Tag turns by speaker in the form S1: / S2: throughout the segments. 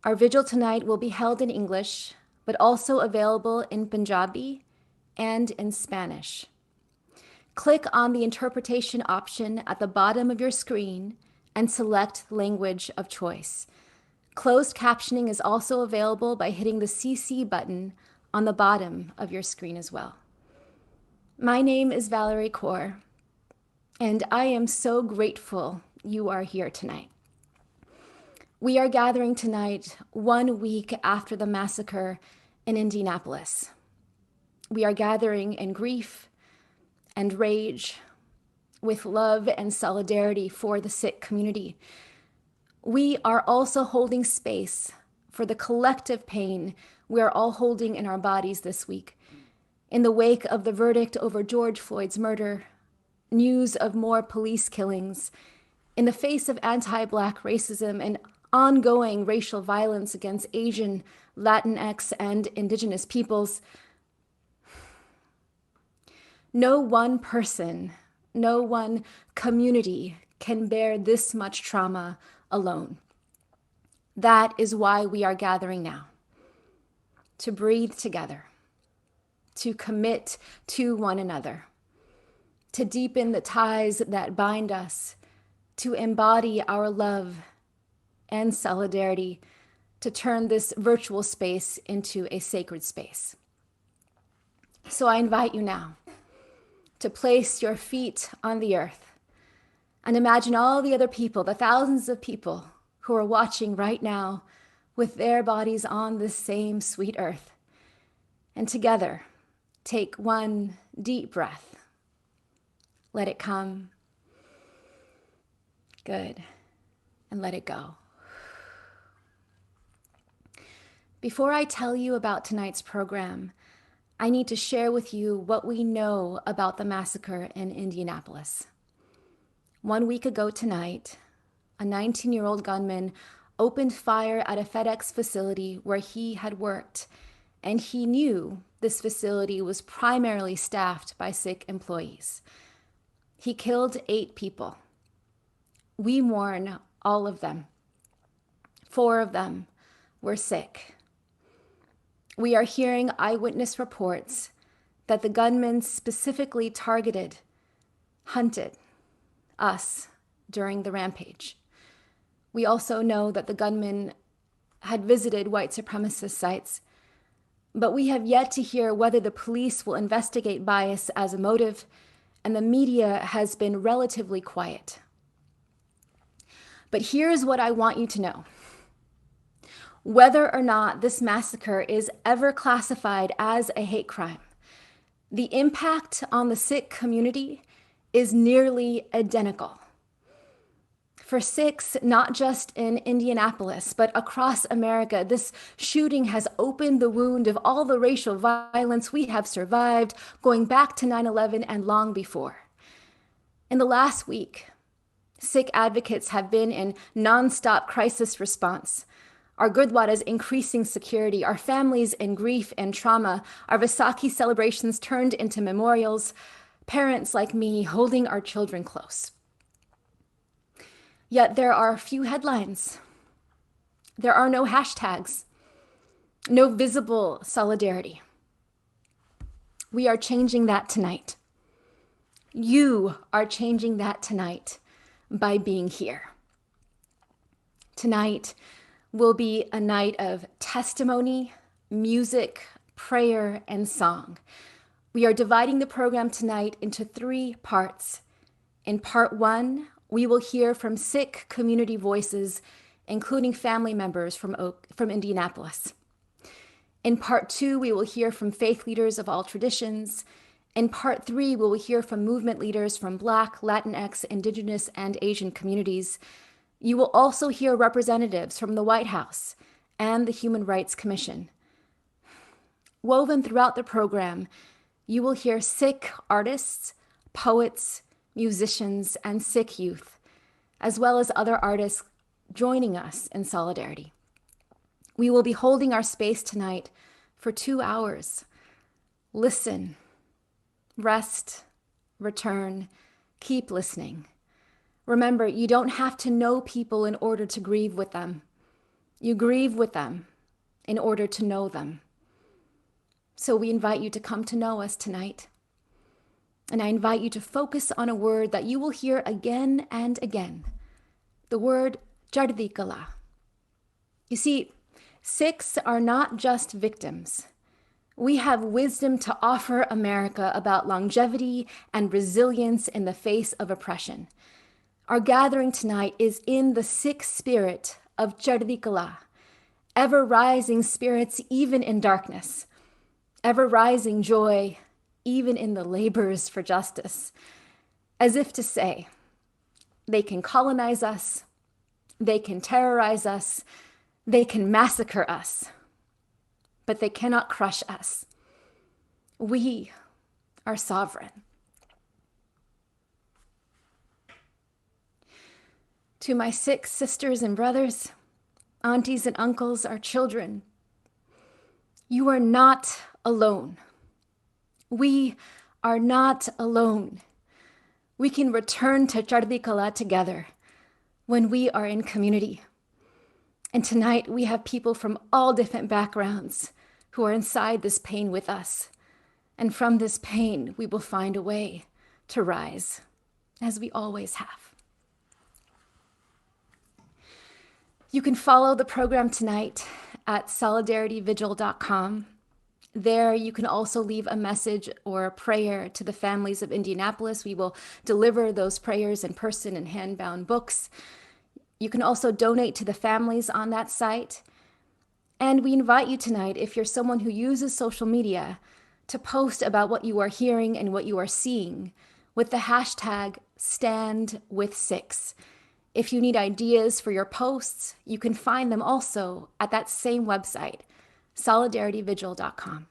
S1: Our vigil tonight will be held in English, but also available in Punjabi and in Spanish. Click on the interpretation option at the bottom of your screen and select language of choice. Closed captioning is also available by hitting the CC button on the bottom of your screen as well. My name is Valarie Kaur, and I am so grateful you are here tonight. We are gathering tonight 1 week after the massacre in Indianapolis. We are gathering in grief and rage, with love and solidarity for the Sikh community. We are also holding space for the collective pain we are all holding in our bodies this week. In the wake of the verdict over George Floyd's murder, news of more police killings, in the face of anti-Black racism and ongoing racial violence against Asian, Latinx, and Indigenous peoples, no one person, no one community can bear this much trauma alone. That is why we are gathering now, to breathe together, to commit to one another, to deepen the ties that bind us, to embody our love and solidarity, to turn this virtual space into a sacred space. So I invite you now to place your feet on the earth and imagine all the other people, the thousands of people who are watching right now with their bodies on this same sweet earth. And together, take one deep breath. Let it come. Good. And let it go. Before I tell you about tonight's program, I need to share with you what we know about the massacre in Indianapolis. 1 week ago tonight, a 19-year-old gunman opened fire at a FedEx facility where he had worked, and he knew this facility was primarily staffed by Sikh employees. He killed 8 people. We mourn all of them. 4 of them were Sikh. We are hearing eyewitness reports that the gunman specifically targeted, hunted us during the rampage. We also know that the gunman had visited white supremacist sites, but we have yet to hear whether the police will investigate bias as a motive, and the media has been relatively quiet. But here's what I want you to know. Whether or not this massacre is ever classified as a hate crime, the impact on the Sikh community is nearly identical. For Sikhs, not just in Indianapolis, but across America, this shooting has opened the wound of all the racial violence we have survived, going back to 9/11 and long before. In the last week, Sikh advocates have been in nonstop crisis response. Our Gurdwaras increasing security, our families in grief and trauma, our Vaisakhi celebrations turned into memorials, parents like me holding our children close. Yet there are few headlines. There are no hashtags, no visible solidarity. We are changing that tonight. You are changing that tonight by being here. Tonight will be a night of testimony, music, prayer, and song. We are dividing the program tonight into 3 parts. In part 1, we will hear from Sikh community voices, including family members from Indianapolis. In part 2, we will hear from faith leaders of all traditions. In part 3, we will hear from movement leaders from Black, Latinx, Indigenous, and Asian communities. You will also hear representatives from the White House and the Human Rights Commission. Woven throughout the program, you will hear Sikh artists, poets, musicians, and Sikh youth, as well as other artists joining us in solidarity. We will be holding our space tonight for 2 hours. Listen, rest, return, keep listening. Remember, you don't have to know people in order to grieve with them. You grieve with them in order to know them. So we invite you to come to know us tonight. And I invite you to focus on a word that you will hear again and again, the word Chardikala. You see, Sikhs are not just victims. We have wisdom to offer America about longevity and resilience in the face of oppression. Our gathering tonight is in the Sikh spirit of Chardikala, ever-rising spirits even in darkness, ever-rising joy even in the labors for justice, as if to say, they can colonize us, they can terrorize us, they can massacre us, but they cannot crush us. We are sovereign. To my Sikh sisters and brothers, aunties and uncles, our children, you are not alone. We are not alone. We can return to Chardikala together when we are in community. And tonight we have people from all different backgrounds who are inside this pain with us. And from this pain, we will find a way to rise, as we always have. You can follow the program tonight at solidarityvigil.com. There, you can also leave a message or a prayer to the families of Indianapolis. We will deliver those prayers in person in hand-bound books. You can also donate to the families on that site. And we invite you tonight, if you're someone who uses social media, to post about what you are hearing and what you are seeing with the hashtag #StandWithSikhs. If you need ideas for your posts, you can find them also at that same website, solidarityvigil.com.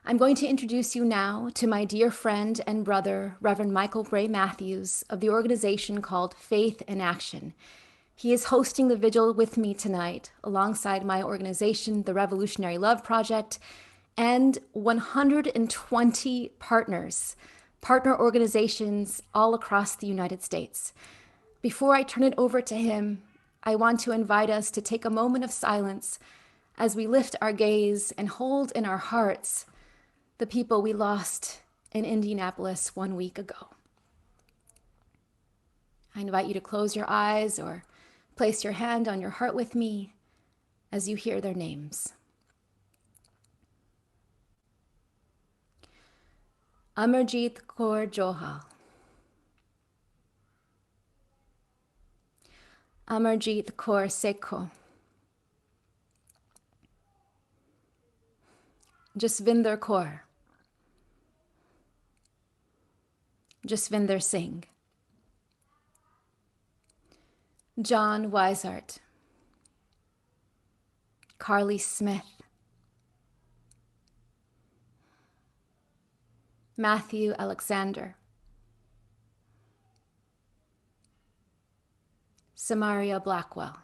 S1: I'm going to introduce you now to my dear friend and brother, Reverend Michael Gray Matthews of the organization called Faith in Action. He is hosting the vigil with me tonight alongside my organization, the Revolutionary Love Project, and 120 partner organizations all across the United States. Before I turn it over to him, I want to invite us to take a moment of silence as we lift our gaze and hold in our hearts the people we lost in Indianapolis 1 week ago. I invite you to close your eyes or place your hand on your heart with me as you hear their names. Amarjit Kaur Johal, Amarjit Kaur Sekho, Jasvinder Kaur, Jasvinder Singh, John Weishart, Carly Smith, Matthew Alexander, Samaria Blackwell,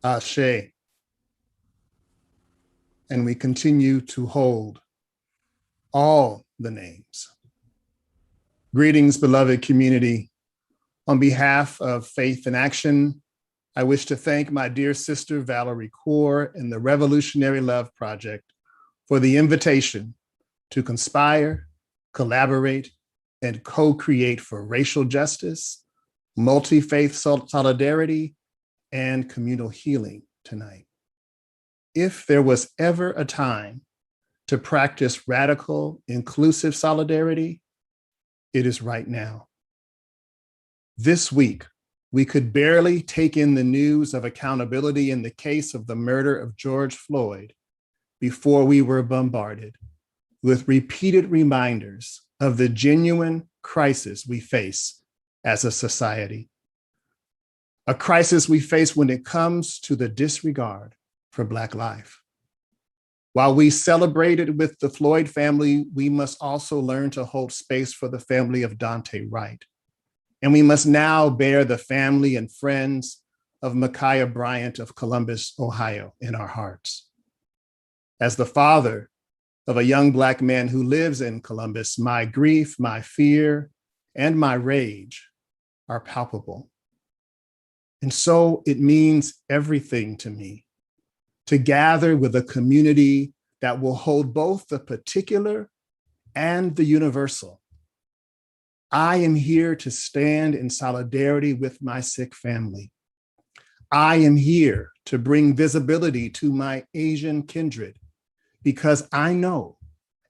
S2: Ashe. And we continue to hold all the names. Greetings, beloved community. On behalf of Faith in Action, I wish to thank my dear sister, Valarie Kaur, and the Revolutionary Love Project for the invitation to conspire, collaborate, and co-create for racial justice, multi-faith solidarity, and communal healing tonight. If there was ever a time to practice radical, inclusive solidarity, it is right now. This week, We could barely take in the news of accountability in the case of the murder of George Floyd before we were bombarded with repeated reminders of the genuine crisis we face as a society. A crisis we face when it comes to the disregard for Black life. While we celebrated with the Floyd family, we must also learn to hold space for the family of Dante Wright. And we must now bear the family and friends of Micaiah Bryant of Columbus, Ohio, in our hearts. As the father of a young Black man who lives in Columbus, my grief, my fear, and my rage are palpable. And so it means everything to me to gather with a community that will hold both the particular and the universal. I am here to stand in solidarity with my Sikh family. I am here to bring visibility to my Asian kindred because I know,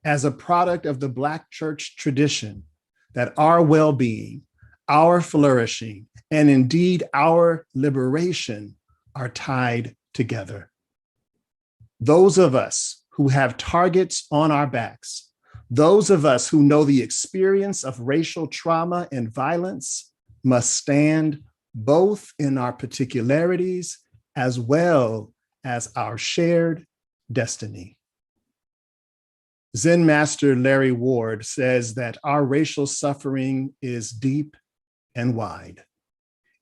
S2: as a product of the Black church tradition, that our well-being, our flourishing, and indeed our liberation are tied together. Those of us who have targets on our backs, those of us who know the experience of racial trauma and violence must stand both in our particularities as well as our shared destiny. Zen master Larry Ward says that our racial suffering is deep and wide.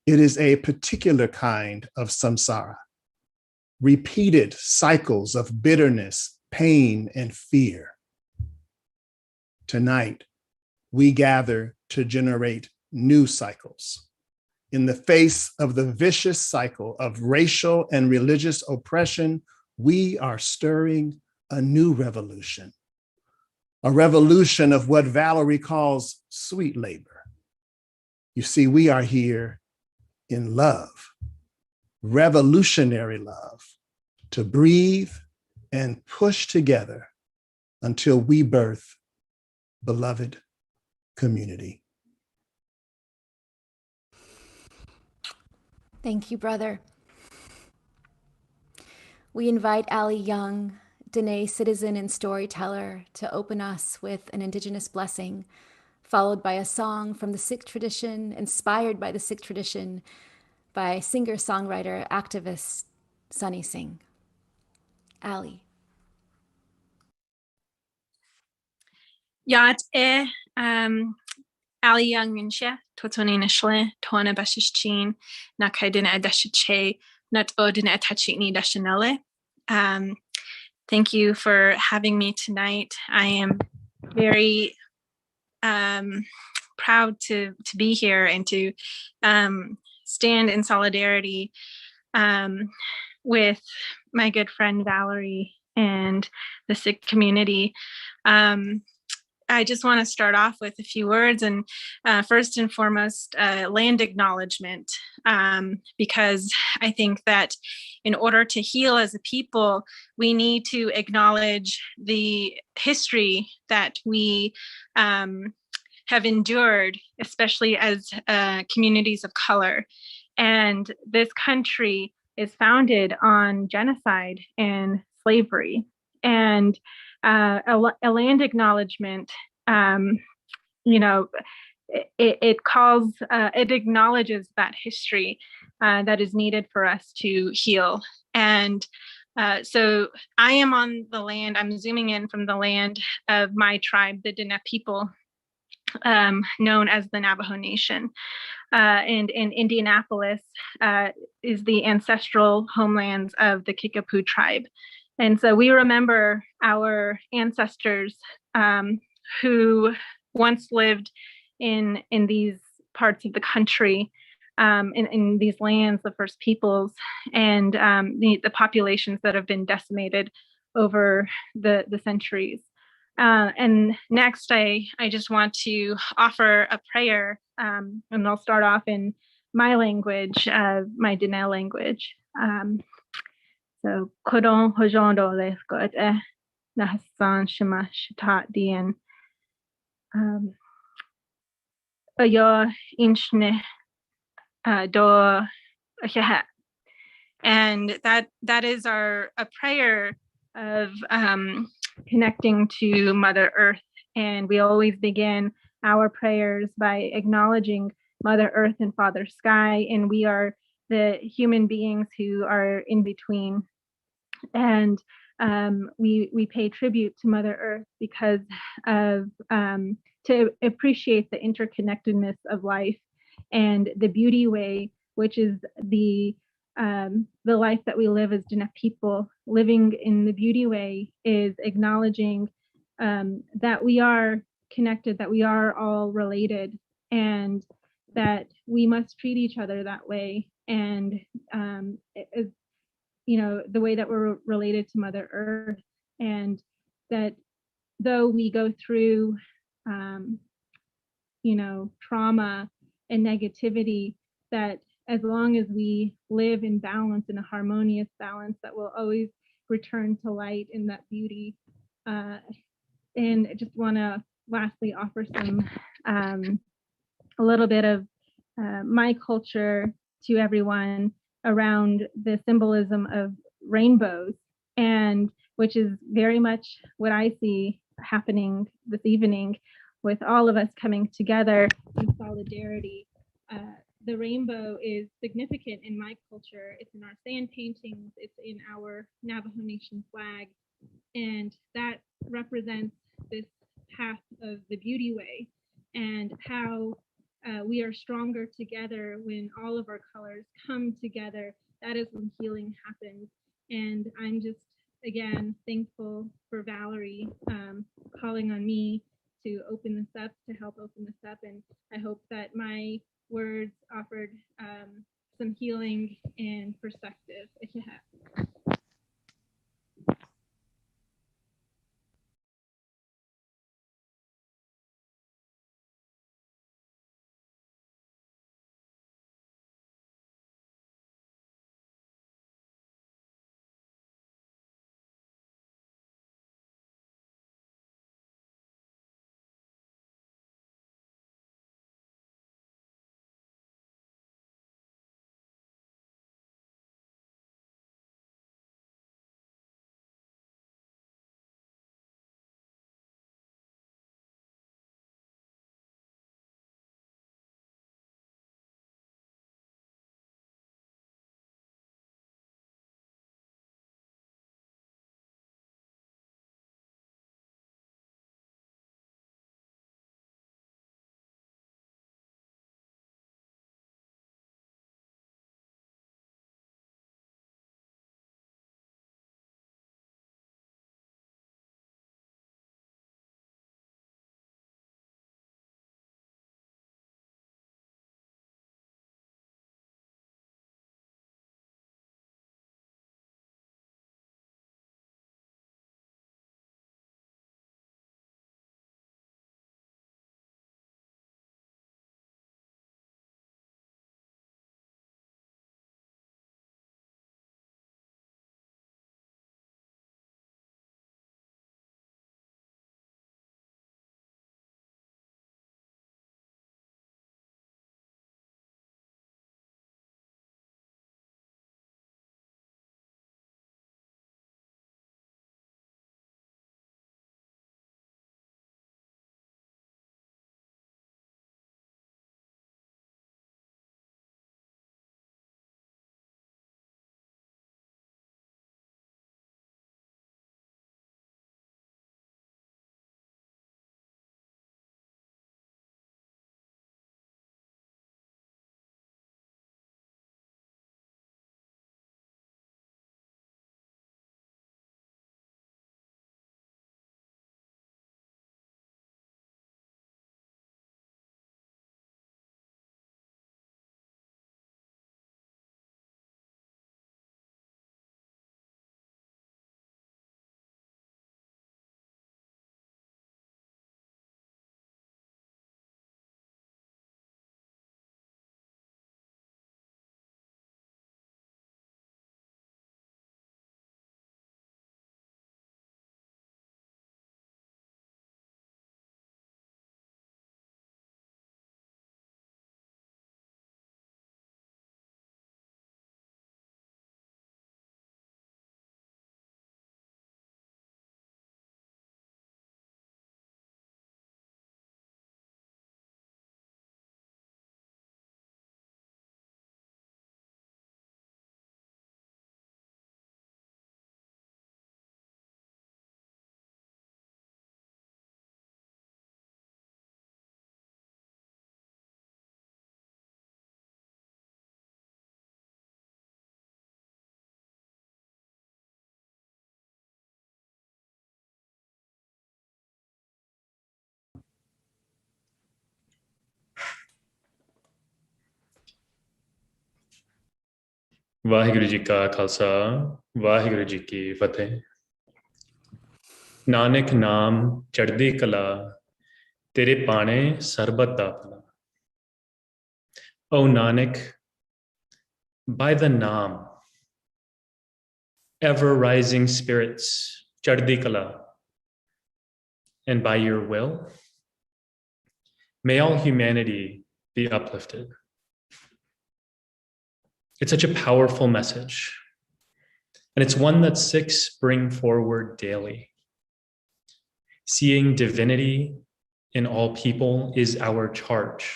S2: It is a particular kind of samsara, repeated cycles of bitterness, pain, and fear. Tonight, we gather to generate new cycles. In the face of the vicious cycle of racial and religious oppression, we are stirring a new revolution, a revolution of what Valarie calls sweet labor. You see, we are here in love, revolutionary love, to breathe and push together until we birth beloved community.
S1: Thank you, brother. We invite Ali Young, Dene citizen and storyteller, to open us with an Indigenous blessing, followed by a song from the Sikh tradition, inspired by the Sikh tradition, by singer-songwriter, activist Sunny Singh. Ali.
S3: Yat Ali Young and She, Totoni Nishle, Tona Bashichin, Nakaidina Adashiche, Nut Odina Atachini Dashanele. Thank you for having me tonight. I am very proud to be here and to stand in solidarity with my good friend Valarie and the Sikh community. I just want to start off with a few words, and first and foremost, land acknowledgement, because I think that in order to heal as a people, we need to acknowledge the history that we have endured, especially as communities of color. And this country is founded on genocide and slavery. And a land acknowledgement, it calls, it acknowledges that history that is needed for us to heal. And so I am on the land, I'm zooming in from the land of my tribe, the Diya people, known as the Navajo Nation. And in Indianapolis is the ancestral homelands of the Kickapoo tribe. And so we remember our ancestors who once lived in these parts of the country, in these lands, the First Peoples, and the populations that have been decimated over the centuries. And next, I just want to offer a prayer, and I'll start off in my language, my Diné language. So, Kodon Hojondo Lesgot Nahasan Shema Shitat Dien. Ayo Inchne Do Shahat. And that is a prayer of connecting to Mother Earth. And we always begin our prayers by acknowledging Mother Earth and Father Sky, and we are the human beings who are in between. And we pay tribute to Mother Earth because of to appreciate the interconnectedness of life and the beauty way, which is the life that we live as Diné people. Living in the beauty way is acknowledging that we are connected, that we are all related, and that we must treat each other that way. And the way that we're related to Mother Earth, and that though we go through trauma and negativity, that as long as we live in balance, in a harmonious balance, that we'll always return to light in that beauty. And I just want to lastly offer some a little bit of my culture to everyone around the symbolism of rainbows, and which is very much what I see happening this evening with all of us coming together in solidarity. The rainbow is significant in my culture. It's in our sand paintings, it's in our Navajo Nation flag, and that represents this path of the beauty way, and how we are stronger together when all of our colors come together. That is when healing happens. And I'm just, again, thankful for Valarie calling on me to open this up, to help open this up. And I hope that my words offered some healing and perspective. If you have.
S4: Waheguru ji ਕਾ ਖਾਲਸਾ ਵਾਹਿਗੁਰੂ ਜੀ ਕੀ ਫਤਿਹ ਨਾਨਕ ਨਾਮ ਚੜ੍ਹਦੀ ਕਲਾ ਤੇਰੇ ਪਾਣੇ ਸਰਬਤ ਦਾ ਭਲਾ O Nanak, by the Naam, ever rising spirits, Chardhi Kala, and by your will, may all humanity be uplifted. It's such a powerful message, and it's one that Sikhs bring forward daily. Seeing divinity in all people is our charge.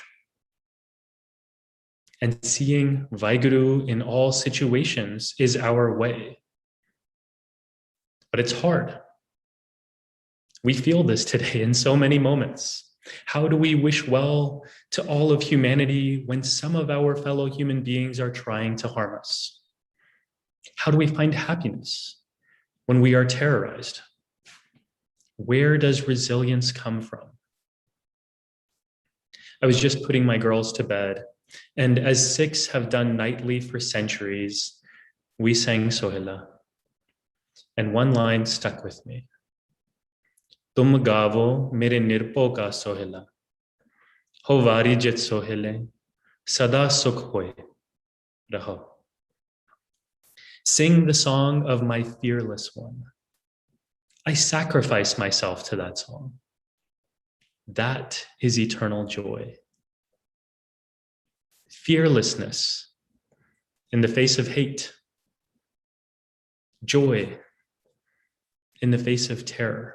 S4: And seeing Vaiguru in all situations is our way. But it's hard. We feel this today in so many moments. How do we wish well to all of humanity when some of our fellow human beings are trying to harm us? How do we find happiness when we are terrorized? Where does resilience come from? I was just putting my girls to bed, and as Sikhs have done nightly for centuries, we sang Sohila. And one line stuck with me. Tum gavo mere nirpo ka Sohila. Ho vari jit Sohile, sada sukh hoye raho. Sing the song of my fearless one. I sacrifice myself to that song. That is eternal joy. Fearlessness in the face of hate, joy in the face of terror.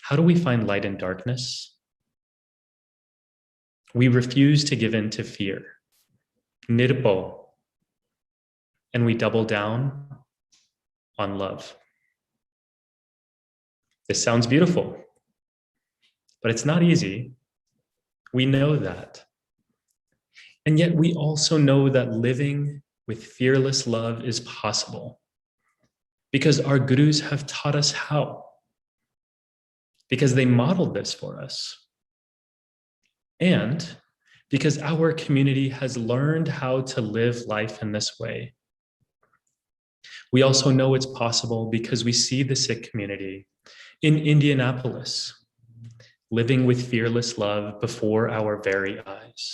S4: How do we find light in darkness? We refuse to give in to fear, nirpo, and we double down on love. This sounds beautiful, but it's not easy. We know that. And yet we also know that living with fearless love is possible because our gurus have taught us how, because they modeled this for us, and because our community has learned how to live life in this way. We also know it's possible because we see the Sikh community in Indianapolis living with fearless love before our very eyes.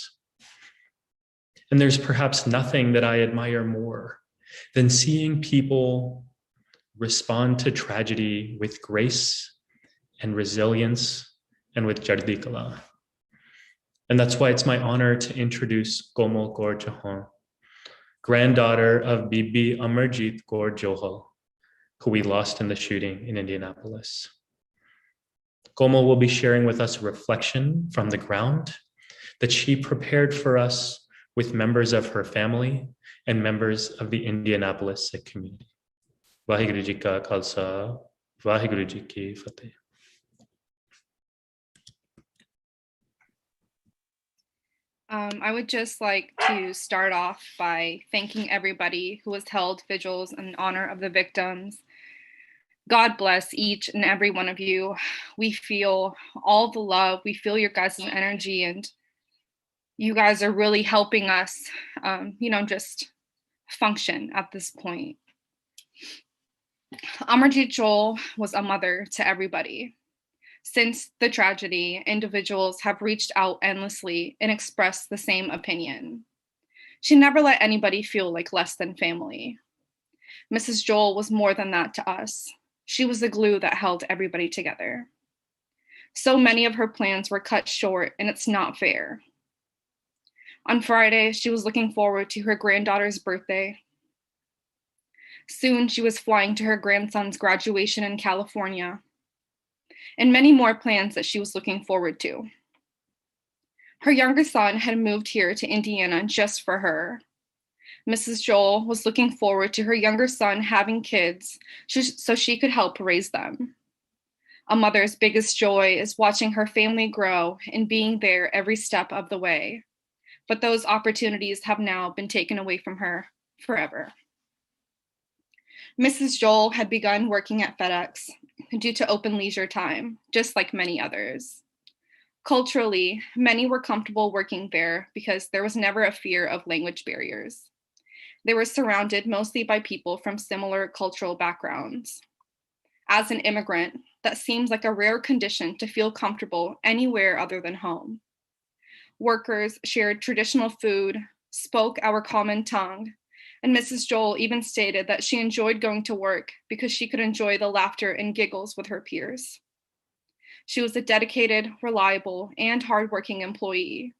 S4: And there's perhaps nothing that I admire more than seeing people respond to tragedy with grace and resilience and with Chardhi Kala. And that's why it's my honor to introduce Komal Kaur Chauhan, granddaughter of Bibi Amarjit Kaur Johal, who we lost in the shooting in Indianapolis. Komal will be sharing with us a reflection from the ground that she prepared for us with members of her family and members of the Indianapolis Sikh community. Vaheguru Ji ka Khalsa, Vaheguru Ji ki Fateh.
S5: I would just like to start off by thanking everybody who has held vigils in honor of the victims. God bless each and every one of you. We feel all the love. We feel your guys' energy, and you guys are really helping us, just function at this point. Amarjit Joel was a mother to everybody. Since the tragedy, individuals have reached out endlessly and expressed the same opinion. She never let anybody feel like less than family. Mrs. Joel was more than that to us. She was the glue that held everybody together. So many of her plans were cut short, and it's not fair. On Friday, she was looking forward to her granddaughter's birthday. Soon, she was flying to her grandson's graduation in California, and many more plans that she was looking forward to. Her younger son had moved here to Indiana just for her. Mrs. Joel was looking forward to her younger son having kids so she could help raise them. A mother's biggest joy is watching her family grow and being there every step of the way. But those opportunities have now been taken away from her forever. Mrs. Joel had begun working at FedEx due to open leisure time, just like many others. Culturally, many were comfortable working there because there was never a fear of language barriers. They were surrounded mostly by people from similar cultural backgrounds. As an immigrant, that seems like a rare condition to feel comfortable anywhere other than home. Workers shared traditional food, spoke our common tongue, and Mrs. Joel even stated that she enjoyed going to work because she could enjoy the laughter and giggles with her peers. She was a dedicated, reliable, and hardworking employee.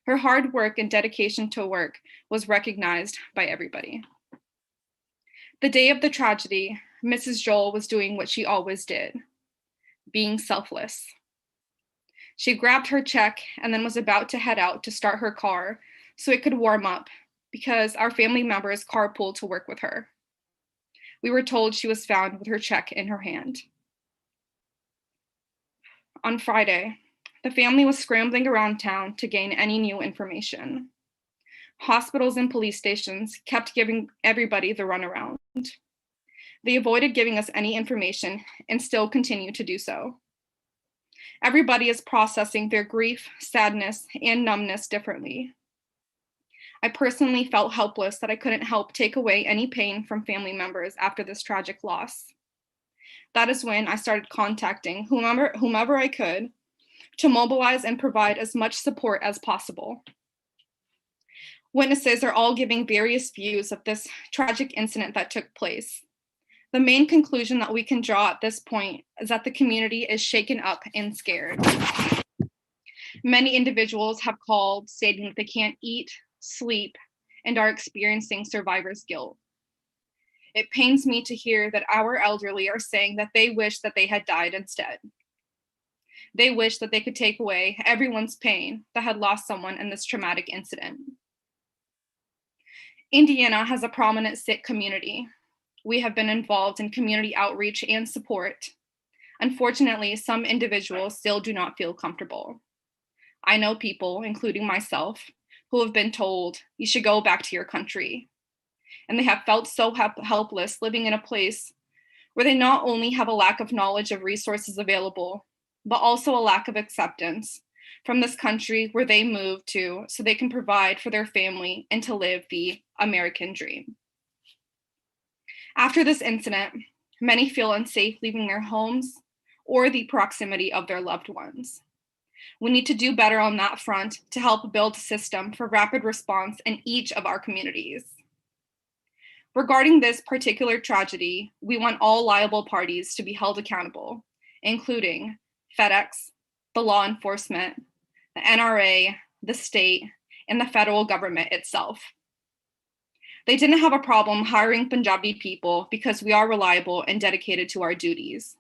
S5: Her hard work and dedication to work was recognized by everybody. The day of the tragedy, Mrs. Joel was doing what she always did, being selfless. She grabbed her check and then was about to head out to start her car so it could warm up because our family members carpooled to work with her. We were told she was found with her check in her hand. On Friday, the family was scrambling around town to gain any new information. Hospitals and police stations kept giving everybody the runaround. They avoided giving us any information and still continue to do so. Everybody is processing their grief, sadness, and numbness differently. I personally felt helpless that I couldn't help take away any pain from family members after this tragic loss. That is when I started contacting whomever I could to mobilize and provide as much support as possible. Witnesses are all giving various views of this tragic incident that took place. The main conclusion that we can draw at this point is that the community is shaken up and scared. Many individuals have called stating that they can't eat, sleep, and are experiencing survivor's guilt. It pains me to hear that our elderly are saying that they wish that they had died instead. They wish that they could take away everyone's pain that had lost someone in this traumatic incident. Indiana has a prominent Sikh community. We have been involved in community outreach and support. Unfortunately, some individuals still do not feel comfortable. I know people, including myself, who have been told, you should go back to your country. And they have felt so helpless living in a place where they not only have a lack of knowledge of resources available, but also a lack of acceptance from this country where they moved to so they can provide for their family and to live the American dream. After this incident, many feel unsafe leaving their homes or the proximity of their loved ones. We need to do better on that front to help build a system for rapid response in each of our communities. Regarding this particular tragedy, we want all liable parties to be held accountable, including FedEx, the law enforcement, the NRA, the state, and the federal government itself. They didn't have a problem hiring Punjabi people because we are reliable and dedicated to our duties.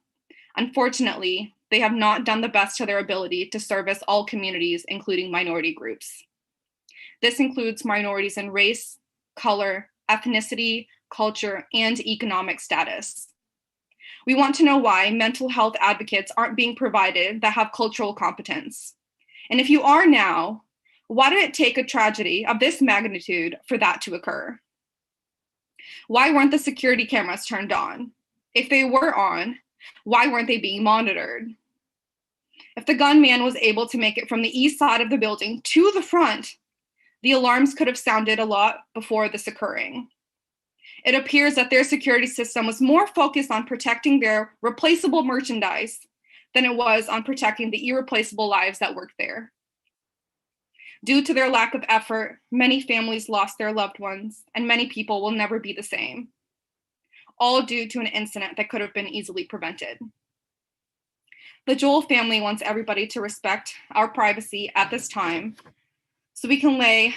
S5: Unfortunately, they have not done the best to their ability to service all communities, including minority groups. This includes minorities in race, color, ethnicity, culture, and economic status. We want to know why mental health advocates aren't being provided that have cultural competence. And if you are now, why did it take a tragedy of this magnitude for that to occur? Why weren't the security cameras turned on? If they were on, why weren't they being monitored? If the gunman was able to make it from the east side of the building to the front, the alarms could have sounded a lot before this occurring. It appears that their security system was more focused on protecting their replaceable merchandise than it was on protecting the irreplaceable lives that worked there. Due to their lack of effort, many families lost their loved ones, and many people will never be the same, all due to an incident that could have been easily prevented. The Joel family wants everybody to respect our privacy at this time so we can lay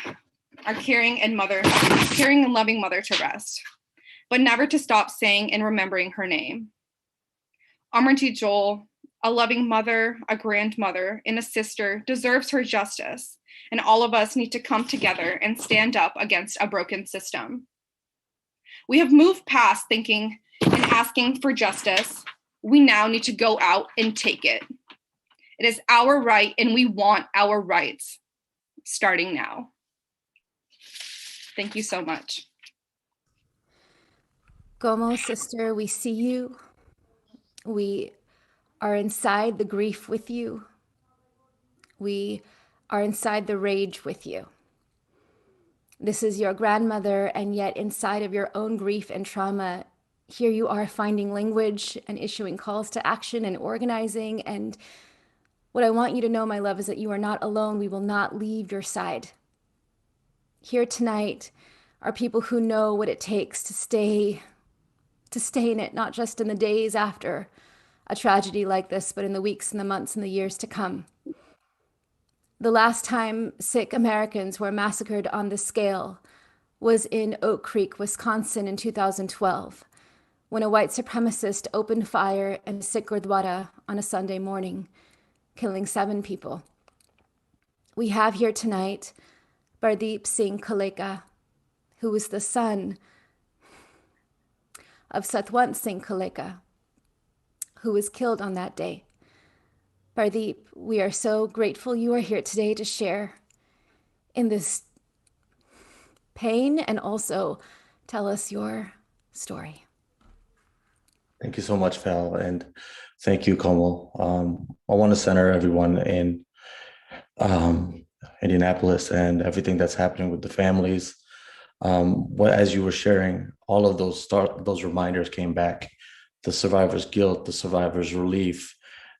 S5: our caring and loving mother to rest, but never to stop saying and remembering her name. Amarti Joel, a loving mother, a grandmother, and a sister, deserves her justice, and all of us need to come together and stand up against a broken system. We have moved past thinking and asking for justice. We now need to go out and take it. It is our right, and we want our rights, starting now. Thank you so much.
S1: Como, sister, we see you. We are inside the grief with you. We are inside the rage with you. This is your grandmother, and yet inside of your own grief and trauma, here you are finding language and issuing calls to action and organizing. And what I want you to know, my love, is that you are not alone. We will not leave your side. Here tonight are people who know what it takes to stay in it, not just in the days after a tragedy like this, but in the weeks and the months and the years to come. The last time Sikh Americans were massacred on this scale was in Oak Creek, Wisconsin in 2012, when a white supremacist opened fire in a Sikh Gurdwara on a Sunday morning, killing 7 people. We have here tonight Pardeep Singh Kaleka, who was the son of Satwant Singh Kaleka, who was killed on that day. Pardeep, we are so grateful you are here today to share in this pain and also tell us your story.
S6: Thank you so much, Val, and thank you, Komal. I want to center everyone in Indianapolis and everything that's happening with the families. As you were sharing, all of those reminders came back: the survivor's guilt, the survivor's relief,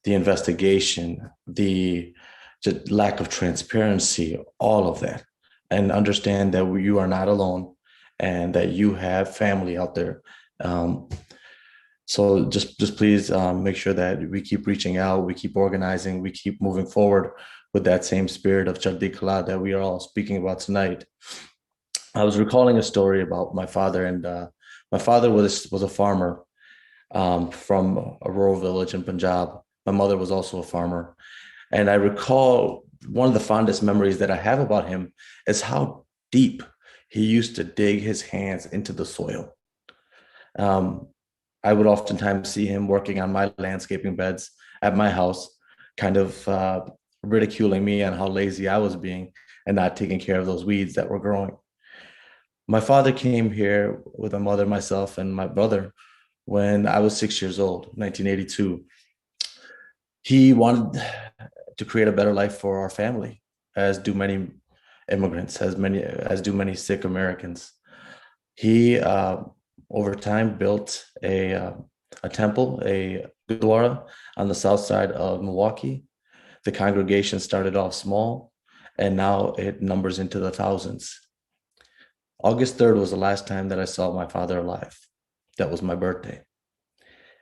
S6: the investigation, the lack of transparency, all of that. And understand that you are not alone and that you have family out there. So just please make sure that we keep reaching out, we keep organizing, we keep moving forward with that same spirit of Chardi Kala that we are all speaking about tonight. I was recalling a story about my father, and my father was a farmer from a rural village in Punjab. My mother was also a farmer. And I recall one of the fondest memories that I have about him is how deep he used to dig his hands into the soil. I would oftentimes see him working on my landscaping beds at my house, kind of ridiculing me on how lazy I was being and not taking care of those weeds that were growing. My father came here with my mother, myself, and my brother when I was 6 years old, 1982. He wanted to create a better life for our family, as do many immigrants, as do many Sikh Americans. He, over time, built a temple, a gurdwara on the south side of Milwaukee. The congregation started off small, and now it numbers into the thousands. August 3rd was the last time that I saw my father alive. That was my birthday.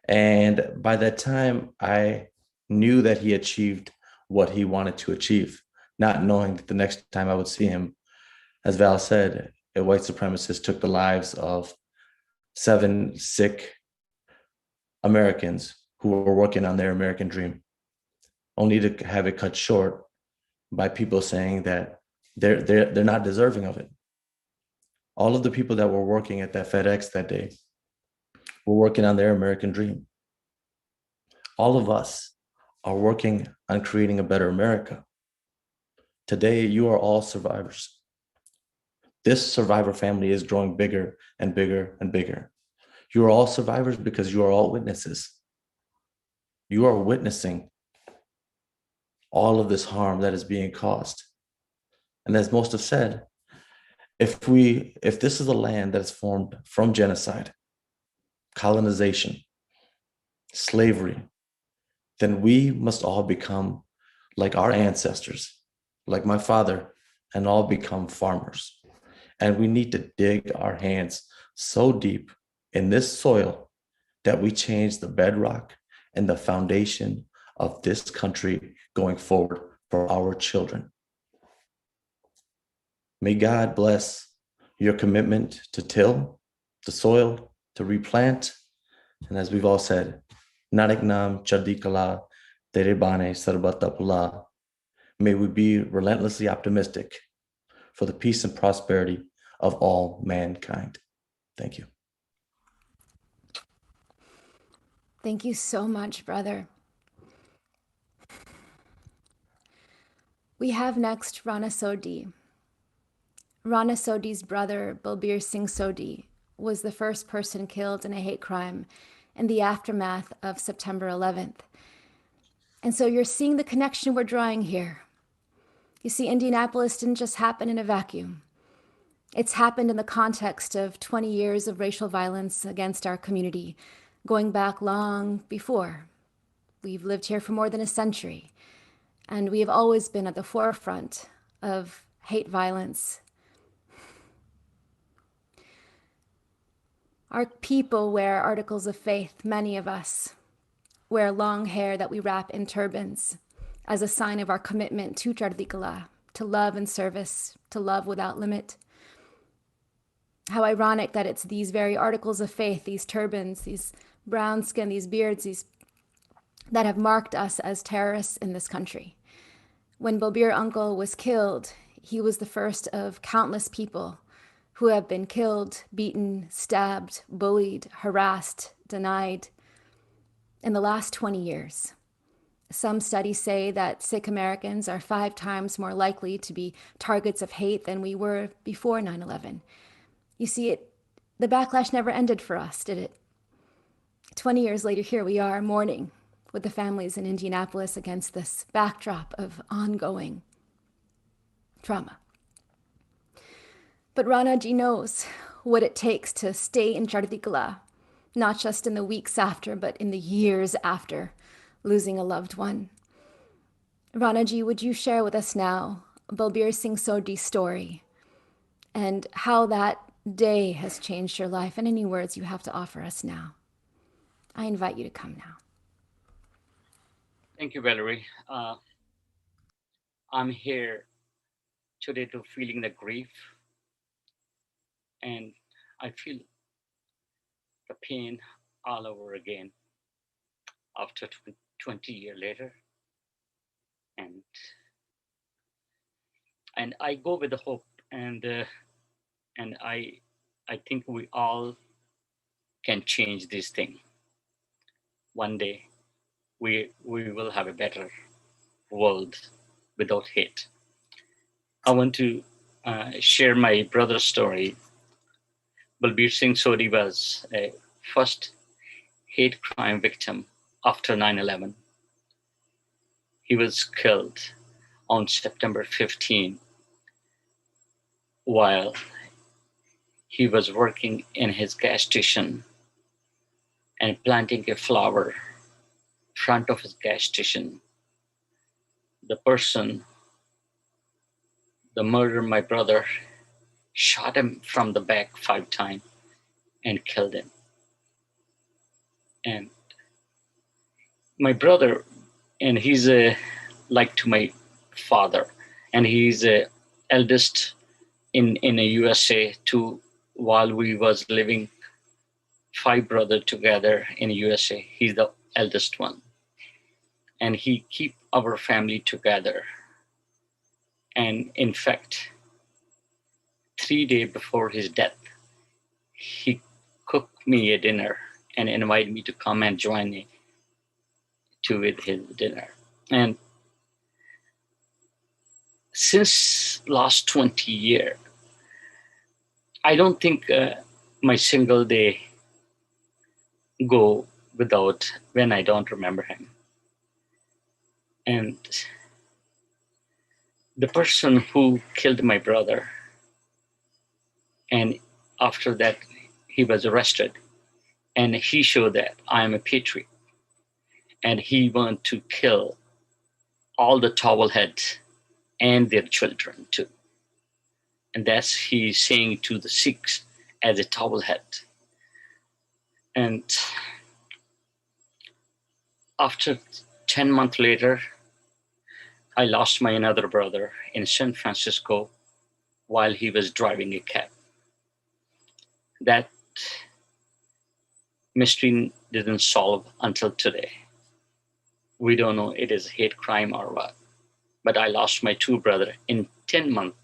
S6: And by that time, I knew that he achieved what he wanted to achieve, not knowing that the next time I would see him, as Val said, a white supremacist took the lives of 7 Sikh Americans who were working on their American dream, only to have it cut short by people saying that they're not deserving of it. All of the people that were working at that FedEx that day were working on their American dream. All of us are working on creating a better America. Today, you are all survivors. This survivor family is growing bigger and bigger and bigger. You are all survivors because you are all witnesses. You are witnessing all of this harm that is being caused. And as most have said, if this is a land that is formed from genocide, colonization, slavery, then we must all become like our ancestors, like my father, and all become farmers. And we need to dig our hands so deep in this soil that we change the bedrock and the foundation of this country going forward for our children. May God bless your commitment to till the soil, to replant, and as we've all said, Nanak Nam Chardi Kala Tere Bane Sarbata Pula. May we be relentlessly optimistic for the peace and prosperity of all mankind. Thank you.
S1: Thank you so much, brother. We have next Rana Sodhi. Rana Sodhi's brother, Balbir Singh Sodhi, was the first person killed in a hate crime in the aftermath of September 11th. And so you're seeing the connection we're drawing here. You see, Indianapolis didn't just happen in a vacuum. It's happened in the context of 20 years of racial violence against our community, going back long before. We've lived here for more than a century, and we have always been at the forefront of hate violence. Our people wear articles of faith, many of us wear long hair that we wrap in turbans as a sign of our commitment to Chardikala, to love and service, to love without limit. How ironic that it's these very articles of faith, these turbans, these brown skin, these beards, that have marked us as terrorists in this country. When Balbir Uncle was killed, he was the first of countless people who have been killed, beaten, stabbed, bullied, harassed, denied in the last 20 years. Some studies say that Sikh Americans are 5 times more likely to be targets of hate than we were before 9/11. You see, the backlash never ended for us, did it? 20 years later, here we are mourning with the families in Indianapolis against this backdrop of ongoing trauma. But Ranaji knows what it takes to stay in Chardikala, not just in the weeks after, but in the years after losing a loved one. Ranaji, would you share with us now Balbir Singh Sodhi's story and how that day has changed your life, and any words you have to offer us now? I invite you to come now.
S7: Thank you, Valarie. I'm here today to feeling the grief, and I feel the pain all over again after 20 years later. And I go with the hope, and I think we all can change this thing. One day, we will have a better world without hate. I want to share my brother's story. Balbir Singh Sodhi was a first hate crime victim after 9/11. He was killed on September 15 while he was working in his gas station and planting a flower front of his gas station. The person, the murderer, my brother, shot him from the back 5 times and killed him. And my brother, and he's like to my father, and he's eldest in the USA too. While we was living 5 brothers together in USA, he's the eldest one, and he keep our family together. And in fact, 3 days before his death, he cooked me a dinner and invited me to come and join me with his dinner. And since last 20 years, I don't think my single day go without when I don't remember him. And the person who killed my brother, and after that he was arrested, and he showed that I am a patriot, and he wanted to kill all the towel heads and their children too. And that's he's saying to the Sikhs as a towel head. And after 10 months later, I lost my another brother in San Francisco while he was driving a cab. That mystery didn't solve until today. We don't know it is hate crime or what. But I lost my 2 brothers in 10 months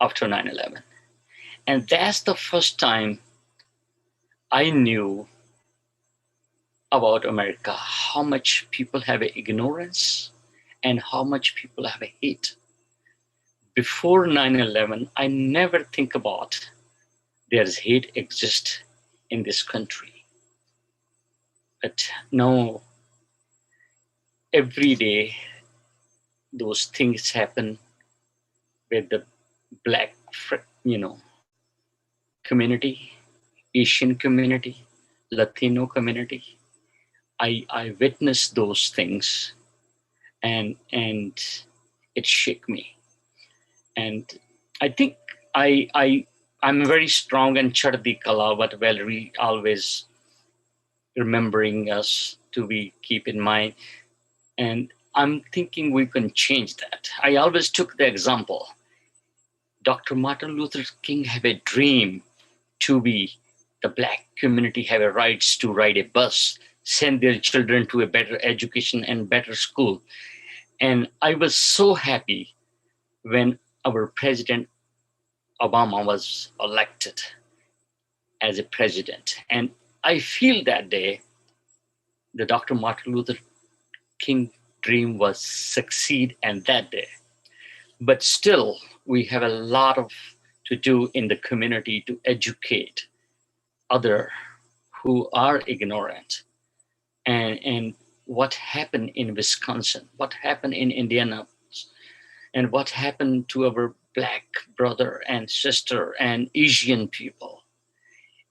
S7: after 9/11. And that's the first time I knew about America, how much people have ignorance and how much people have hate. Before 9/11, I never think about there's hate exist in this country. But now, every day, those things happen with the Black, community, Asian community, Latino community. I witnessed those things, and it shook me. And I think I'm very strong and Chardi Kala, but Valarie always remembering us to be keep in mind. And I'm thinking we can change that. I always took the example. Dr. Martin Luther King have a dream to be the Black community have a rights to ride a bus, send their children to a better education and better school. And I was so happy when our President Obama was elected as a president. And I feel that day, the Dr. Martin Luther King dream was succeed and that day. But still, we have a lot of to do in the community to educate other who are ignorant. And what happened in Wisconsin, what happened in Indianapolis, and what happened to our Black brother and sister and Asian people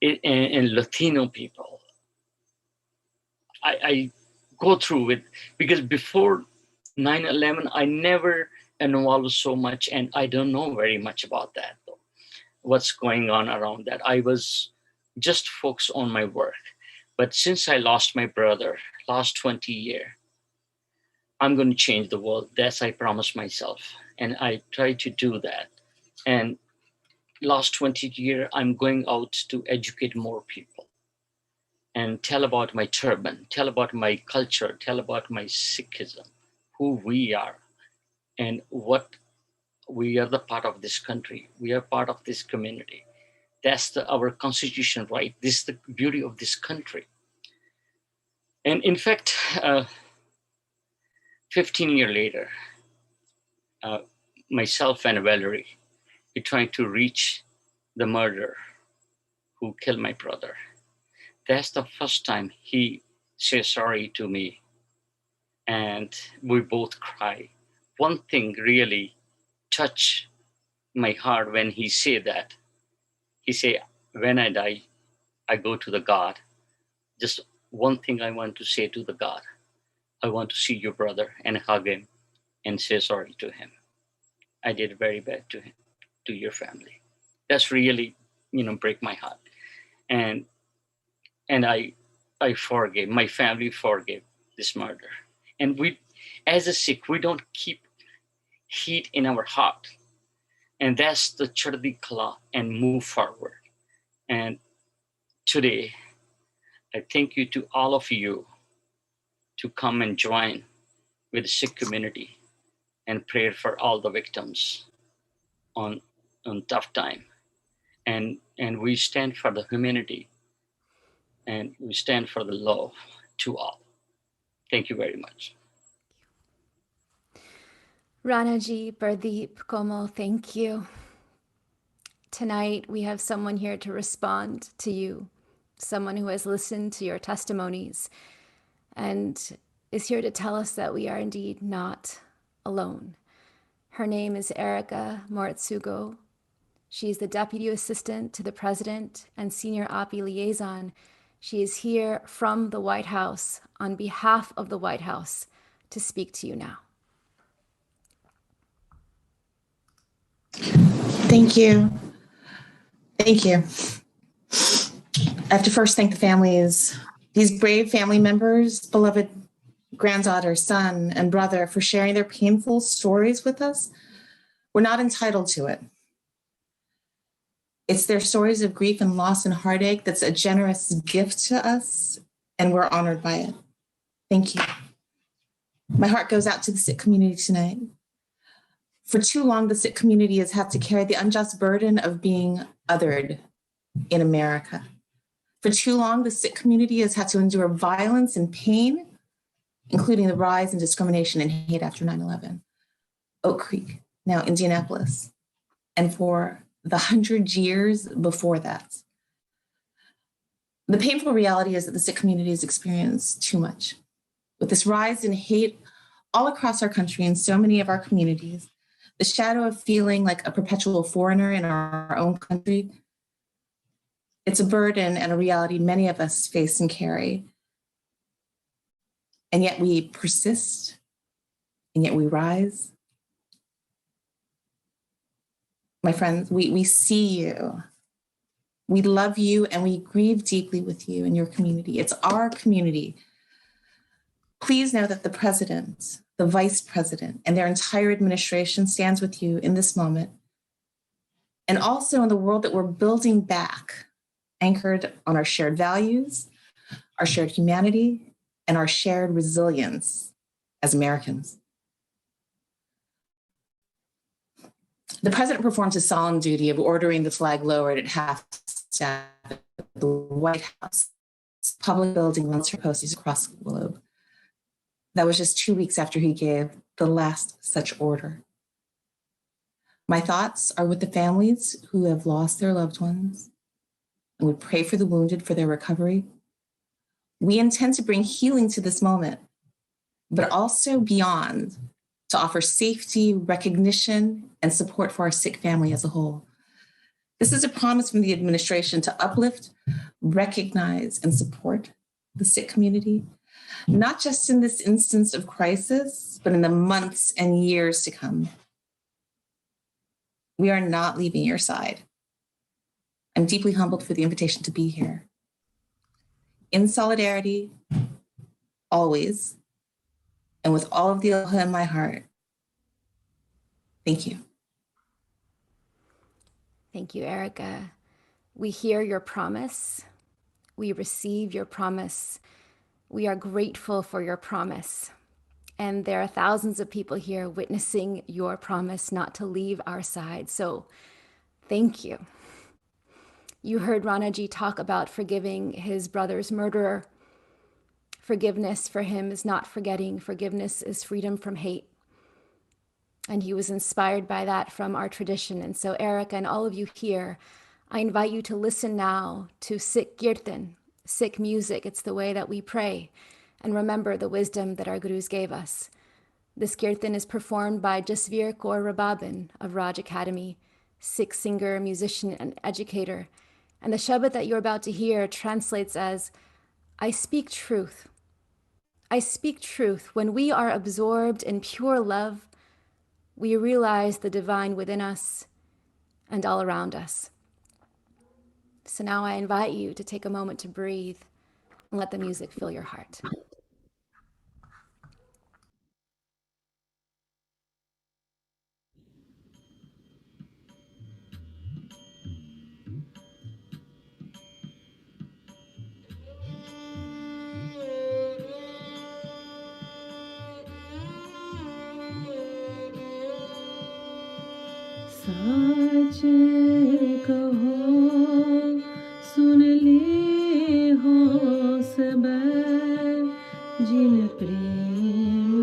S7: and Latino people. I go through it because before 9/11, I never involved so much, and I don't know very much about that, though, what's going on around that. I was just focused on my work. But since I lost my brother last 20 years, I'm going to change the world. That's I promised myself. And I try to do that. And last 20 years, I'm going out to educate more people and tell about my turban, tell about my culture, tell about my Sikhism, who we are, and what we are the part of this country. We are part of this community. That's our constitution right. This is the beauty of this country. And in fact, 15 years later, myself and Valarie, we're trying to reach the murderer who killed my brother. That's the first time he said sorry to me. And we both cry. One thing really touched my heart when he said that. He said, when I die, I go to the God. Just one thing I want to say to the God. I want to see your brother and hug him and say sorry to him. I did very bad to him, to your family. That's really, break my heart. And I forgave, my family forgave this murder. And we, as a Sikh, we don't keep heat in our heart. And that's the Chardi Kala and move forward. And today, I thank you to all of you to come and join with the Sikh community and pray for all the victims on tough time. And we stand for the humanity and we stand for the love to all. Thank you very much.
S1: Ranaji, Pardeep, Komal, thank you. Tonight, we have someone here to respond to you, someone who has listened to your testimonies and is here to tell us that we are indeed not alone. Her name is Erica Moritsugo. She's the Deputy Assistant to the President and Senior API Liaison. She is here from the White House on behalf of the White House to speak to you now.
S8: Thank you. Thank you. I have to first thank the families, these brave family members, beloved granddaughter, son, and brother for sharing their painful stories with us. We're not entitled to it. It's their stories of grief and loss and heartache that's a generous gift to us, and we're honored by it. Thank you. My heart goes out to the Sikh community tonight. For too long, the Sikh community has had to carry the unjust burden of being othered in America. For too long, the Sikh community has had to endure violence and pain, including the rise in discrimination and hate after 9/11, Oak Creek, now Indianapolis, and for the 100 years before that. The painful reality is that the Sikh community has experienced too much. With this rise in hate, all across our country in so many of our communities, the shadow of feeling like a perpetual foreigner in our own country, it's a burden and a reality many of us face and carry. And yet we persist, and yet we rise. My friends, we see you. We love you, and we grieve deeply with you and your community. It's our community. Please know that the president, the vice president, and their entire administration stands with you in this moment. And also in the world that we're building back, anchored on our shared values, our shared humanity, and our shared resilience as Americans. The president performs his solemn duty of ordering the flag lowered at half-staff at the White House, public building military posties across the globe. That was just 2 weeks after he gave the last such order. My thoughts are with the families who have lost their loved ones, and we pray for the wounded for their recovery. We intend to bring healing to this moment, but also beyond, to offer safety, recognition, and support for our Sikh family as a whole. This is a promise from the administration to uplift, recognize, and support the Sikh community, not just in this instance of crisis, but in the months and years to come. We are not leaving your side. I'm deeply humbled for the invitation to be here. In solidarity, always, and with all of the Aloha in my heart, thank you.
S1: Thank you, Erica. We hear your promise. We receive your promise. We are grateful for your promise. And there are thousands of people here witnessing your promise not to leave our side. So thank you. You heard Ranaji talk about forgiving his brother's murderer. Forgiveness for him is not forgetting. Forgiveness is freedom from hate. And he was inspired by that from our tradition. And so Erica and all of you here, I invite you to listen now to Sikh Kirtan, Sikh music. It's the way that we pray and remember the wisdom that our gurus gave us. This Kirtan is performed by Jasveer Kaur Rababin of Raj Academy, Sikh singer, musician, and educator. And the Shabad that you're about to hear translates as, I speak truth. I speak truth. When we are absorbed in pure love, we realize the divine within us and all around us. So now I invite you to take a moment to breathe and let the music fill your heart.
S9: साच कहो सुन ले हो सब जिन प्रेम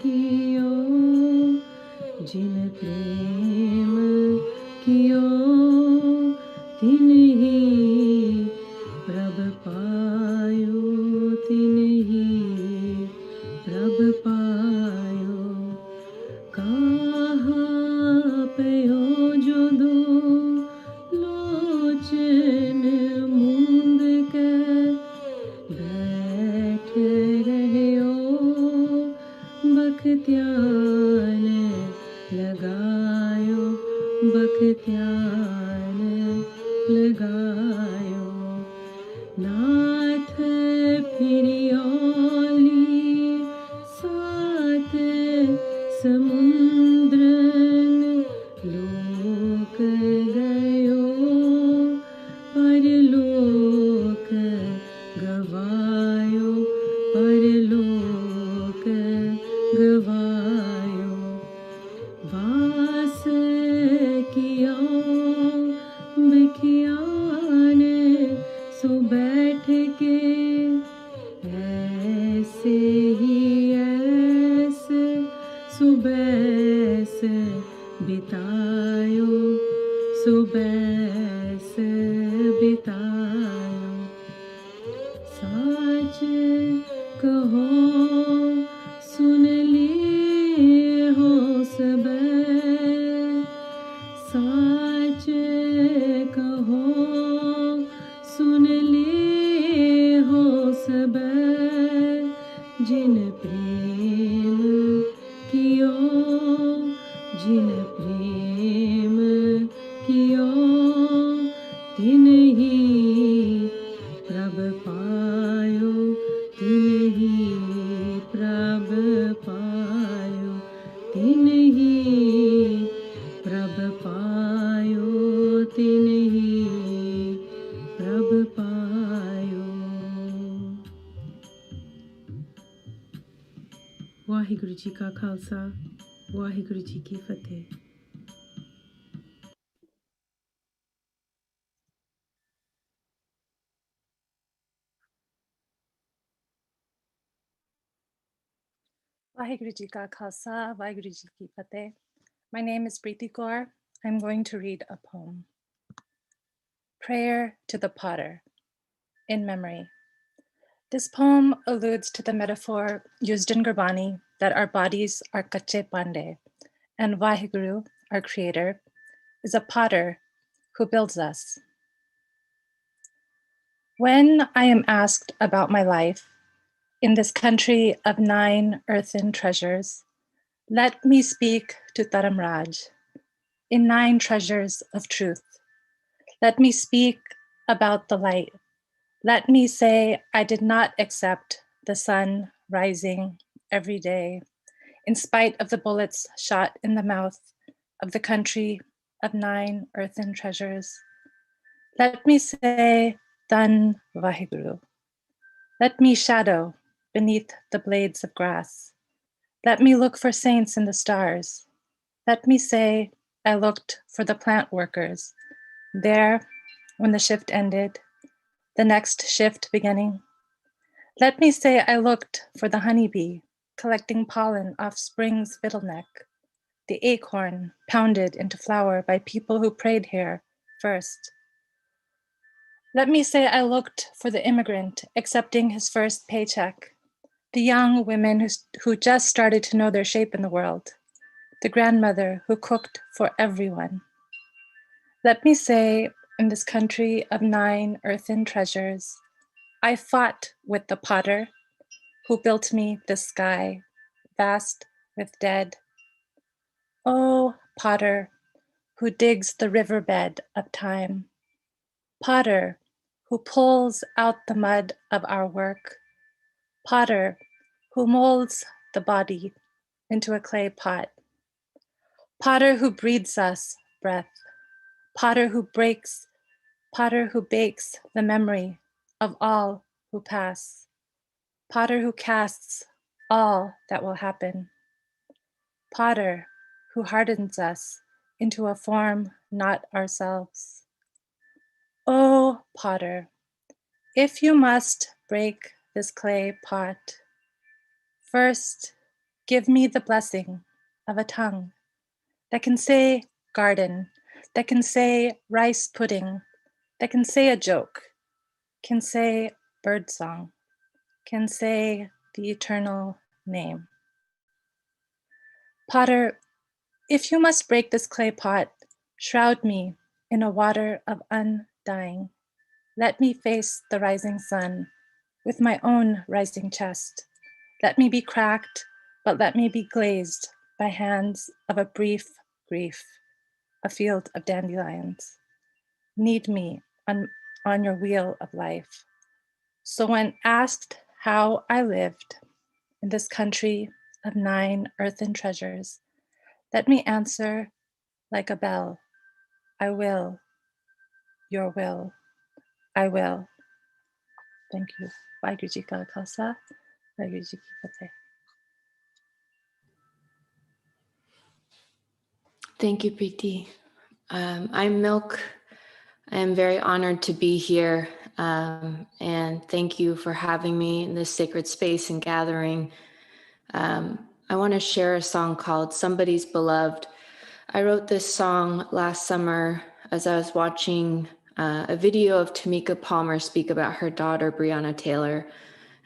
S9: कियो तिन ही प्रभ पायो तिन ही प्रभ पायो कहाँ पयो जो दो लोचन मूंद के बैठ रहो बख्तियान लगायो बख्तियान लगायो नाथ फिरियोली साथ समुद्रन लोक गयो परलोक गवायो परलोक गवायो वास किया बिखियान सो बैठ के ऐसे ही ऐसे सुबह से बितायो सुबह से बितायो साच कहो सुन ले ਵਾਹਿਗੁਰੂ ਜੀ ਕਾ ਖਾਲਸਾ ਵਾਹਿਗੁਰੂ ਜੀ ਕੀ ਫਤਿਹ।
S10: Vaheguru Ji Ka Khalsa, Vaheguru Ji Ki Fateh. My name is Preeti Kaur. I'm going to read a poem. Prayer to the Potter, in memory. This poem alludes to the metaphor used in Gurbani that our bodies are kache pande, and Vaheguru, our creator, is a potter who builds us. When I am asked about my life in this country of 9 earthen treasures, let me speak to Taramraj in 9 treasures of truth. Let me speak about the light. Let me say I did not accept the sun rising every day, in spite of the bullets shot in the mouth of the country of 9 earthen treasures. Let me say, Dhan Vaheguru. Let me shadow beneath the blades of grass. Let me look for saints in the stars. Let me say I looked for the plant workers, there when the shift ended, the next shift beginning. Let me say I looked for the honeybee, collecting pollen off spring's fiddleneck, the acorn pounded into flour by people who prayed here first. Let me say I looked for the immigrant accepting his first paycheck, the young women who just started to know their shape in the world, the grandmother who cooked for everyone. Let me say, in this country of 9 earthen treasures, I fought with the potter who built me this sky, vast with dead. Oh, potter who digs the riverbed of time, potter who pulls out the mud of our work, potter who molds the body into a clay pot, potter who breathes us breath, potter who bakes the memory of all who pass, potter who casts all that will happen, potter who hardens us into a form not ourselves. Oh, potter, if you must break this clay pot, first give me the blessing of a tongue that can say garden, that can say rice pudding, that can say a joke, can say birdsong, can say the eternal name. Potter, if you must break this clay pot, shroud me in a water of undying. Let me face the rising sun with my own rising chest. Let me be cracked, but let me be glazed by hands of a brief grief, a field of dandelions. Knead me on your wheel of life. So when asked how I lived in this country of 9 earthen treasures, let me answer like a bell, I will, your will, I will. Thank you. Vaheguru Ji Ka Khalsa, Vaheguru Ji Ki Fateh.
S1: Thank you, Preeti. I'm Milk. I am very honored to be here, and thank you for having me in this sacred space and gathering. I want to share a song called Somebody's Beloved. I wrote this song last summer as I was watching a video of Tamika Palmer speak about her daughter, Breonna Taylor.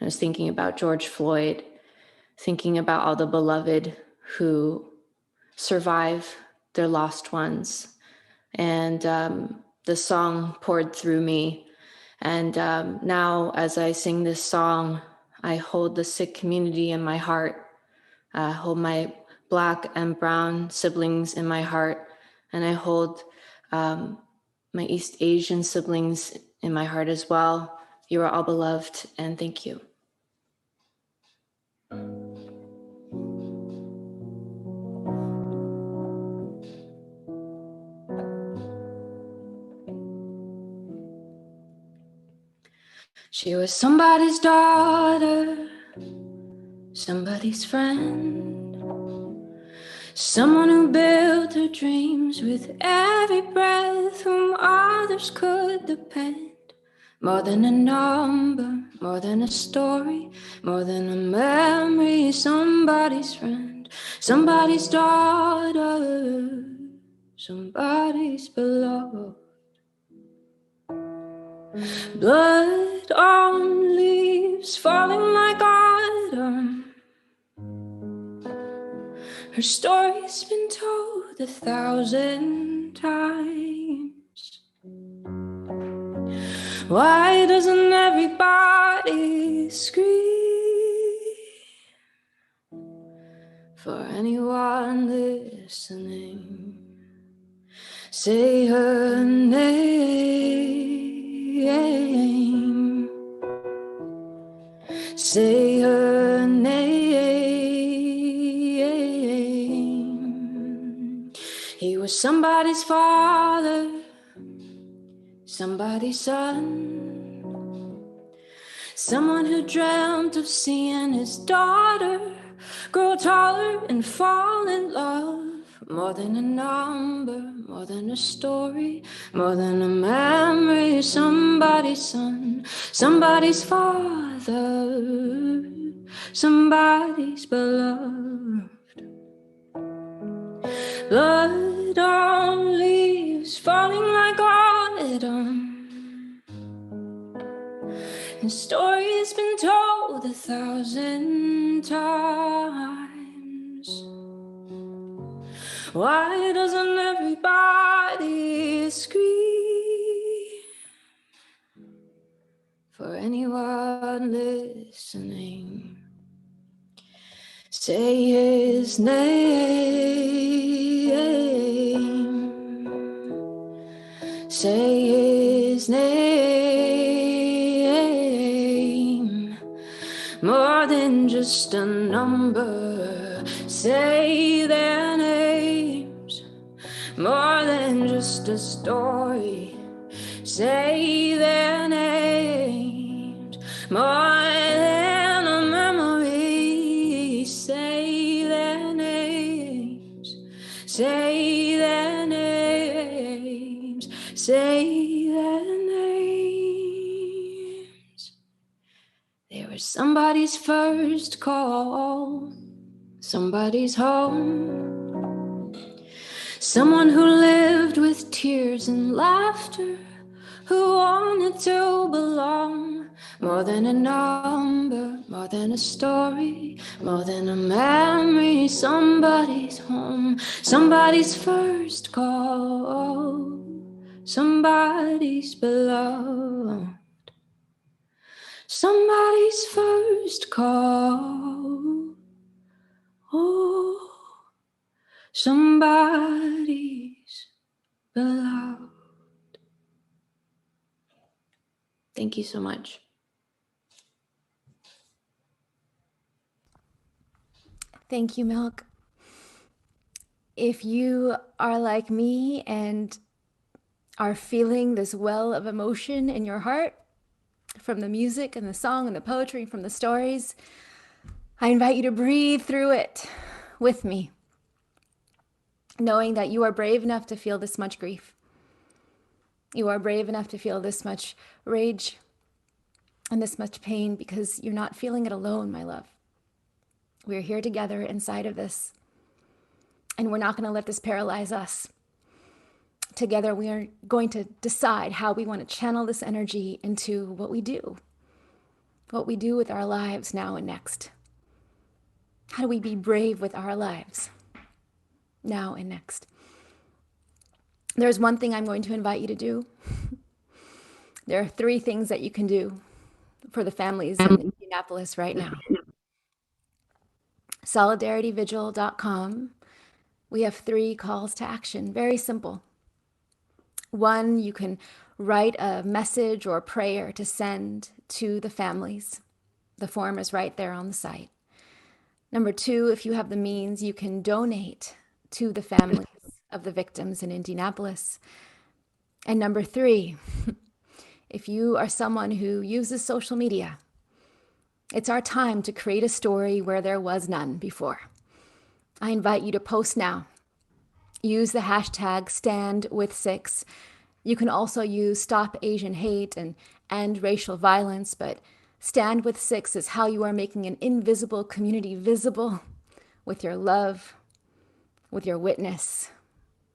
S1: I was thinking about George Floyd, thinking about all the beloved who survive their lost ones. And the song poured through me. And now as I sing this song, I hold the Sikh community in my heart. I hold my Black and brown siblings in my heart. And I hold my East Asian siblings in my heart as well. You are all beloved, and thank you. She was somebody's daughter.
S9: somebody's friend, someone who built their dreams with every breath, whom others could depend. More than a number, more than a story, more than a memory, somebody's friend, somebody's daughter, somebody's beloved. Blood on leaves falling like autumn. Her story's been told 1,000 times. Why doesn't everybody scream? For anyone listening, say her name. Say her name. He was somebody's father, somebody's son, someone who dreamt of seeing his daughter grow taller and fall in love. More than a number, more than a story, more than a memory, somebody's son, somebody's father, somebody's beloved. Blood on leaves falling like autumn. His story's been told 1,000 times. Why doesn't everybody scream? For anyone listening, say his name. Say his name. More than just a number, say their names. More than just a story, say their names. More than a memory, say their names. Say their names. Say their names. They were somebody's first call, somebody's home, someone who lived with tears and laughter, who wanted to belong. More than a number, more than a story, more than a memory, somebody's home, somebody's first call, somebody's beloved. Somebody's first call, oh, somebody's beloved. Thank you so much.
S1: Thank you, Milk. If you are like me and are feeling this well of emotion in your heart from the music and the song and the poetry, from the stories, I invite you to breathe through it with me, knowing that you are brave enough to feel this much grief. You are brave enough to feel this much rage and this much pain, because you're not feeling it alone, my love. We're here together inside of this, and we're not going to let this paralyze us. Together, we are going to decide how we want to channel this energy into what we do with our lives now and next. How do we be brave with our lives now and next? There's one thing I'm going to invite you to do. There are 3 things that you can do for the families in Indianapolis right now. solidarityvigil.com. We have 3 calls to action, very simple. 1, you can write a message or a prayer to send to the families. The form is right there on the site. Number 2, if you have the means, you can donate to the families of the victims in Indianapolis. And number 3, if you are someone who uses social media, It's our time to create a story where there was none before. I invite you to post now. Use the hashtag #StandWithSikhs. You can also use Stop Asian Hate and End Racial Violence, but Stand with Sikhs is how you are making an invisible community visible with your love, with your witness,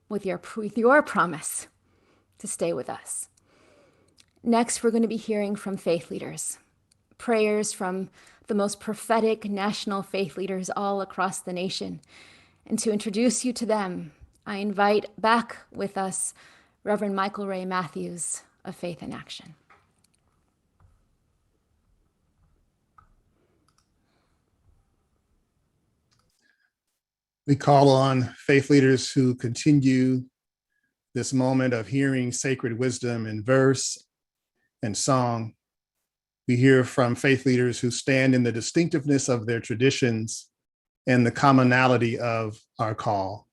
S1: with your promise to stay with us. Next, we're going to be hearing from faith leaders, prayers from the most prophetic national faith leaders all across the nation. And to introduce you to them, I invite back with us Reverend Michael Ray Matthews of Faith in Action.
S2: We call on faith leaders who continue this moment of hearing sacred wisdom in verse and song. We hear from faith leaders who stand in the distinctiveness of their traditions and the commonality of our call.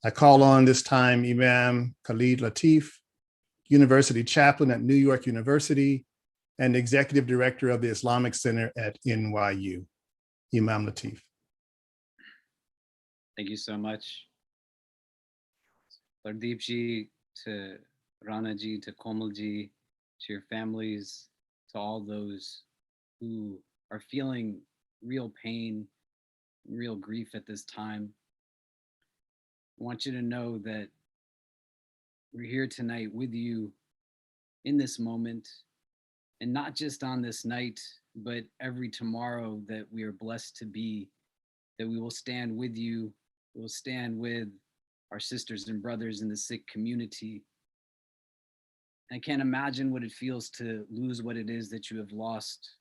S2: I call on this time Imam Khalid Latif, University Chaplain at New York University and Executive Director of the Islamic Center at NYU. Imam Latif.
S11: Thank you so much. Lardeep ji, to Rana ji, to Komal ji, to your families, to all those who are feeling real pain, real grief at this time. I want you to know that we're here tonight with you in this moment, and not just on this night, but every tomorrow that we are blessed to be, that we will stand with you, we will stand with our sisters and brothers in the Sikh community. I can't imagine what it feels to lose what it is that you have lost,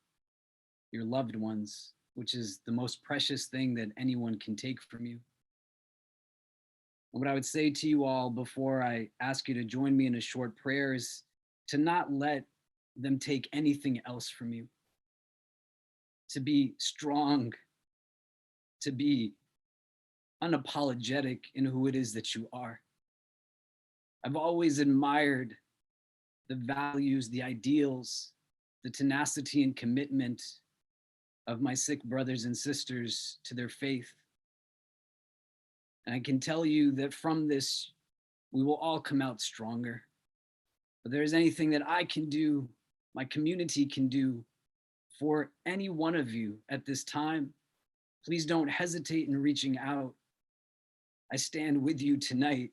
S11: your loved ones, which is the most precious thing that anyone can take from you. And what I would say to you all before I ask you to join me in a short prayer is to not let them take anything else from you. To be strong, to be unapologetic in who it is that you are. I've always admired the values, the ideals, the tenacity and commitment of my Sikh brothers and sisters to their faith. And I can tell you that from this, we will all come out stronger. But there's anything that I can do, my community can do for any one of you at this time, please don't hesitate in reaching out. I stand with you tonight,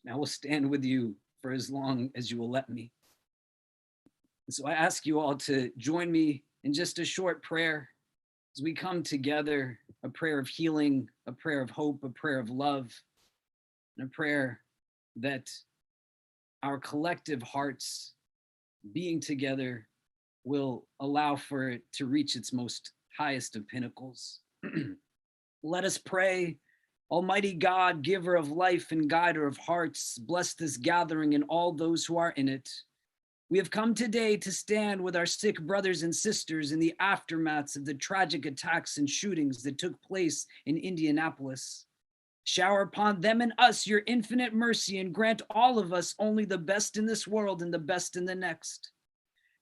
S11: and I will stand with you for as long as you will let me. And so I ask you all to join me in just a short prayer as we come together, a prayer of healing, a prayer of hope, a prayer of love, and a prayer that our collective hearts being together will allow for it to reach its most highest of pinnacles. Let us pray. Almighty God, giver of life and guider of hearts, bless this gathering and all those who are in it. We have come today to stand with our Sikh brothers and sisters in the aftermaths of the tragic attacks and shootings that took place in Indianapolis. Shower upon them and us your infinite mercy and grant all of us only the best in this world and the best in the next.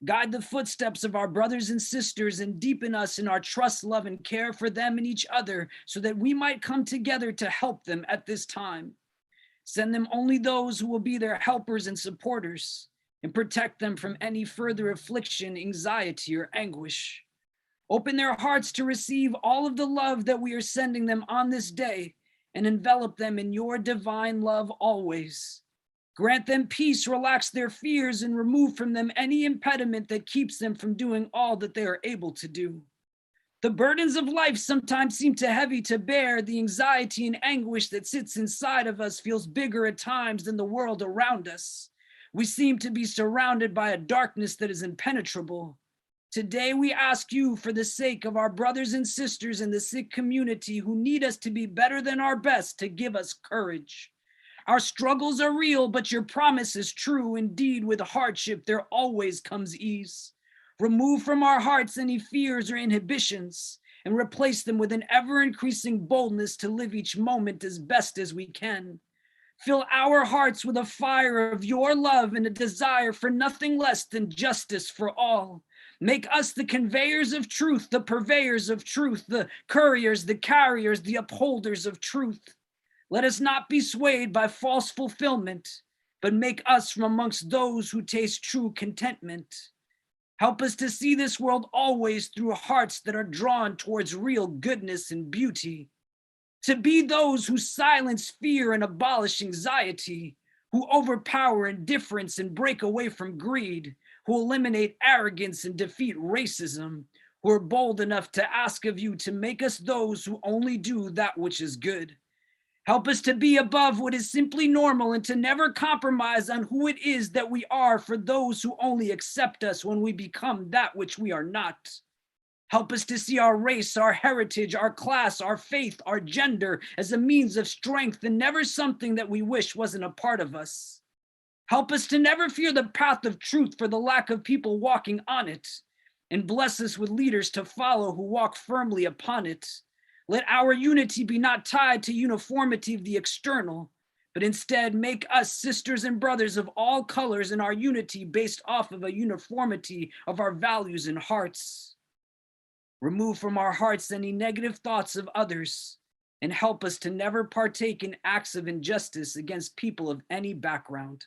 S11: Guide the footsteps of our brothers and sisters and deepen us in our trust, love, and care for them and each other so that we might come together to help them at this time. Send them only those who will be their helpers and supporters, and protect them from any further affliction, anxiety, or anguish. Open their hearts to receive all of the love that we are sending them on this day and envelop them in your divine love always. Grant them peace, relax their fears, and remove from them any impediment that keeps them from doing all that they are able to do. The burdens of life sometimes seem too heavy to bear. The anxiety and anguish that sits inside of us feels bigger at times than the world around us. We seem to be surrounded by a darkness that is impenetrable. Today, we ask you for the sake of our brothers and sisters in the Sikh community who need us to be better than our best to give us courage. Our struggles are real, but your promise is true. Indeed, with hardship, there always comes ease. Remove from our hearts any fears or inhibitions and replace them with an ever-increasing boldness to live each moment as best as we can. Fill our hearts with a fire of your love and a desire for nothing less than justice for all.
S12: Make us the conveyors of truth, the purveyors of truth, the couriers, the carriers, the upholders of truth. Let us not be swayed by false fulfillment, but make us from amongst those who taste true contentment. Help us to see this world always through hearts that are drawn towards real goodness and beauty. To be those who silence fear and abolish anxiety, who overpower indifference and break away from greed, who eliminate arrogance and defeat racism, who are bold enough to ask of you to make us those who only do that which is good. Help us to be above what is simply normal and to never compromise on who it is that we are for those who only accept us when we become that which we are not. Help us to see our race, our heritage, our class, our faith, our gender as a means of strength and never something that we wish wasn't a part of us. Help us to never fear the path of truth for the lack of people walking on it, and bless us with leaders to follow who walk firmly upon it. Let our unity be not tied to uniformity of the external, but instead make us sisters and brothers of all colors in our unity based off of a uniformity of our values and hearts. Remove from our hearts any negative thoughts of others, and help us to never partake in acts of injustice against people of any background.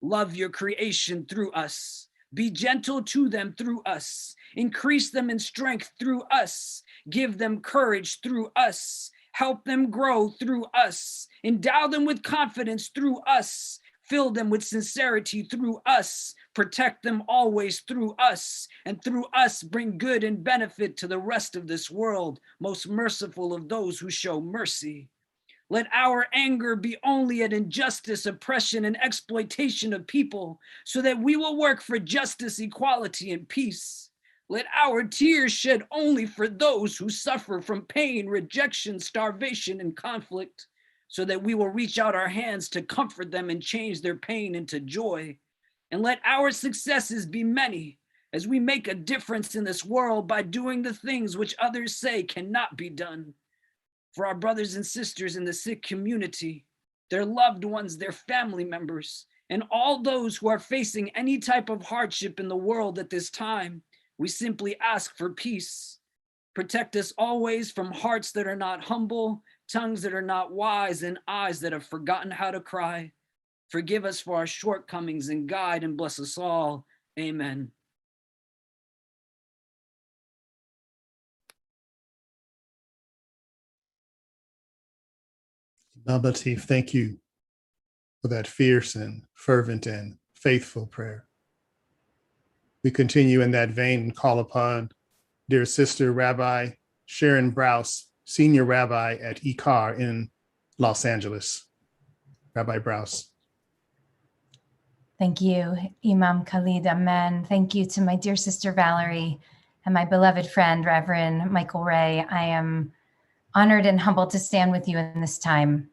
S12: Love your creation through us. Be gentle to them through us. Increase them in strength through us. Give them courage through us. Help them grow through us. Endow them with confidence through us. Fill them with sincerity through us. Protect them always through us. And through us bring good and benefit to the rest of this world, most merciful of those who show mercy. Let our anger be only at injustice, oppression, and exploitation of people, so that we will work for justice, equality, and peace. Let our tears shed only for those who suffer from pain, rejection, starvation, and conflict, so that we will reach out our hands to comfort them and change their pain into joy. And let our successes be many, as we make a difference in this world by doing the things which others say cannot be done. For our brothers and sisters in the Sikh community, their loved ones, their family members, and all those who are facing any type of hardship in the world at this time, we simply ask for peace. Protect us always from hearts that are not humble, tongues that are not wise, and eyes that have forgotten how to cry. Forgive us for our shortcomings and guide and bless us all. Amen.
S2: Imam Latif, thank you for that fierce and fervent and faithful prayer. We continue in that vein and call upon dear sister Rabbi Sharon Brous, senior rabbi at ICAR in Los Angeles. Rabbi Brous.
S13: Thank you, Imam Khalid. Amen. Thank you to my dear sister Valarie and my beloved friend, Reverend Michael Ray. I am honored and humbled to stand with you in this time.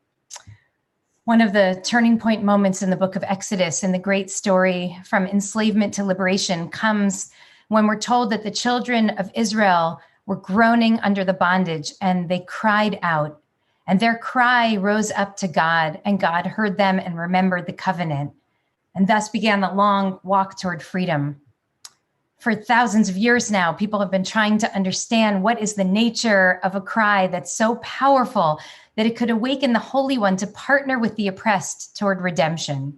S13: One of the turning point moments in the book of Exodus, in the great story from enslavement to liberation, comes when we're told that the children of Israel were groaning under the bondage and they cried out. And their cry rose up to God, and God heard them and remembered the covenant. And thus began the long walk toward freedom. For thousands of years now, people have been trying to understand what is the nature of a cry that's so powerful that it could awaken the Holy One to partner with the oppressed toward redemption.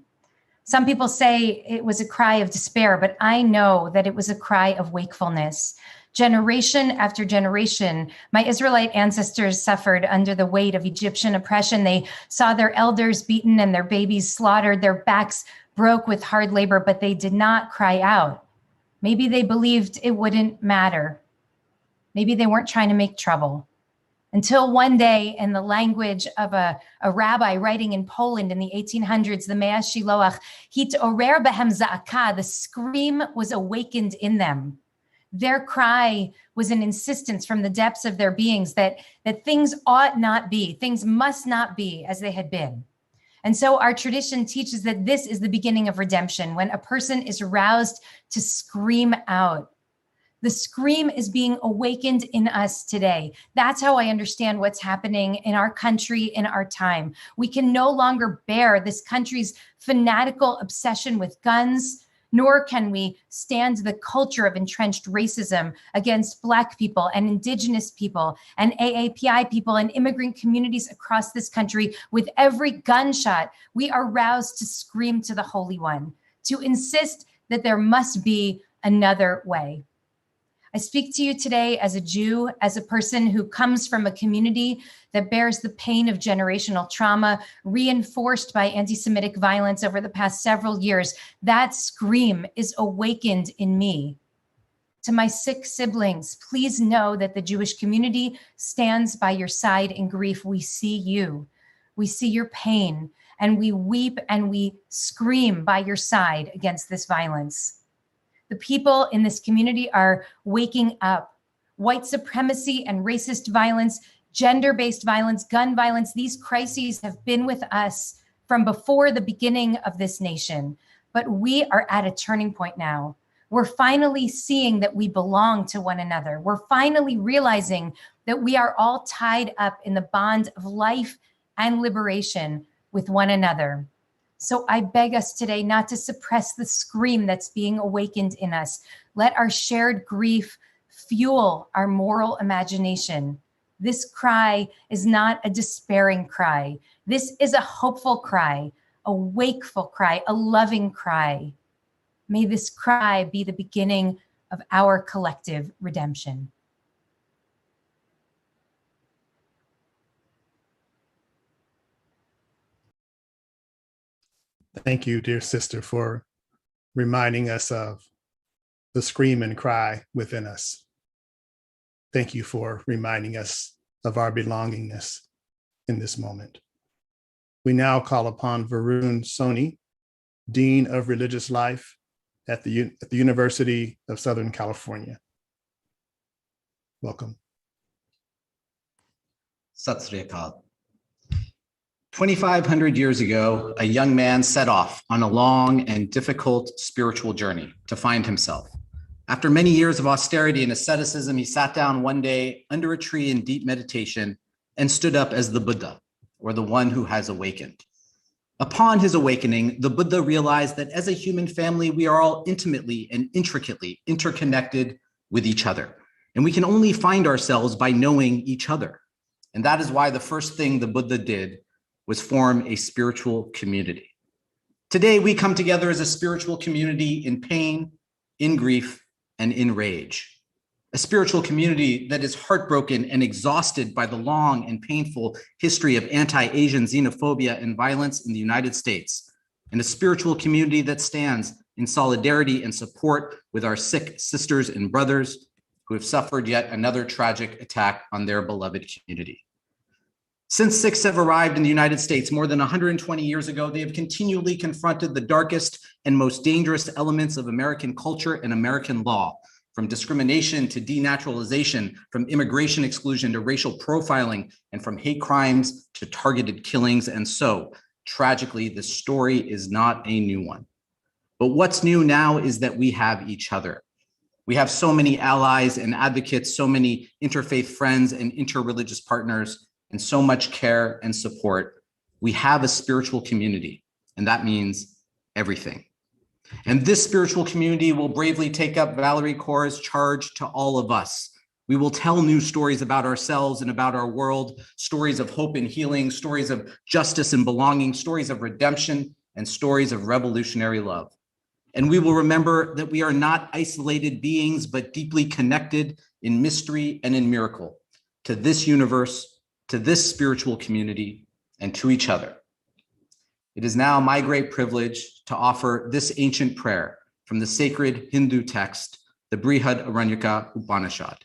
S13: Some people say it was a cry of despair, but I know that it was a cry of wakefulness. Generation after generation, my Israelite ancestors suffered under the weight of Egyptian oppression. They saw their elders beaten and their babies slaughtered, their backs broke with hard labor, but they did not cry out. Maybe they believed it wouldn't matter. Maybe they weren't trying to make trouble. Until one day, in the language of a rabbi writing in Poland in the 1800s, the Mea Shiloach, hit orer behem za'aka, the scream was awakened in them. Their cry was an insistence from the depths of their beings that things ought not be, things must not be as they had been. And so our tradition teaches that this is the beginning of redemption, when a person is roused to scream out. The scream is being awakened in us today. That's how I understand what's happening in our country, in our time. We can no longer bear this country's fanatical obsession with guns, nor can we stand the culture of entrenched racism against Black people and Indigenous people and AAPI people and immigrant communities across this country. With every gunshot, we are roused to scream to the Holy One, to insist that there must be another way. I speak to you today as a Jew, as a person who comes from a community that bears the pain of generational trauma, reinforced by anti-Semitic violence over the past several years. That scream is awakened in me. To my Sikh siblings, please know that the Jewish community stands by your side in grief. We see you. We see your pain, and we weep and we scream by your side against this violence. The people in this community are waking up. White supremacy and racist violence, gender-based violence, gun violence, these crises have been with us from before the beginning of this nation. But we are at a turning point now. We're finally seeing that we belong to one another. We're finally realizing that we are all tied up in the bond of life and liberation with one another. So I beg us today not to suppress the scream that's being awakened in us. Let our shared grief fuel our moral imagination. This cry is not a despairing cry. This is a hopeful cry, a wakeful cry, a loving cry. May this cry be the beginning of our collective redemption.
S2: Thank you, dear sister, for reminding us of the scream and cry within us. Thank you for reminding us of our belongingness in this moment. We now call upon Varun Soni, Dean of Religious Life at the University of Southern California. Welcome.
S14: Sat Sri Akal. 2,500 years ago, a young man set off on a long and difficult spiritual journey to find himself. After many years of austerity and asceticism, he sat down one day under a tree in deep meditation and stood up as the Buddha, or the one who has awakened. Upon his awakening, the Buddha realized that as a human family, we are all intimately and intricately interconnected with each other. And we can only find ourselves by knowing each other. And that is why the first thing the Buddha did was form a spiritual community. Today, we come together as a spiritual community in pain, in grief, and in rage. A spiritual community that is heartbroken and exhausted by the long and painful history of anti-Asian xenophobia and violence in the United States, and a spiritual community that stands in solidarity and support with our Sikh sisters and brothers who have suffered yet another tragic attack on their beloved community. Since Sikhs have arrived in the United States more than 120 years ago, they have continually confronted the darkest and most dangerous elements of American culture and American law, from discrimination to denaturalization, from immigration exclusion to racial profiling, and from hate crimes to targeted killings. And so, tragically, the story is not a new one. But what's new now is that we have each other. We have so many allies and advocates, so many interfaith friends and interreligious partners, and so much care and support. We have a spiritual community, and that means everything. And this spiritual community will bravely take up Valarie Kaur's charge to all of us. We will tell new stories about ourselves and about our world, stories of hope and healing, stories of justice and belonging, stories of redemption, and stories of revolutionary love. And we will remember that we are not isolated beings, but deeply connected in mystery and in miracle to this universe, to this spiritual community, and to each other. It is now my great privilege to offer this ancient prayer from the sacred Hindu text, the Brihad Aranyaka Upanishad.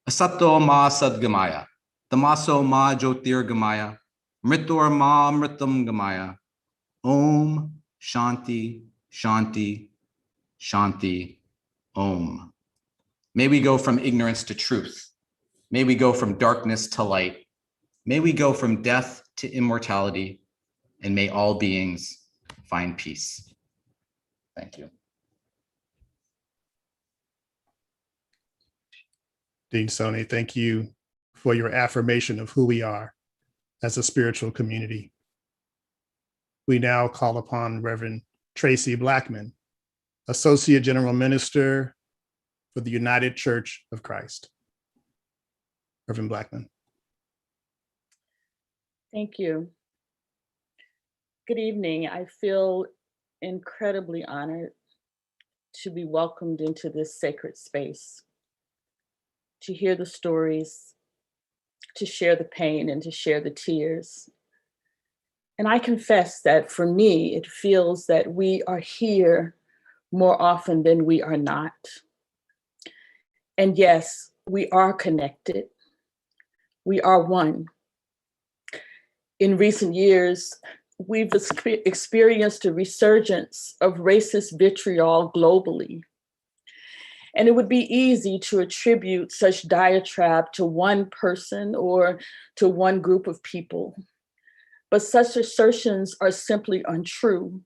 S14: Asato ma sadgamaya, tamaso ma jyotirgamaya, mritor ma mritam gamaya. Om Shanti, Shanti, Shanti, Om. May we go from ignorance to truth. May we go from darkness to light. May we go from death to immortality, and may all beings find peace. Thank you.
S2: Dean Soni, thank you for your affirmation of who we are as a spiritual community. We now call upon Reverend Tracy Blackman, Associate General Minister for the United Church of Christ. Reverend Blackman.
S15: Thank you. Good evening. I feel incredibly honored to be welcomed into this sacred space, to hear the stories, to share the pain, and to share the tears. And I confess that for me, it feels that we are here more often than we are not. And yes, we are connected. We are one. In recent years, we've experienced a resurgence of racist vitriol globally. And it would be easy to attribute such diatribe to one person or to one group of people. But such assertions are simply untrue,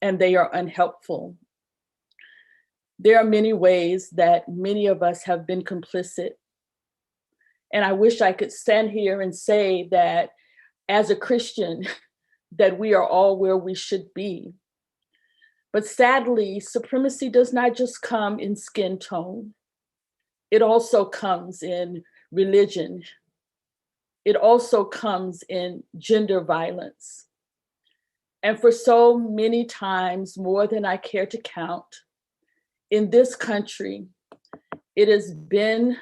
S15: and they are unhelpful. There are many ways that many of us have been complicit. And I wish I could stand here and say that as a Christian, that we are all where we should be. But sadly, supremacy does not just come in skin tone. It also comes in religion. It also comes in gender violence. And for so many times, more than I care to count, in this country, it has been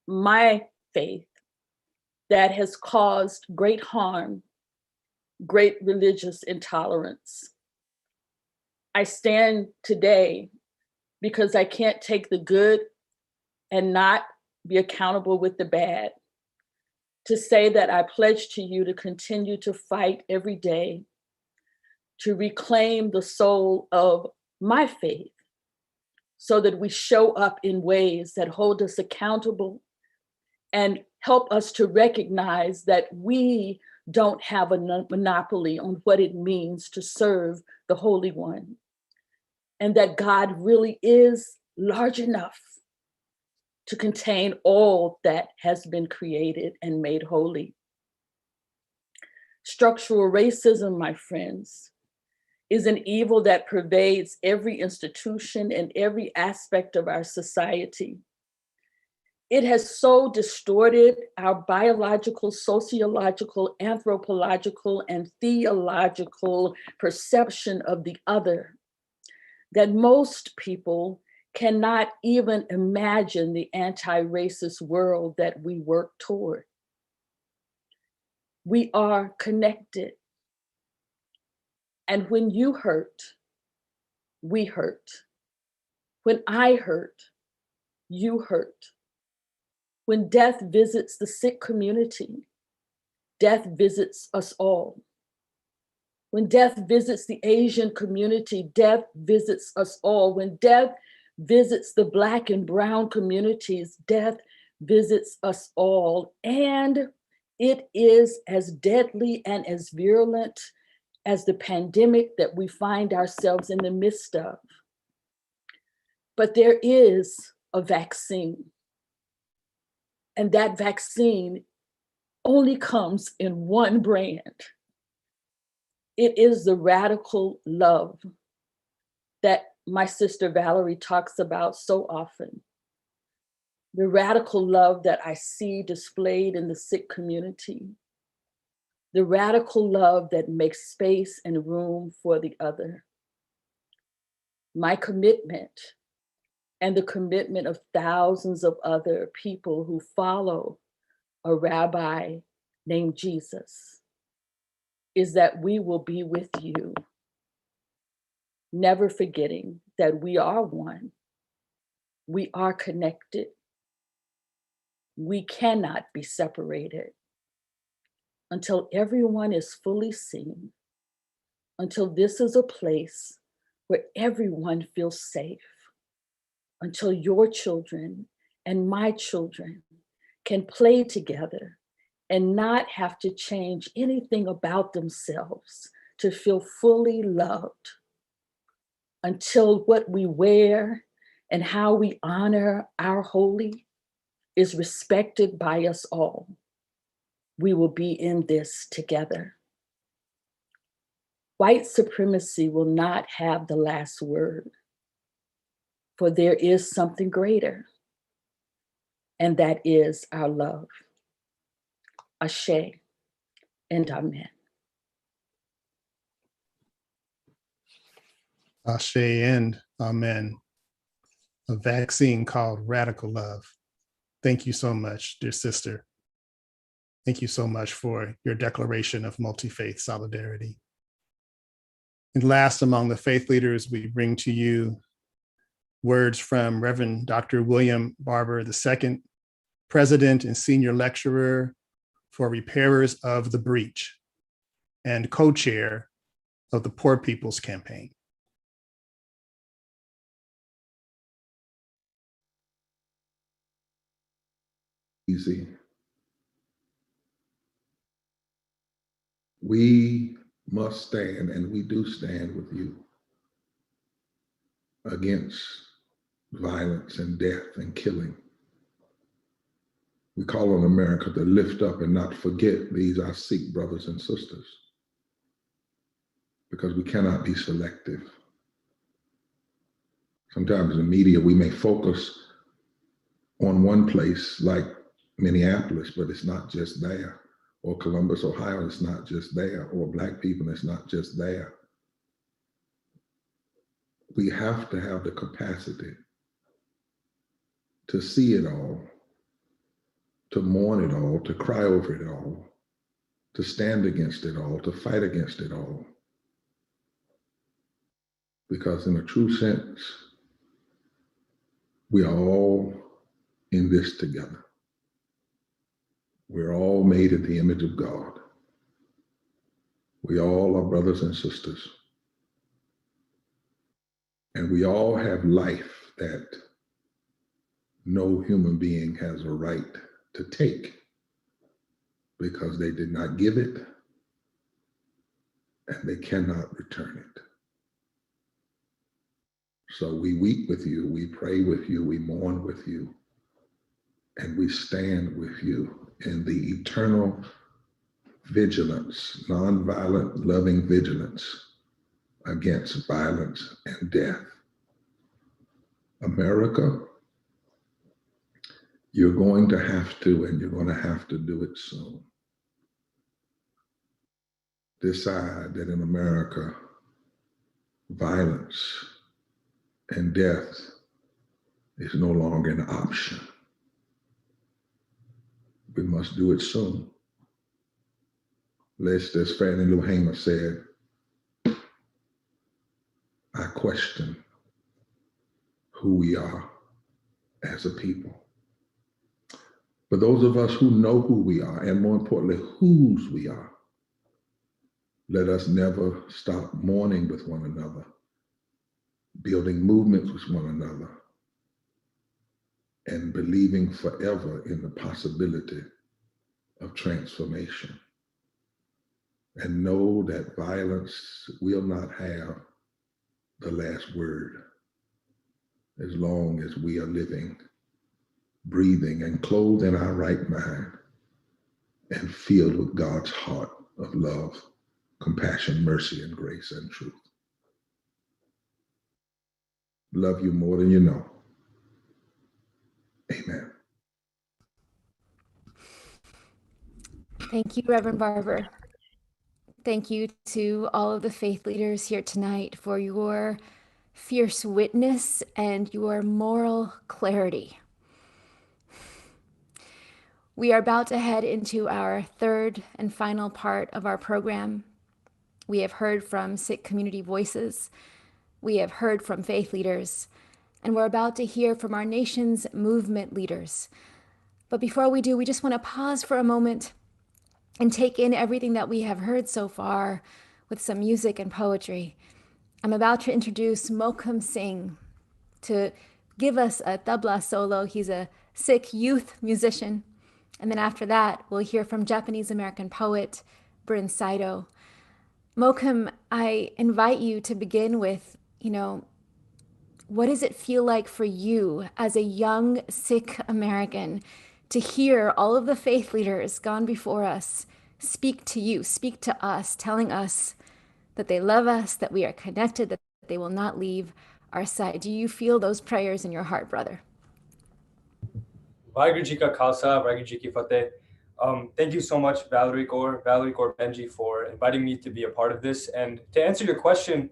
S15: my faith that has caused great harm, great religious intolerance. I stand today because I can't take the good and not be accountable with the bad, to say that I pledge to you to continue to fight every day to reclaim the soul of my faith so that we show up in ways that hold us accountable and help us to recognize that we don't have a monopoly on what it means to serve the Holy One, and that God really is large enough to contain all that has been created and made holy. Structural racism, my friends, is an evil that pervades every institution and every aspect of our society. It has so distorted our biological, sociological, anthropological, and theological perception of the other that most people cannot even imagine the anti-racist world that we work toward. We are connected. And when you hurt, we hurt. When I hurt, you hurt. When death visits the Sikh community, death visits us all. When death visits the Asian community, death visits us all. When death visits the Black and Brown communities, death visits us all. And it is as deadly and as virulent as the pandemic that we find ourselves in the midst of. But there is a vaccine. And that vaccine only comes in one brand. It is the radical love that my sister Valarie talks about so often. The radical love that I see displayed in the Sikh community. The radical love that makes space and room for the other. My commitment and the commitment of thousands of other people who follow a rabbi named Jesus is that we will be with you, never forgetting that we are one. We are connected. We cannot be separated until everyone is fully seen, until this is a place where everyone feels safe, until your children and my children can play together and not have to change anything about themselves to feel fully loved, until what we wear and how we honor our holy is respected by us all. We will be in this together. White supremacy will not have the last word. for there is something greater, and that is our love. Ashe and amen.
S2: Ashe and amen. A vaccine called radical love. Thank you so much, dear sister. Thank you so much for your declaration of multi-faith solidarity. And last among the faith leaders, we bring to you words from Reverend Dr. William Barber II, President and Senior Lecturer for Repairers of the Breach and co-chair of the Poor People's Campaign.
S16: Easy. We must stand, and we do stand with you against violence and death and killing. We call on America to lift up and not forget these our Sikh brothers and sisters, because we cannot be selective. Sometimes in the media, we may focus on one place like Minneapolis, but it's not just there. Or Columbus, Ohio, it's not just there. Or Black people, it's not just there. We have to have the capacity to see it all, to mourn it all, to cry over it all, to stand against it all, to fight against it all. Because in a true sense, we are all in this together. We're all made in the image of God. We all are brothers and sisters. And we all have life that no human being has a right to take, because they did not give it and they cannot return it. So we weep with you, we pray with you, we mourn with you, and we stand with you in the eternal vigilance, nonviolent, loving vigilance against violence and death. America, you're going to have to, and you're going to have to do it soon. Decide that in America, violence and death is no longer an option. We must do it soon. Lest, as Fannie Lou Hamer said, I question who we are as a people. For those of us who know who we are, and more importantly, whose we are, let us never stop mourning with one another, building movements with one another, and believing forever in the possibility of transformation. And know that violence will not have the last word as long as we are living, breathing, and clothed in our right mind, and filled with God's heart of love, compassion, mercy, and grace and truth. Love you more than you know. Amen.
S1: Thank you, Reverend Barber. Thank you to all of the faith leaders here tonight for your fierce witness and your moral clarity. We are about to head into our third and final part of our program. We have heard from Sikh community voices. We have heard from faith leaders, and we're about to hear from our nation's movement leaders. But before we do, we just want to pause for a moment and take in everything that we have heard so far with some music and poetry. I'm about to introduce Mokum Singh to give us a tabla solo. He's a Sikh youth musician. And then after that, we'll hear from Japanese-American poet Bryn Saito. Mokum, I invite you to begin with, what does it feel like for you as a young Sikh American to hear all of the faith leaders gone before us speak to you, speak to us, telling us that they love us, that we are connected, that they will not leave our side. Do you feel those prayers in your heart, brother?
S17: Vaheguru Ji Ka Khalsa, Vaheguru Ji Ki Fateh. Thank you so much, Valarie Kaur Benji, for inviting me to be a part of this. And to answer your question,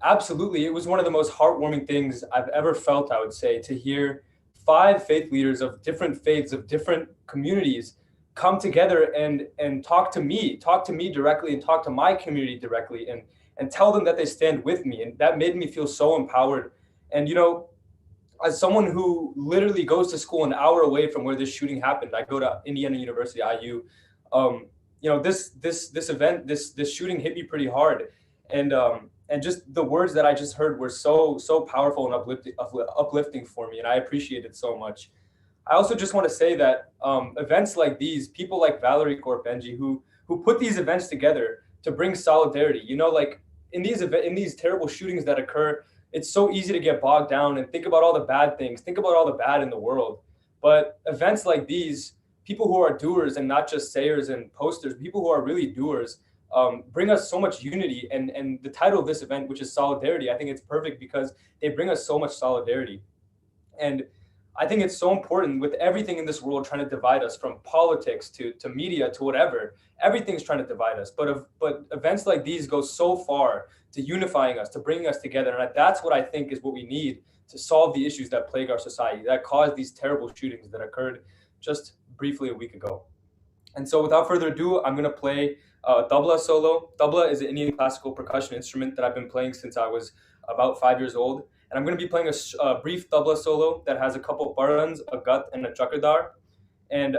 S17: absolutely, it was one of the most heartwarming things I've ever felt, I would say, to hear 5 faith leaders of different faiths, of different communities, come together and talk to me directly, and talk to my community directly, and tell them that they stand with me. And that made me feel so empowered. And, you know, as someone who literally goes to school an hour away from where this shooting happened, I go to Indiana University, IU. You know, this event, this shooting hit me pretty hard, and just the words that I just heard were so powerful and uplifting for me, and I appreciate it so much. I also just want to say that events like these, people like Valarie Kaur Benji, who put these events together to bring solidarity. You know, like in these terrible shootings that occur, it's so easy to get bogged down and think about all the bad things, think about all the bad in the world. But events like these, people who are doers and not just sayers and posters, people who are really doers, bring us so much unity. And the title of this event, which is Solidarity, I think it's perfect because they bring us so much solidarity. And I think it's so important with everything in this world trying to divide us, from politics to media to whatever. Everything's trying to divide us. But events like these go so far to unifying us, to bringing us together. And that's what I think is what we need to solve the issues that plague our society, that caused these terrible shootings that occurred just briefly a week ago. And so without further ado, I'm going to play a tabla solo. Tabla is an Indian classical percussion instrument that I've been playing since I was about 5 years old. And I'm going to be playing a brief tabla solo that has a couple of parans, a gut, and a chakradar. And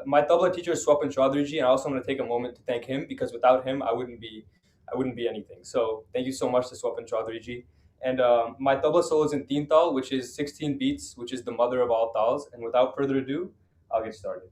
S17: my tabla teacher is Swapan Chaudhary ji, and I also want to take a moment to thank him, because without him, I wouldn't be anything. So thank you so much to Swapan Chaudhary ji. And my tabla solo is in teen tal, which is 16 beats, which is the mother of all tals. And without further ado, I'll get started.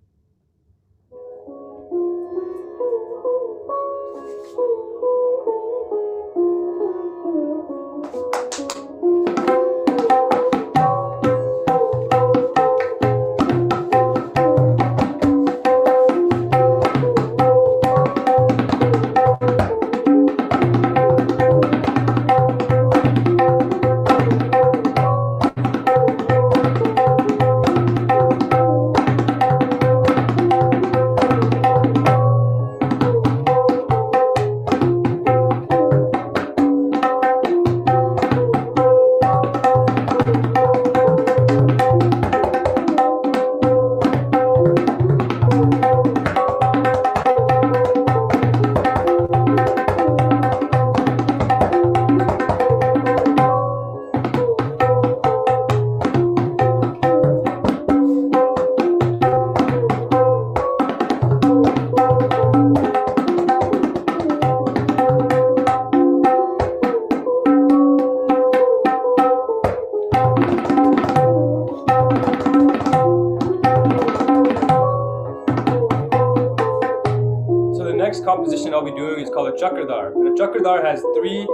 S17: Composition I'll be doing is called a chakradar. And a chakradar has three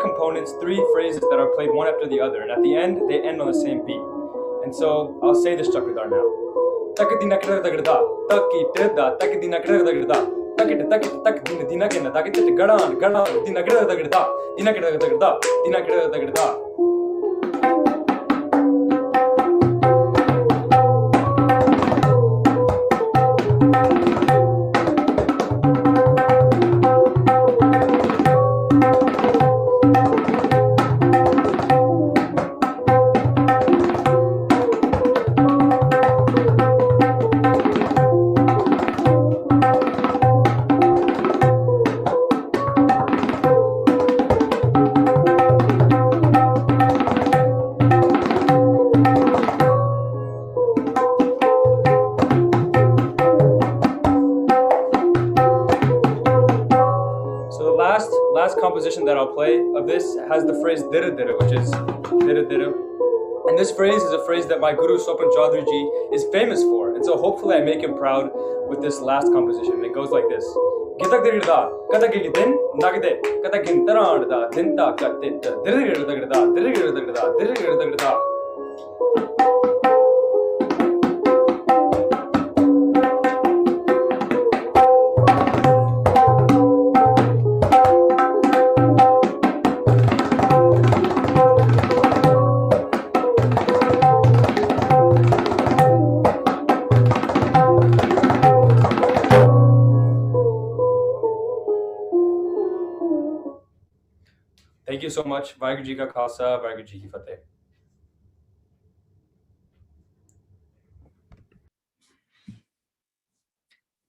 S17: components, 3 phrases that are played one after the other. And at the end, they end on the same beat. And so I'll say this chakradar now. Last composition that I'll play of this has the phrase dira dira, which is dira dira. And this phrase is a phrase that my guru Swapan Chaudhary ji is famous for. And so hopefully I make him proud with this last composition. It goes like this. Gitak dira da, kata gi din, nagde, kata gin taran da, din ta katte, dira dira da, dira dira da, dira dira da. so much. Vaheguru Ji Ka Khalsa, Vaheguru Ji Ki Fateh.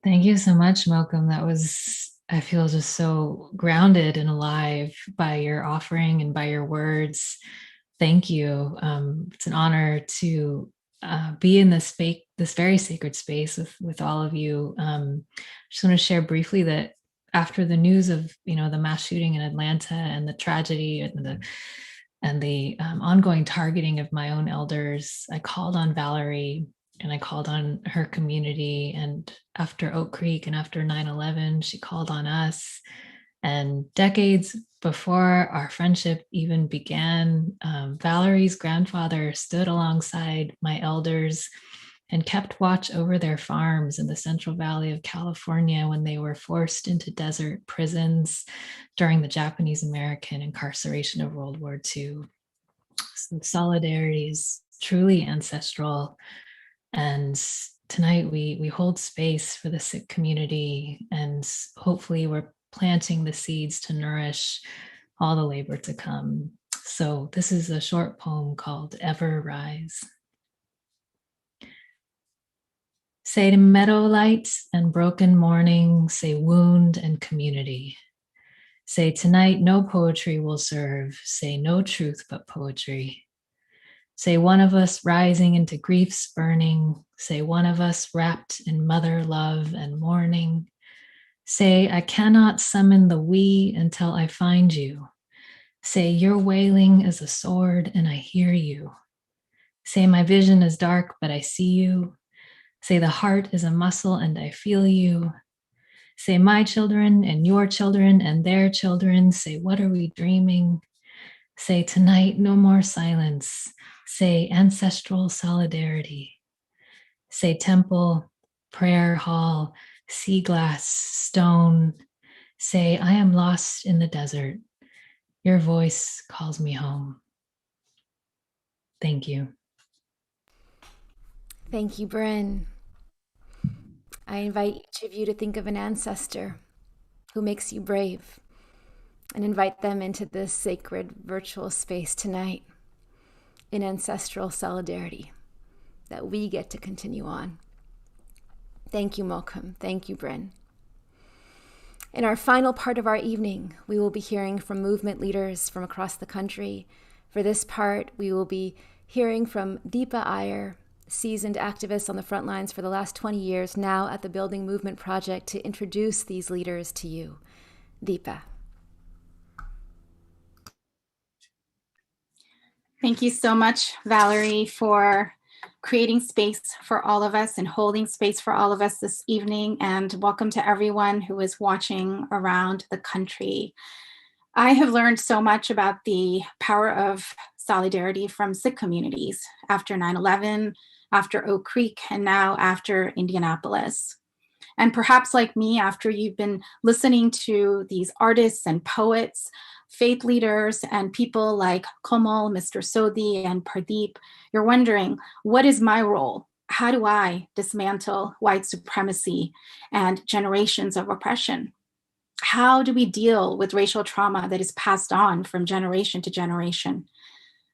S18: Thank you so much, Malcolm. That was, I feel just so grounded and alive by your offering and by your words. Thank you. It's an honor to be in this very sacred space with all of you. Just want to share briefly that after the news of the mass shooting in Atlanta and the tragedy and the ongoing targeting of my own elders, I called on Valarie and I called on her community. And after Oak Creek and after 9/11, she called on us. And decades before our friendship even began, Valarie's grandfather stood alongside my elders and kept watch over their farms in the Central Valley of California when they were forced into desert prisons during the Japanese American incarceration of World War II. So solidarity is truly ancestral. And tonight we hold space for the Sikh community, and hopefully we're planting the seeds to nourish all the labor to come. So this is a short poem called Ever Rise. Say to meadow light and broken morning, say wound and community. Say tonight no poetry will serve, say no truth but poetry. Say one of us rising into grief's burning, say one of us wrapped in mother love and mourning. Say I cannot summon the we until I find you. Say your wailing is a sword and I hear you. Say my vision is dark but I see you. Say the heart is a muscle and I feel you. Say my children and your children and their children. Say what are we dreaming? Say tonight no more silence. Say ancestral solidarity. Say temple, prayer hall, sea glass, stone. Say I am lost in the desert. Your voice calls me home. Thank you.
S1: Thank you, Bryn. I invite each of you to think of an ancestor who makes you brave and invite them into this sacred virtual space tonight in ancestral solidarity that we get to continue on. Thank you, Malcolm. Thank you, Bryn. In our final part of our evening, we will be hearing from movement leaders from across the country. For this part, we will be hearing from Deepa Iyer, seasoned activist on the front lines for the last 20 years, now at the Building Movement Project, to introduce these leaders to you. Deepa.
S19: Thank you so much, Valarie, for creating space for all of us and holding space for all of us this evening. And welcome to everyone who is watching around the country. I have learned so much about the power of solidarity from Sikh communities after 9/11, after Oak Creek, and now after Indianapolis. And perhaps like me, after you've been listening to these artists and poets, faith leaders, and people like Komal, Mr. Sodhi, and Pardeep, you're wondering, what is my role? How do I dismantle white supremacy and generations of oppression? How do we deal with racial trauma that is passed on from generation to generation?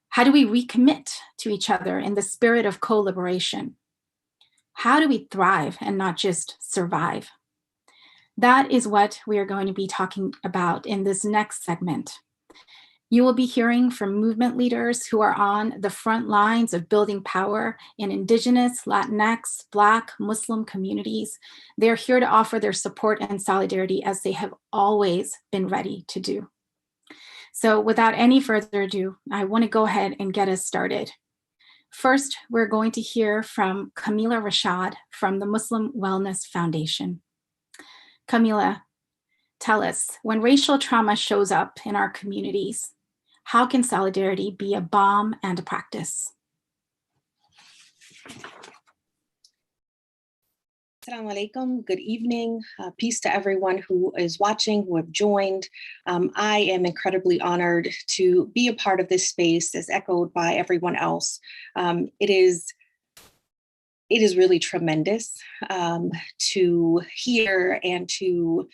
S19: How do we recommit to each other in the spirit of co-liberation? How do we thrive and not just survive? That is what we are going to be talking about in this next segment. You will be hearing from movement leaders who are on the front lines of building power in Indigenous, Latinx, Black, Muslim communities. They're here to offer their support and solidarity as they have always been ready to do. So without any further ado, I want to go ahead and get us started. First, we're going to hear from Kamila Rashad from the Muslim Wellness Foundation. Kamila, tell us, when racial trauma shows up in our communities, how can solidarity be a balm and a practice?
S20: Assalamu alaikum, good evening. Peace to everyone who is watching, who have joined. I am incredibly honored to be a part of this space, as echoed by everyone else. It is really tremendous to hear and to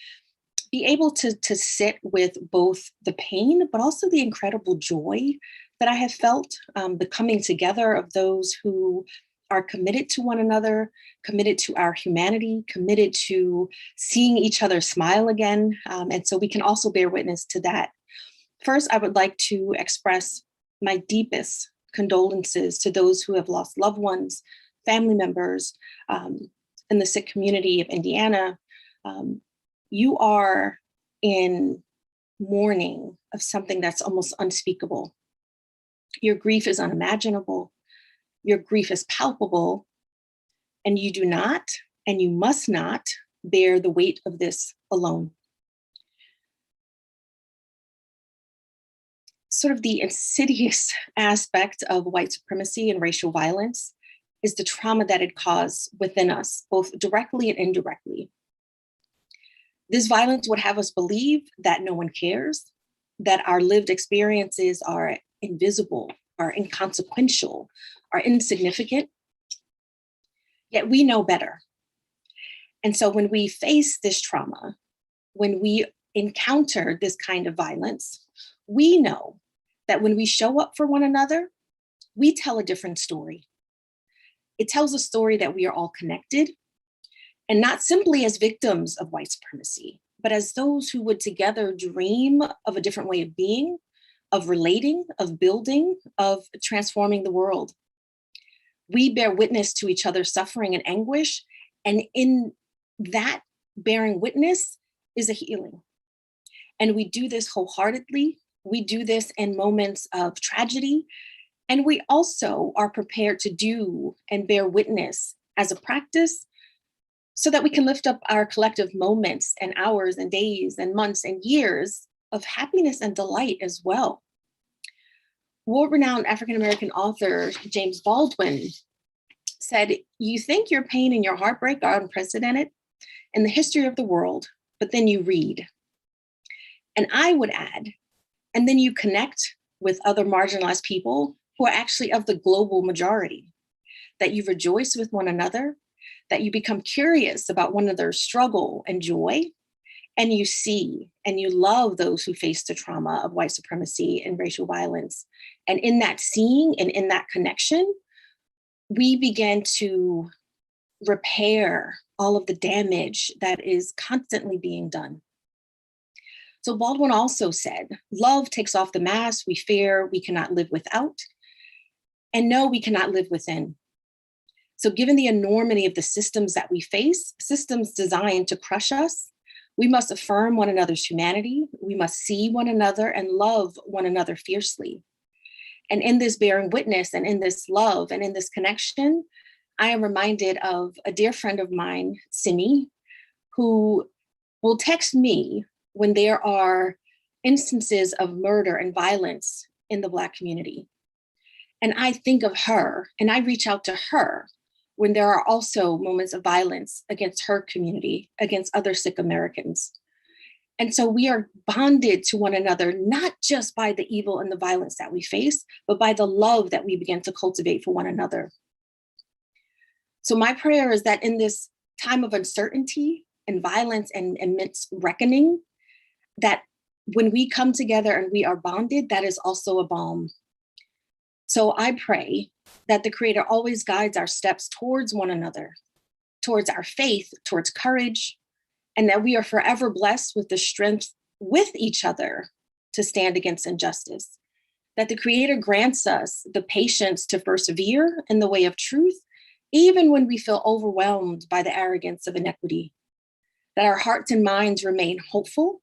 S20: be able to sit with both the pain, but also the incredible joy that I have felt, the coming together of those who are committed to one another, committed to our humanity, committed to seeing each other smile again. And so we can also bear witness to that. First, I would like to express my deepest condolences to those who have lost loved ones, family members, in the Sikh community of Indiana. You are in mourning of something that's almost unspeakable. Your grief is unimaginable. Your grief is palpable, and you do not, and you must not bear the weight of this alone. Sort of the insidious aspect of white supremacy and racial violence is the trauma that it caused within us, both directly and indirectly. This violence would have us believe that no one cares, that our lived experiences are invisible, are inconsequential, are insignificant. Yet we know better. And so when we face this trauma, when we encounter this kind of violence, we know that when we show up for one another, we tell a different story. It tells a story that we are all connected, and not simply as victims of white supremacy, but as those who would together dream of a different way of being, of relating, of building, of transforming the world. We bear witness to each other's suffering and anguish, and in that bearing witness is a healing. And we do this wholeheartedly. We do this in moments of tragedy, and we also are prepared to do and bear witness as a practice so that we can lift up our collective moments and hours and days and months and years of happiness and delight as well. World-renowned African-American author James Baldwin said, "You think your pain and your heartbreak are unprecedented in the history of the world, but then you read." And I would add, and then you connect with other marginalized people who are actually of the global majority, that you rejoice with one another, that you become curious about one another's struggle and joy, and you see and you love those who face the trauma of white supremacy and racial violence. And in that seeing and in that connection, we begin to repair all of the damage that is constantly being done. So Baldwin also said, "Love takes off the mask we fear we cannot live without, and no, we cannot live within." So given the enormity of the systems that we face, systems designed to crush us, we must affirm one another's humanity. We must see one another and love one another fiercely. And in this bearing witness and in this love and in this connection, I am reminded of a dear friend of mine, Simi, who will text me when there are instances of murder and violence in the Black community. And I think of her and I reach out to her when there are also moments of violence against her community, against other Sikh Americans. And so we are bonded to one another, not just by the evil and the violence that we face, but by the love that we begin to cultivate for one another. So my prayer is that in this time of uncertainty and violence and immense reckoning, that when we come together and we are bonded, that is also a balm. So I pray that the Creator always guides our steps towards one another, towards our faith, towards courage, and that we are forever blessed with the strength with each other to stand against injustice. That the Creator grants us the patience to persevere in the way of truth, even when we feel overwhelmed by the arrogance of inequity. That our hearts and minds remain hopeful,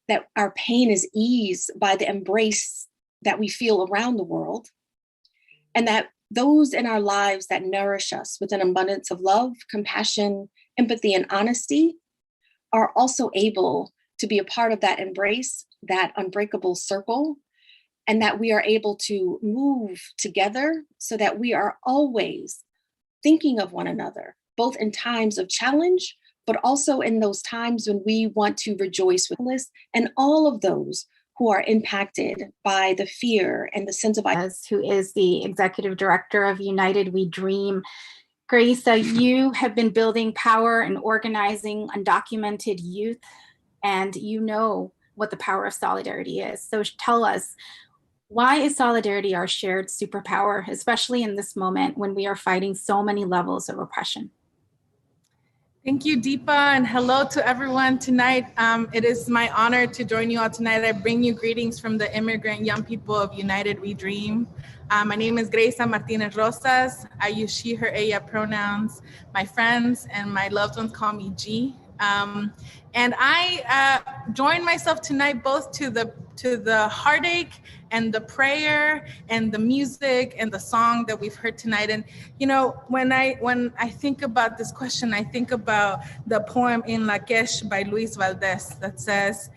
S20: that our pain is eased by the embrace that we feel around the world, and that those in our lives that nourish us with an abundance of love, compassion, empathy, and honesty are also able to be a part of that embrace, that unbreakable circle, and that we are able to move together so that we are always thinking of one another, both in times of challenge, but also in those times when we want to rejoice with us, and all of those who are impacted by the fear and the sense of
S19: who is the executive director of United We Dream. Grace, you have been building power and organizing undocumented youth and you know what the power of solidarity is. So tell us, why is solidarity our shared superpower, especially in this moment when we are fighting so many levels of oppression?
S21: Thank you, Deepa, and hello to everyone tonight. It is my honor to join you all tonight. I bring you greetings from the immigrant young people of United We Dream. My name is Gracia Martinez Rosas. I use she, her, ella pronouns. My friends and my loved ones call me G. And I join myself tonight both to the heartache and the prayer and the music and the song that we've heard tonight. And you know, when I think about this question, I think about the poem In La Quech by Luis Valdez that says,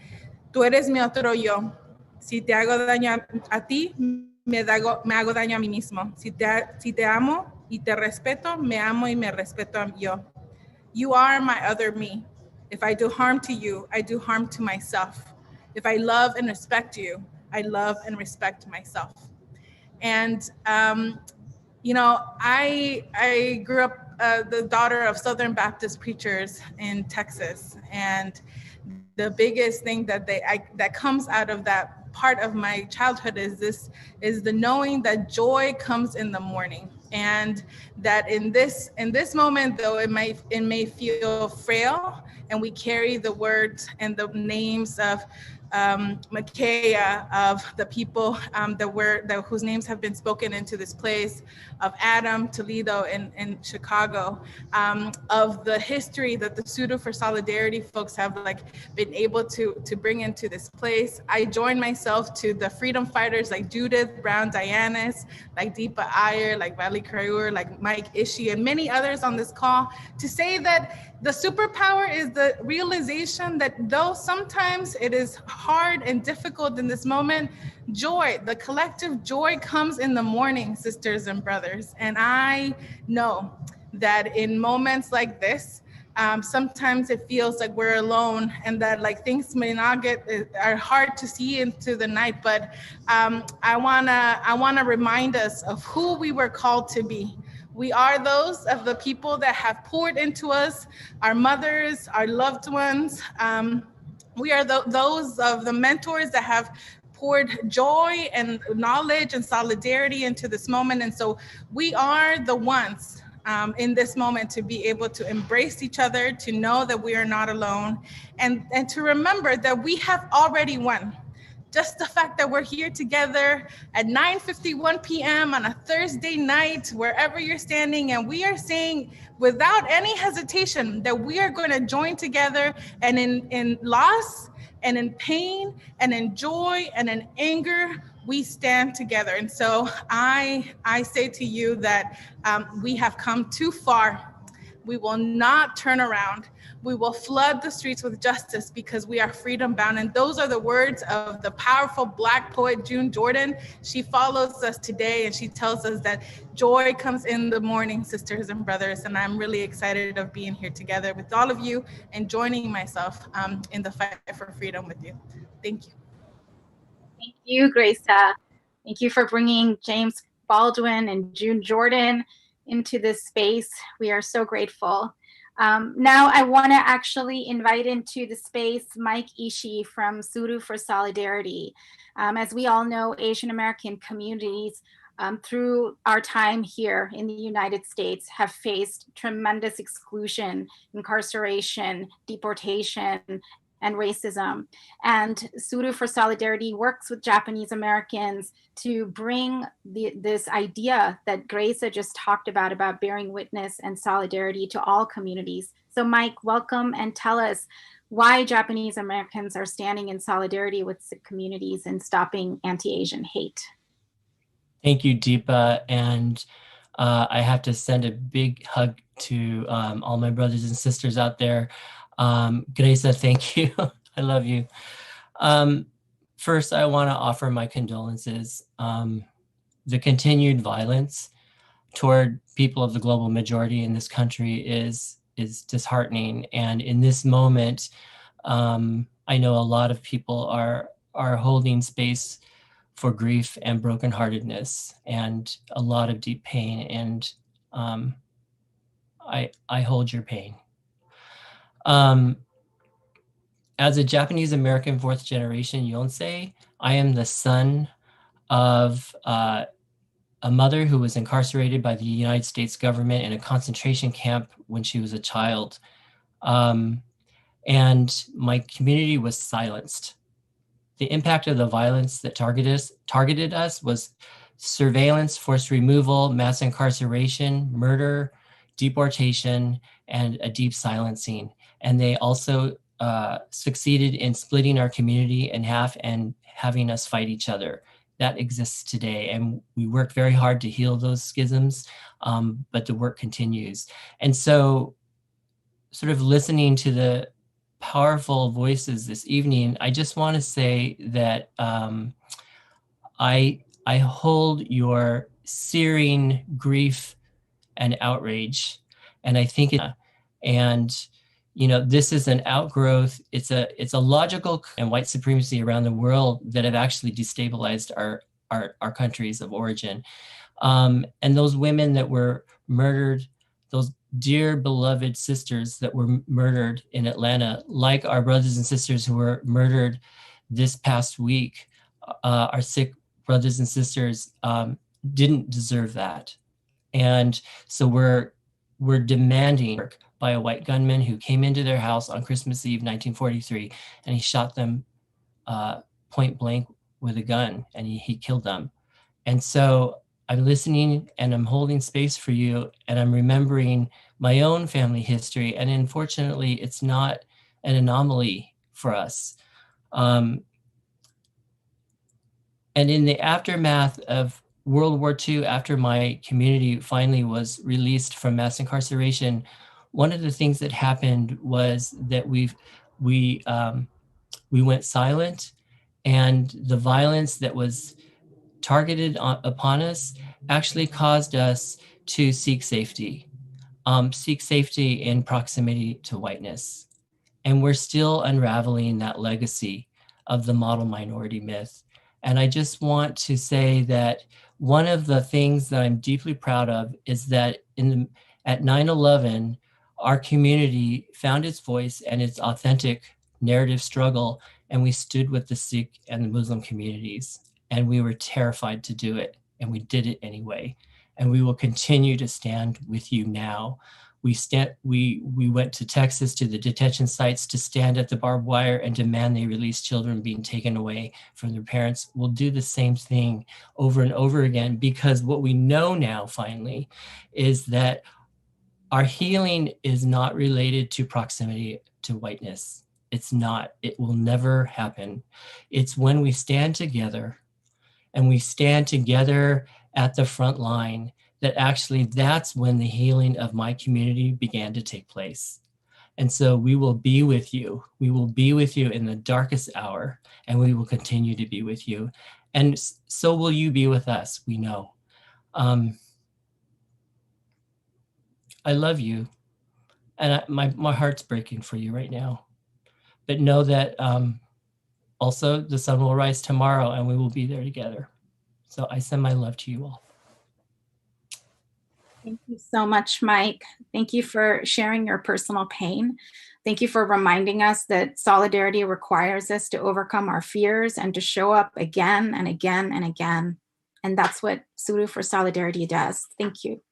S21: "Tú eres mi otro yo. Si te hago daño a ti, me hago daño a mí mismo. Si te amo y te respeto, me amo y me respeto yo. You are my other me. If I do harm to you, I do harm to myself. If I love and respect you, I love and respect myself." And you know, I grew up the daughter of Southern Baptist preachers in Texas, and the biggest thing that comes out of that part of my childhood is the knowing that joy comes in the morning, and that in this moment, though it may feel frail, and we carry the words and the names of Micaiah, of the people whose names have been spoken into this place, of Adam Toledo in Chicago, of the history that the Pseudo for Solidarity folks have been able to bring into this place. I join myself to the freedom fighters like Judith Brown Dianis, like Deepa Iyer, like Valarie Kaur, like Mike Ishii, and many others on this call, to say that the superpower is the realization that though sometimes it is hard and difficult in this moment, joy, the collective joy comes in the morning, sisters and brothers. And I know that in moments like this, sometimes it feels like we're alone, and that things may not are hard to see into the night, but I wanna remind us of who we were called to be. We are those of the people that have poured into us, our mothers, our loved ones. We are those of the mentors that have poured joy and knowledge and solidarity into this moment. And so we are the ones in this moment to be able to embrace each other, to know that we are not alone, and to remember that we have already won. Just the fact that we're here together at 9:51 p.m. on a Thursday night, wherever you're standing, and we are saying without any hesitation that we are going to join together, and in loss and in pain and in joy and in anger, we stand together. And so I say to you that we have come too far. We will not turn around. We will flood the streets with justice because we are freedom bound. And those are the words of the powerful Black poet, June Jordan. She follows us today, and she tells us that joy comes in the morning, sisters and brothers. And I'm really excited of being here together with all of you and joining myself in the fight for freedom with you. Thank you.
S19: Thank you, Gracia. Thank you for bringing James Baldwin and June Jordan into this space. We are so grateful. Now I want to actually invite into the space Mike Ishii from Suru for Solidarity. As we all know, Asian American communities through our time here in the United States have faced tremendous exclusion, incarceration, deportation, and racism. And Suru for Solidarity works with Japanese Americans to bring this idea that Gracia just talked about bearing witness and solidarity to all communities. So Mike, welcome, and tell us why Japanese Americans are standing in solidarity with Sikh communities and stopping anti-Asian hate.
S22: Thank you, Deepa. And I have to send a big hug to all my brothers and sisters out there. Gracia, thank you. I love you. First, I want to offer my condolences. The continued violence toward people of the global majority in this country is disheartening. And in this moment, I know a lot of people are holding space for grief and brokenheartedness and a lot of deep pain. And I hold your pain. as a Japanese American fourth generation Yonsei, I am the son of a mother who was incarcerated by the United States government in a concentration camp when she was a child. And my community was silenced. The impact of the violence that targeted us was surveillance, forced removal, mass incarceration, murder, deportation, and a deep silencing. And they also succeeded in splitting our community in half and having us fight each other. That exists today. And we work very hard to heal those schisms, but the work continues. And so sort of listening to the powerful voices this evening, I just want to say that I hold your searing grief and outrage, and I think this is an outgrowth. It's a logical and white supremacy around the world that have actually destabilized our countries of origin, and those women that were murdered, those dear beloved sisters that were murdered in Atlanta, like our brothers and sisters who were murdered this past week, our Sikh brothers and sisters didn't deserve that. And so we're demanding by a white gunman who came into their house on Christmas Eve, 1943, and he shot them point blank with a gun, and he killed them. And so I'm listening and I'm holding space for you, and I'm remembering my own family history. And unfortunately, it's not an anomaly for us. And in the aftermath of World War II, after my community finally was released from mass incarceration, one of the things that happened was that we went silent, and the violence that was targeted upon us actually caused us to seek safety in proximity to whiteness. And we're still unraveling that legacy of the model minority myth. And I just want to say that one of the things that I'm deeply proud of is that at 9/11, our community found its voice and its authentic narrative struggle, and we stood with the Sikh and the Muslim communities. And we were terrified to do it, and we did it anyway. And we will continue to stand with you now. We went to Texas, to the detention sites, to stand at the barbed wire and demand they release children being taken away from their parents. We'll do the same thing over and over again, because what we know now finally is that our healing is not related to proximity to whiteness. It's not. It will never happen. It's when we stand together, and we stand together at the front line, that actually that's when the healing of my community began to take place. And so we will be with you. We will be with you in the darkest hour, and we will continue to be with you. And so will you be with us, we know. I love you, and my heart's breaking for you right now. But know that also the sun will rise tomorrow, and we will be there together. So I send my love to you all.
S19: Thank you so much, Mike. Thank you for sharing your personal pain. Thank you for reminding us that solidarity requires us to overcome our fears and to show up again and again and again. And that's what Suru for Solidarity does. Thank you.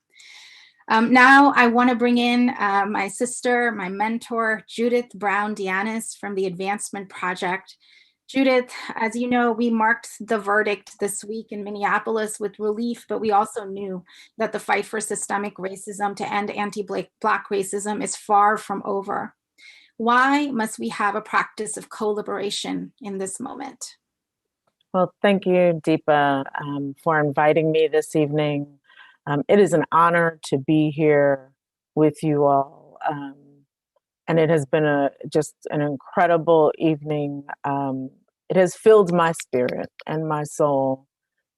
S19: Now I want to bring in my sister, my mentor, Judith Brown-Dianis from the Advancement Project. Judith, as you know, we marked the verdict this week in Minneapolis with relief, but we also knew that the fight for systemic racism to end anti-Black racism is far from over. Why must we have a practice of co-liberation in this moment?
S3: Well, thank you, Deepa, for inviting me this evening. It is an honor to be here with you all. And it has been just an incredible evening. It has filled my spirit and my soul.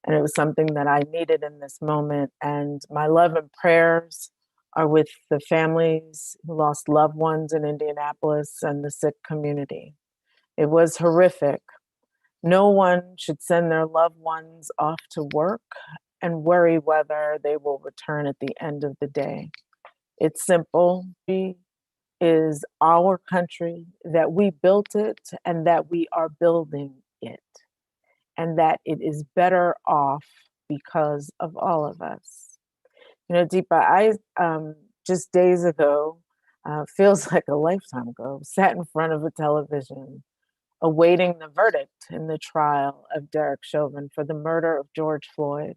S3: And it was something that I needed in this moment. And my love and prayers are with the families who lost loved ones in Indianapolis and the Sikh community. It was horrific. No one should send their loved ones off to work and worry whether they will return at the end of the day. It's simple. is our country, that we built it and that we are building it, and that it is better off because of all of us. You know, Deepa, I just days ago, feels like a lifetime ago, sat in front of a television awaiting the verdict in the trial of Derek Chauvin for the murder of George Floyd.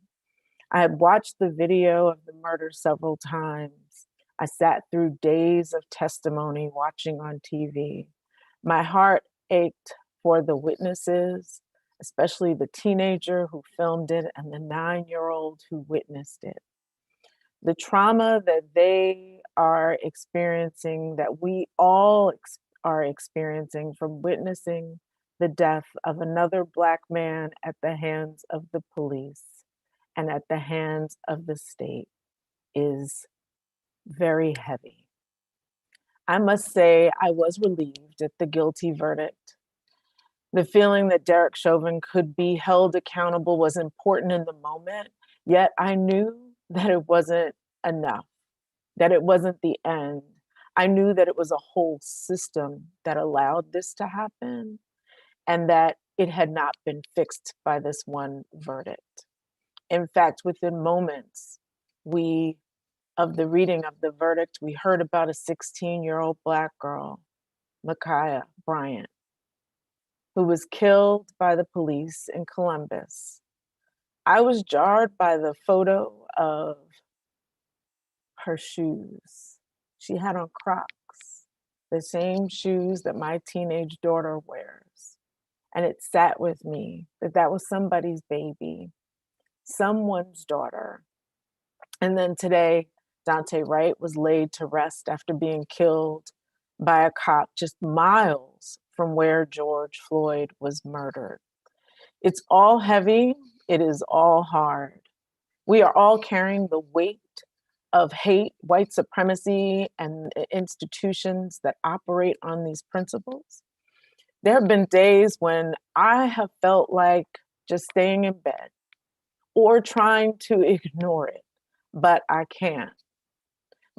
S3: I had watched the video of the murder several times. I sat through days of testimony watching on TV. My heart ached for the witnesses, especially the teenager who filmed it and the 9-year-old who witnessed it. The trauma that they are experiencing, that we all are experiencing from witnessing the death of another Black man at the hands of the police and at the hands of the state, is very heavy. I must say I was relieved at the guilty verdict. The feeling that Derek Chauvin could be held accountable was important in the moment, yet I knew that it wasn't enough, that it wasn't the end. I knew that it was a whole system that allowed this to happen, and that it had not been fixed by this one verdict. In fact, within moments of the reading of the verdict, we heard about a 16-year-old Black girl, Ma'Khia Bryant, who was killed by the police in Columbus. I was jarred by the photo of her shoes. She had on Crocs, the same shoes that my teenage daughter wears. And it sat with me that that was somebody's baby, someone's daughter. And then today, Dante Wright was laid to rest after being killed by a cop just miles from where George Floyd was murdered. It's all heavy. It is all hard. We are all carrying the weight of hate, white supremacy, and institutions that operate on these principles. There have been days when I have felt like just staying in bed or trying to ignore it, but I can't.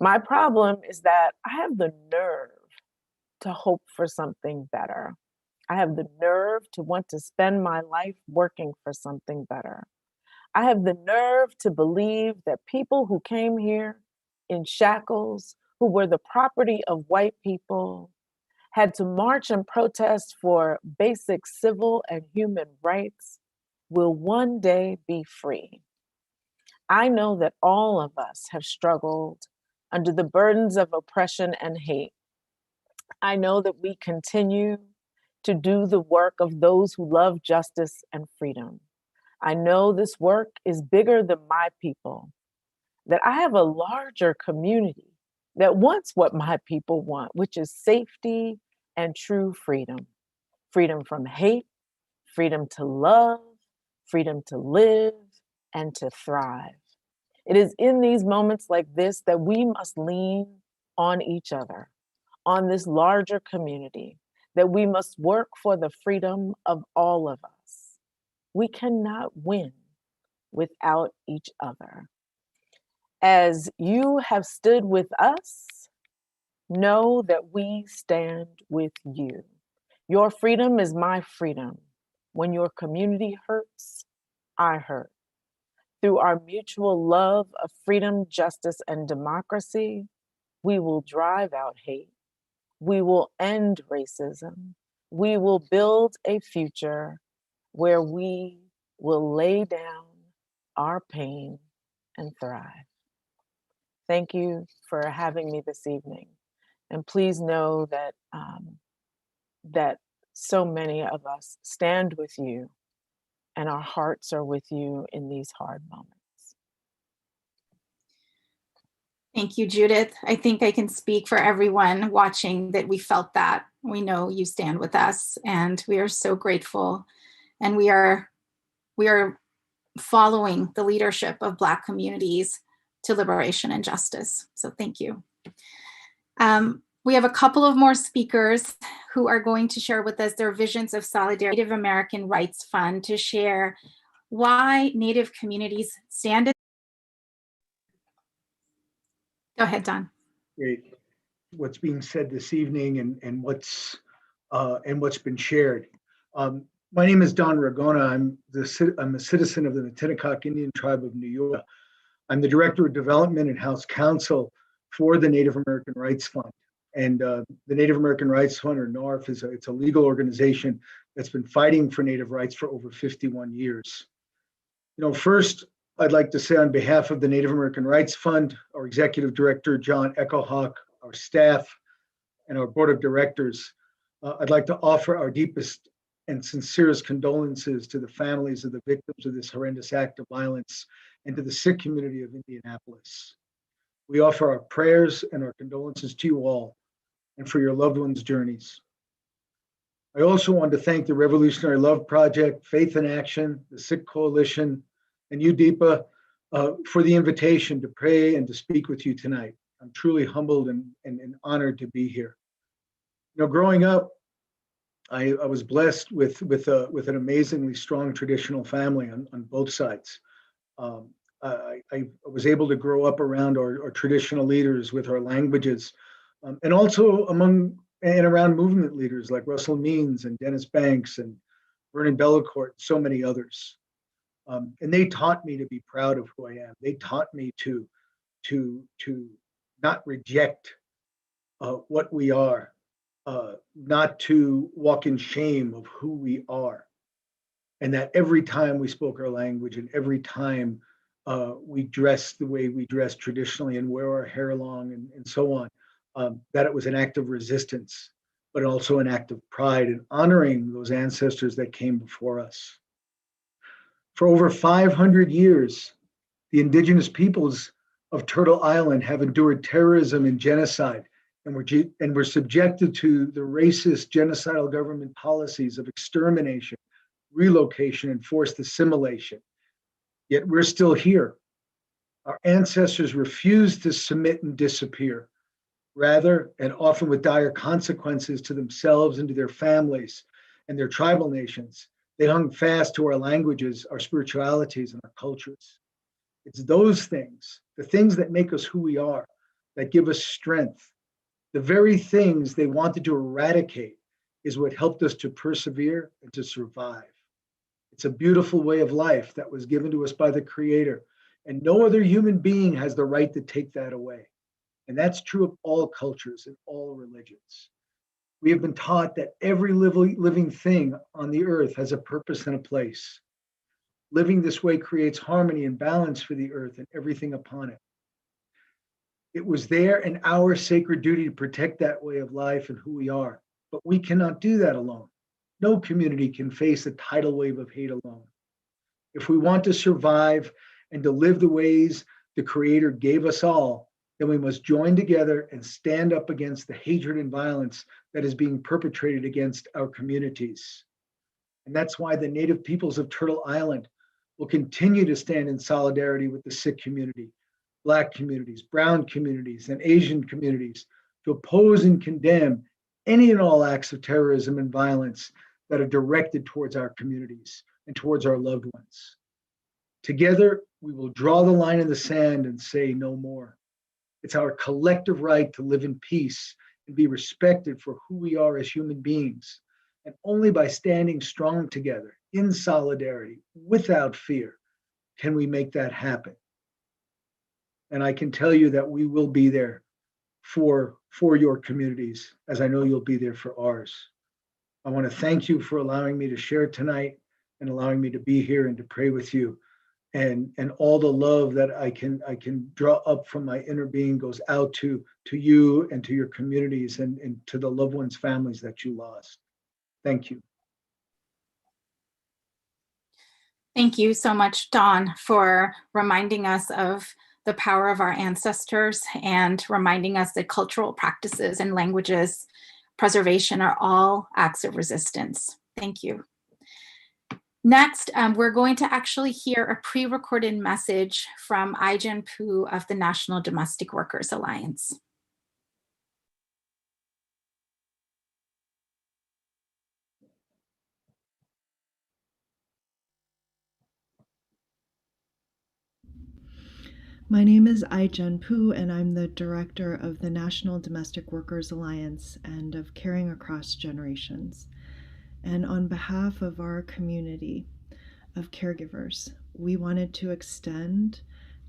S3: My problem is that I have the nerve to hope for something better. I have the nerve to want to spend my life working for something better. I have the nerve to believe that people who came here in shackles, who were the property of white people, had to march and protest for basic civil and human rights, will one day be free. I know that all of us have struggled under the burdens of oppression and hate. I know that we continue to do the work of those who love justice and freedom. I know this work is bigger than my people, that I have a larger community that wants what my people want, which is safety and true freedom. Freedom from hate, freedom to love, freedom to live, and to thrive. It is in these moments like this that we must lean on each other, on this larger community, that we must work for the freedom of all of us. We cannot win without each other. As you have stood with us, know that we stand with you. Your freedom is my freedom. When your community hurts, I hurt. Through our mutual love of freedom, justice, and democracy, we will drive out hate. We will end racism. We will build a future where we will lay down our pain and thrive. Thank you for having me this evening. And please know that, that so many of us stand with you, and our hearts are with you in these hard moments.
S19: Thank you, Judith. I think I can speak for everyone watching that we felt that. We know you stand with us, and we are so grateful. And we are following the leadership of Black communities to liberation and justice. So thank you. We have a couple of more speakers who are going to share with us their visions of Solidarity Native American Rights Fund to share why Native communities stand. Go ahead, Don.
S2: Great.
S4: what's being said this evening and what's been shared. My name is Don Ragona. I'm a citizen of the Matinacock Indian Tribe of New York. I'm the Director of Development and House Counsel for the Native American Rights Fund. And the Native American Rights Fund, or NARF, it's a legal organization that's been fighting for Native rights for over 51 years. First, I'd like to say on behalf of the Native American Rights Fund, our Executive Director, John Echohawk, our staff, and our Board of Directors, I'd like to offer our deepest and sincerest condolences to the families of the victims of this horrendous act of violence and to the Sikh community of Indianapolis. We offer our prayers and our condolences to you all and for your loved ones' journeys. I also want to thank the Revolutionary Love Project, Faith in Action, the Sikh Coalition, and you, Deepa, for the invitation to pray and to speak with you tonight. I'm truly humbled and honored to be here. Growing up, I was blessed with an amazingly strong traditional family on both sides. I was able to grow up around our traditional leaders with our languages, and also among and around movement leaders like Russell Means and Dennis Banks and Vernon Bellecourt, and so many others. And they taught me to be proud of who I am. They taught me to not reject what we are, not to walk in shame of who we are. And that every time we spoke our language and every time we dressed the way we dress traditionally and wear our hair long and so on, that it was an act of resistance, but also an act of pride and honoring those ancestors that came before us. For over 500 years, the indigenous peoples of Turtle Island have endured terrorism and genocide and were subjected to the racist genocidal government policies of extermination, relocation, and forced assimilation. Yet we're still here. Our ancestors refused to submit and disappear. Rather, and often with dire consequences to themselves and to their families and their tribal nations, they hung fast to our languages, our spiritualities, and our cultures. It's those things, the things that make us who we are, that give us strength. The very things they wanted to eradicate is what helped us to persevere and to survive. It's a beautiful way of life that was given to us by the Creator, and no other human being has the right to take that away. And that's true of all cultures and all religions. We have been taught that every living thing on the earth has a purpose and a place. Living this way creates harmony and balance for the earth and everything upon it. It was their and our sacred duty to protect that way of life and who we are, but we cannot do that alone. No community can face a tidal wave of hate alone. If we want to survive and to live the ways the Creator gave us all, then we must join together and stand up against the hatred and violence that is being perpetrated against our communities. And that's why the Native peoples of Turtle Island will continue to stand in solidarity with the Sikh community, Black communities, Brown communities, and Asian communities to oppose and condemn any and all acts of terrorism and violence that are directed towards our communities and towards our loved ones. Together, we will draw the line in the sand and say no more. It's our collective right to live in peace and be respected for who we are as human beings. And only by standing strong together in solidarity, without fear, can we make that happen. And I can tell you that we will be there for your communities, as I know you'll be there for ours. I want to thank you for allowing me to share tonight and allowing me to be here and to pray with you. And all the love that I can draw up from my inner being goes out to you and to your communities and to the loved ones, families that you lost. Thank you.
S19: Thank you so much, Don, for reminding us of the power of our ancestors and reminding us that cultural practices and languages preservation are all acts of resistance. Thank you. Next, we're going to actually hear a pre-recorded message from Aijan Poo of the National Domestic Workers Alliance.
S5: My name is Ai-jen Pu, and I'm the director of the National Domestic Workers Alliance and of Caring Across Generations. And on behalf of our community of caregivers, we wanted to extend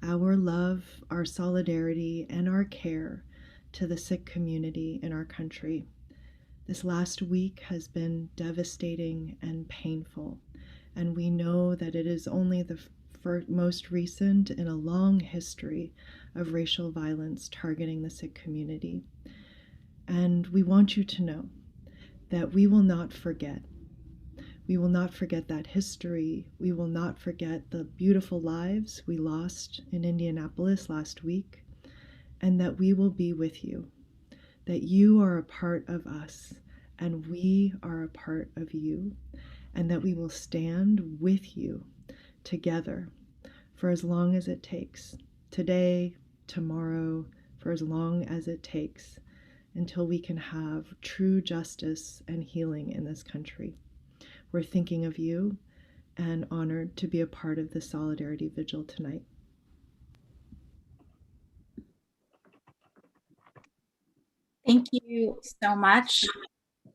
S5: our love, our solidarity, and our care to the Sikh community in our country. This last week has been devastating and painful, and we know that it is only the most recent in a long history of racial violence targeting the Sikh community. And we want you to know that we will not forget. We will not forget that history. We will not forget the beautiful lives we lost in Indianapolis last week, and that we will be with you, that you are a part of us, and we are a part of you, and that we will stand with you together for as long as it takes, today, tomorrow, for as long as it takes, until we can have true justice and healing in this country. We're thinking of you and honored to be a part of the Solidarity Vigil tonight.
S19: Thank you so much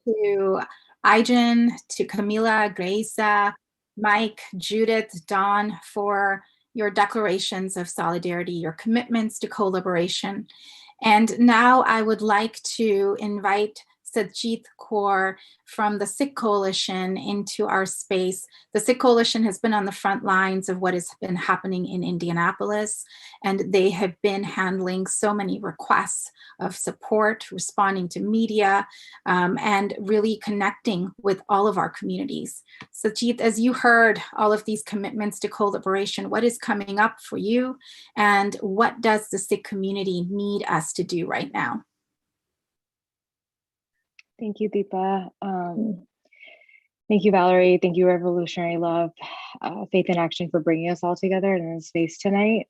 S19: to Ai-jen, to Camila, Graisa, Mike, Judith, Dawn, for your declarations of solidarity, your commitments to collaboration. And now I would like to invite Sajid Kaur from the Sikh Coalition into our space. The Sikh Coalition has been on the front lines of what has been happening in Indianapolis, and they have been handling so many requests of support, responding to media, and really connecting with all of our communities. Sajid, as you heard all of these commitments to collaboration, what is coming up for you, and what does the Sikh community need us to do right now?
S6: Thank you, Deepa. Thank you, Valarie. Thank you, Revolutionary Love, Faith in Action, for bringing us all together in this space tonight.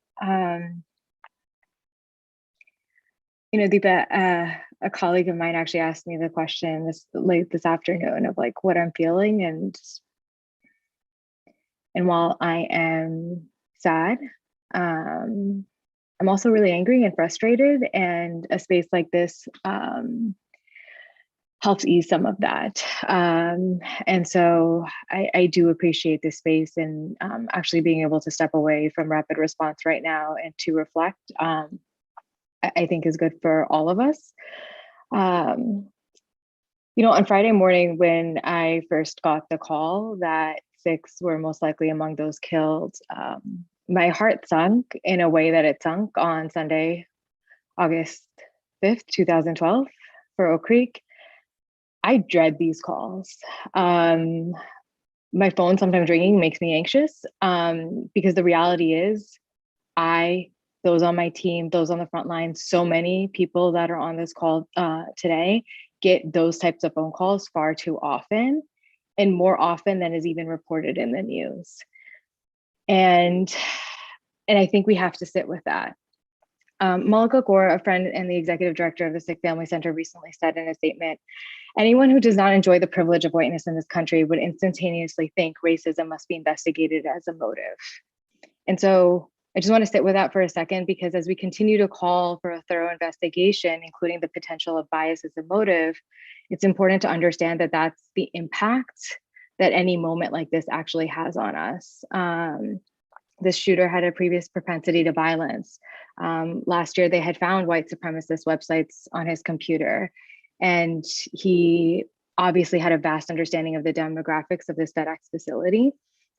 S6: Deepa, a colleague of mine actually asked me the question this afternoon of like what I'm feeling, and while I am sad, I'm also really angry and frustrated, and a space like this helps ease some of that. And so I do appreciate this space, and actually being able to step away from rapid response right now and to reflect, I think is good for all of us. On Friday morning, when I first got the call that Sikhs were most likely among those killed, my heart sunk in a way that it sunk on Sunday, August 5th, 2012 for Oak Creek. I dread these calls. My phone sometimes ringing makes me anxious, because the reality is those on my team, those on the front line, so many people that are on this call today get those types of phone calls far too often, and more often than is even reported in the news. And I think we have to sit with that. Malika Kaur, a friend and the executive director of the Sikh Family Center, recently said in a statement, "Anyone who does not enjoy the privilege of whiteness in this country would instantaneously think racism must be investigated as a motive." And so I just want to sit with that for a second, because as we continue to call for a thorough investigation, including the potential of bias as a motive, it's important to understand that that's the impact that any moment like this actually has on us. This shooter had a previous propensity to violence. Last year, they had found white supremacist websites on his computer, and he obviously had a vast understanding of the demographics of this FedEx facility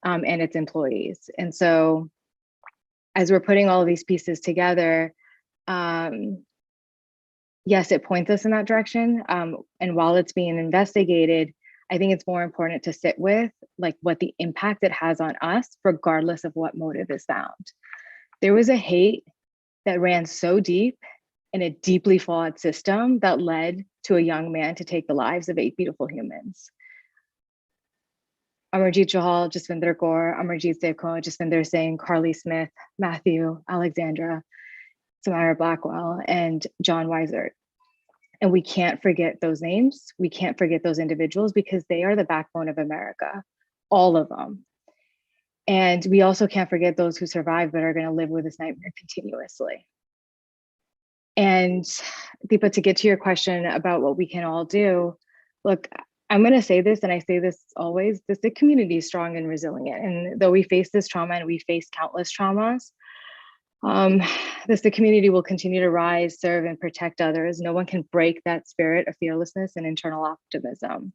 S6: and its employees. And so as we're putting all of these pieces together, yes, it points us in that direction. And while it's being investigated, I think it's more important to sit with like what the impact it has on us, regardless of what motive is found. There was a hate that ran so deep in a deeply flawed system that led to a young man to take the lives of 8 beautiful humans. Amarjit Johal, Jaswinder Kaur, Amarjit Sekho, Jaswinder Singh, Carly Smith, Matthew, Alexandra, Samira Blackwell, and John Weisert. And we can't forget those names. We can't forget those individuals, because they are the backbone of America, all of them. And we also can't forget those who survive but are going to live with this nightmare continuously. And Deepa, to get to your question about what we can all do, look, I'm going to say this, and I say this always, the Sikh community is strong and resilient. And though we face this trauma and we face countless traumas, the Sikh community will continue to rise, serve, and protect others. No one can break that spirit of fearlessness and internal optimism.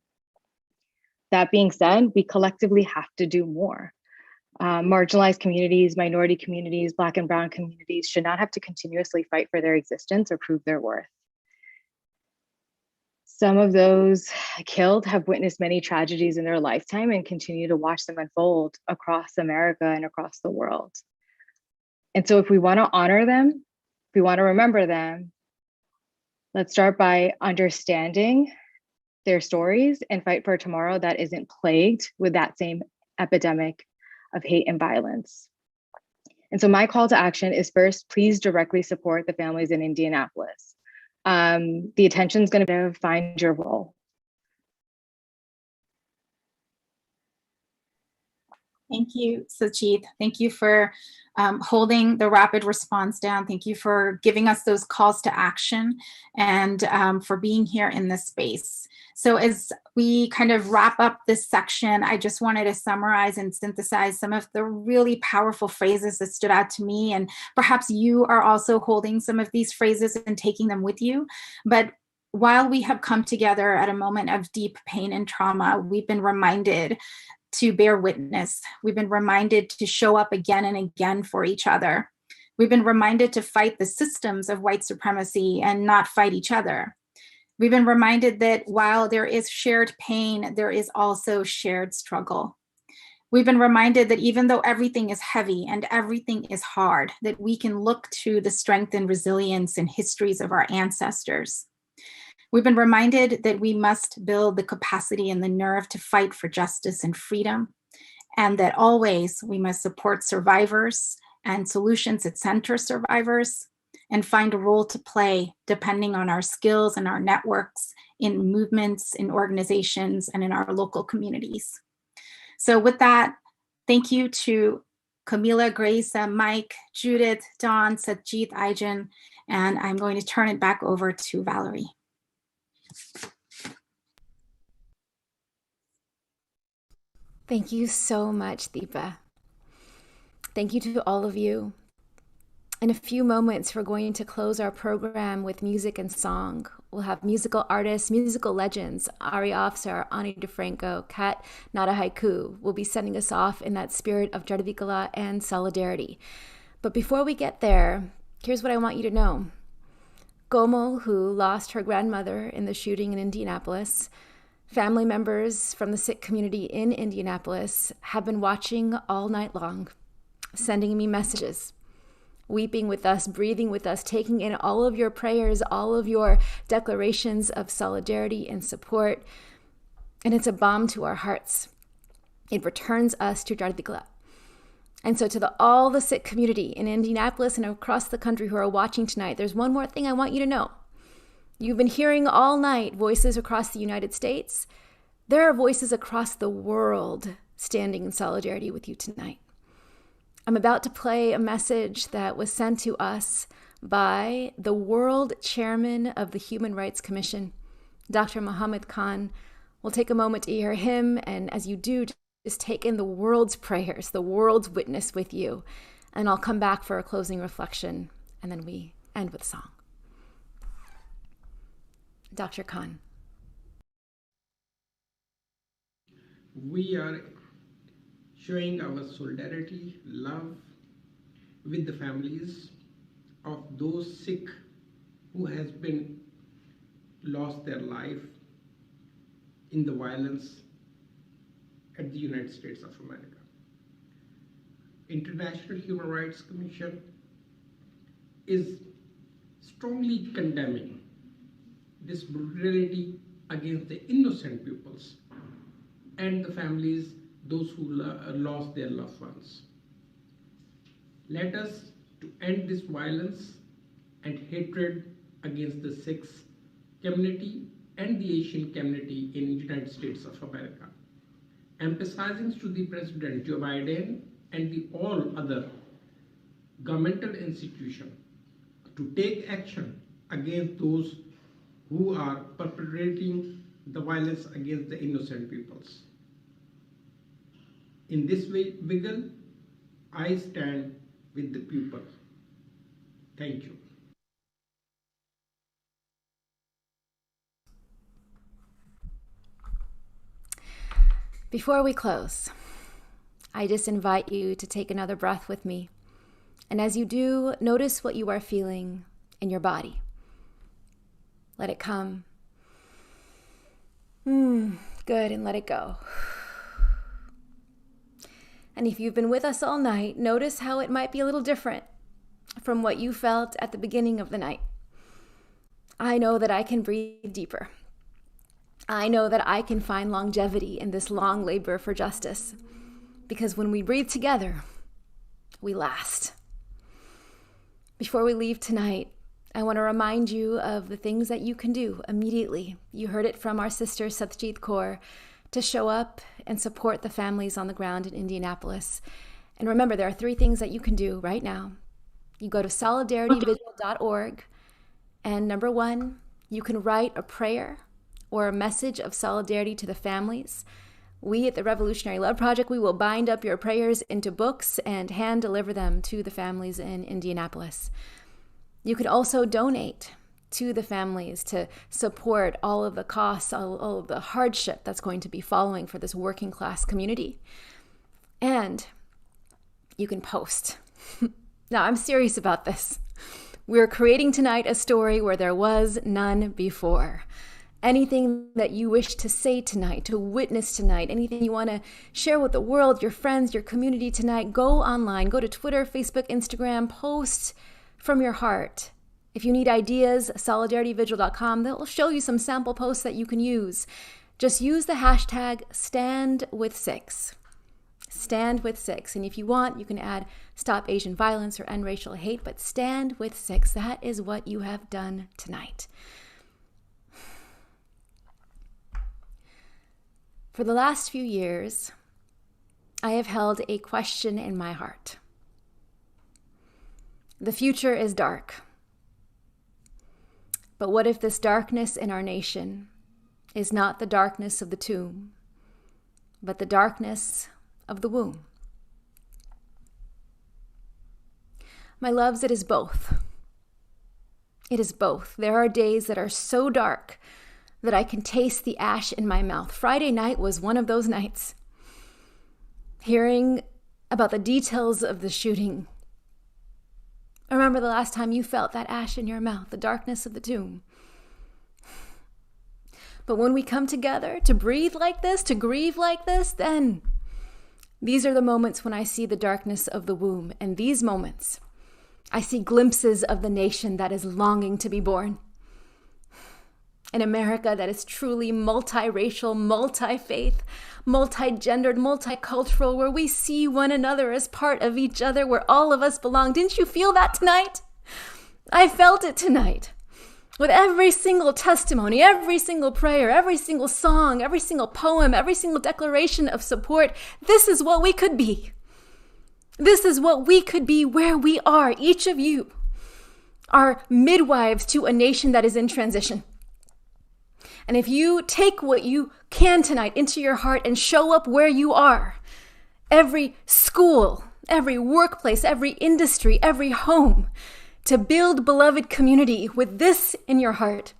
S6: That being said, we collectively have to do more. Marginalized communities, minority communities, Black and Brown communities should not have to continuously fight for their existence or prove their worth. Some of those killed have witnessed many tragedies in their lifetime and continue to watch them unfold across America and across the world. And so if we want to honor them, if we want to remember them, let's start by understanding their stories and fight for a tomorrow that isn't plagued with that same epidemic of hate and violence. And so my call to action is, first, please directly support the families in Indianapolis. The attention is going to find your role.
S19: Thank you, Sachit. Thank you for holding the rapid response down. Thank you for giving us those calls to action and for being here in this space. So as we kind of wrap up this section, I just wanted to summarize and synthesize some of the really powerful phrases that stood out to me. And perhaps you are also holding some of these phrases and taking them with you. But while we have come together at a moment of deep pain and trauma, we've been reminded to bear witness. We've been reminded to show up again and again for each other. We've been reminded to fight the systems of white supremacy and not fight each other. We've been reminded that while there is shared pain, there is also shared struggle. We've been reminded that even though everything is heavy and everything is hard, that we can look to the strength and resilience and histories of our ancestors. We've been reminded that we must build the capacity and the nerve to fight for justice and freedom, and that always we must support survivors and solutions that center survivors, and find a role to play depending on our skills and our networks in movements, in organizations, and in our local communities. So with that, thank you to Camila, Grace, Mike, Judith, Dawn, Satjit, Aijan, and I'm going to turn it back over to Valarie.
S1: Thank you so much, Deepa. Thank you to all of you. In a few moments, we're going to close our program with music and song. We'll have musical artists, musical legends, Ari Afsar, Ani DeFranco, Kat Nada Haiku will be sending us off in that spirit of Jadavikala and solidarity. But before we get there, here's what I want you to know. Komal, who lost her grandmother in the shooting in Indianapolis, family members from the Sikh community in Indianapolis have been watching all night long, sending me messages, weeping with us, breathing with us, taking in all of your prayers, all of your declarations of solidarity and support. And it's a balm to our hearts. It returns us to Jadavikala. And so to all the Sikh community in Indianapolis and across the country who are watching tonight, there's one more thing I want you to know. You've been hearing all night voices across the United States. There are voices across the world standing in solidarity with you tonight. I'm about to play a message that was sent to us by the world chairman of the Human Rights Commission, Dr. Muhammad Khan. We'll take a moment to hear him, and as you do, just take in the world's prayers, the world's witness with you. And I'll come back for a closing reflection, and then we end with a song. Dr. Khan.
S7: We are showing our solidarity, love with the families of those Sikh who has been lost their life in the violence at the United States of America. International Human Rights Commission is strongly condemning this brutality against the innocent pupils and the families, those who lost their loved ones. Let us to end this violence and hatred against the Sikh community and the Asian community in the United States of America. Emphasizing to the President Joe Biden and the all other governmental institutions to take action against those who are perpetrating the violence against the innocent peoples. In this way, Vigil, I stand with the people. Thank you.
S1: Before we close, I just invite you to take another breath with me. And as you do, notice what you are feeling in your body. Let it come. Good, and let it go. And if you've been with us all night, notice how it might be a little different from what you felt at the beginning of the night. I know that I can breathe deeper. I know that I can find longevity in this long labor for justice, because when we breathe together, we last. Before we leave tonight, I want to remind you of the things that you can do immediately. You heard it from our sister Satjit Kaur, to show up and support the families on the ground in Indianapolis. And remember, there are 3 things that you can do right now. You go to solidarityvigil.org, and number 1, you can write a prayer or a message of solidarity to the families. We at the Revolutionary Love Project, we will bind up your prayers into books and hand deliver them to the families in Indianapolis. You could also donate to the families to support all of the costs, all of the hardship that's going to be following for this working class community. And you can post. Now, I'm serious about this. We're creating tonight a story where there was none before. Anything that you wish to say tonight, to witness tonight, anything you want to share with the world, your friends, your community tonight, go online, go to Twitter, Facebook, Instagram, post from your heart. If you need ideas, solidarityvigil.com, they'll show you some sample posts that you can use. Just use the hashtag #StandWithSikhs. Stand with Sikhs. And if you want, you can add Stop Asian Violence or End Racial Hate, but stand with Sikhs. That is what you have done tonight. For the last few years, I have held a question in my heart. The future is dark. But what if this darkness in our nation is not the darkness of the tomb, but the darkness of the womb? My loves, it is both. It is both. There are days that are so dark that I can taste the ash in my mouth. Friday night was one of those nights. Hearing about the details of the shooting, I remember the last time you felt that ash in your mouth, the darkness of the tomb. But when we come together to breathe like this, to grieve like this, then these are the moments when I see the darkness of the womb. And these moments, I see glimpses of the nation that is longing to be born. An America that is truly multiracial, multi-faith, multi-gendered, multicultural, where we see one another as part of each other, where all of us belong. Didn't you feel that tonight? I felt it tonight. With every single testimony, every single prayer, every single song, every single poem, every single declaration of support, this is what we could be. This is what we could be where we are. Each of you are midwives to a nation that is in transition. And if you take what you can tonight into your heart and show up where you are, every school, every workplace, every industry, every home, to build beloved community with this in your heart,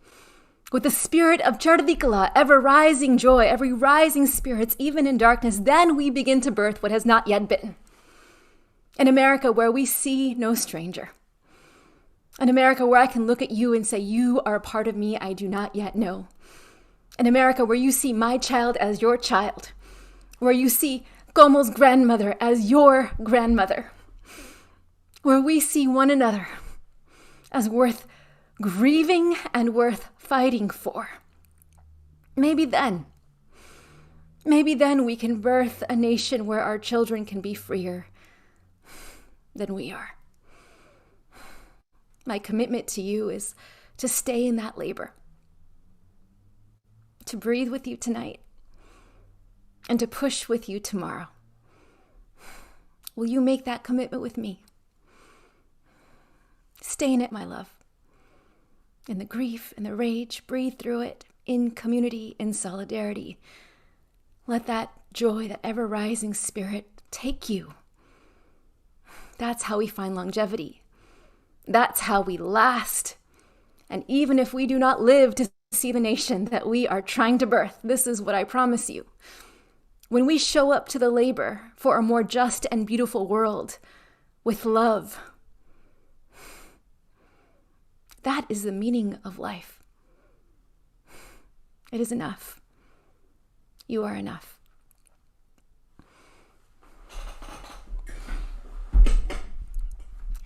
S1: with the spirit of Chardikala, ever-rising joy, every rising spirits, even in darkness, then we begin to birth what has not yet been. An America where we see no stranger. An America where I can look at you and say, you are a part of me I do not yet know. An America where you see my child as your child, where you see Komal's grandmother as your grandmother, where we see one another as worth grieving and worth fighting for. Maybe then we can birth a nation where our children can be freer than we are. My commitment to you is to stay in that labor, to breathe with you tonight, and to push with you tomorrow. Will you make that commitment with me? Stay in it, my love. In the grief, in the rage, breathe through it, in community, in solidarity. Let that joy, that ever-rising spirit take you. That's how we find longevity. That's how we last. And even if we do not live to see the nation that we are trying to birth, this is what I promise you. When we show up to the labor for a more just and beautiful world with love, that is the meaning of life. It is enough. You are enough.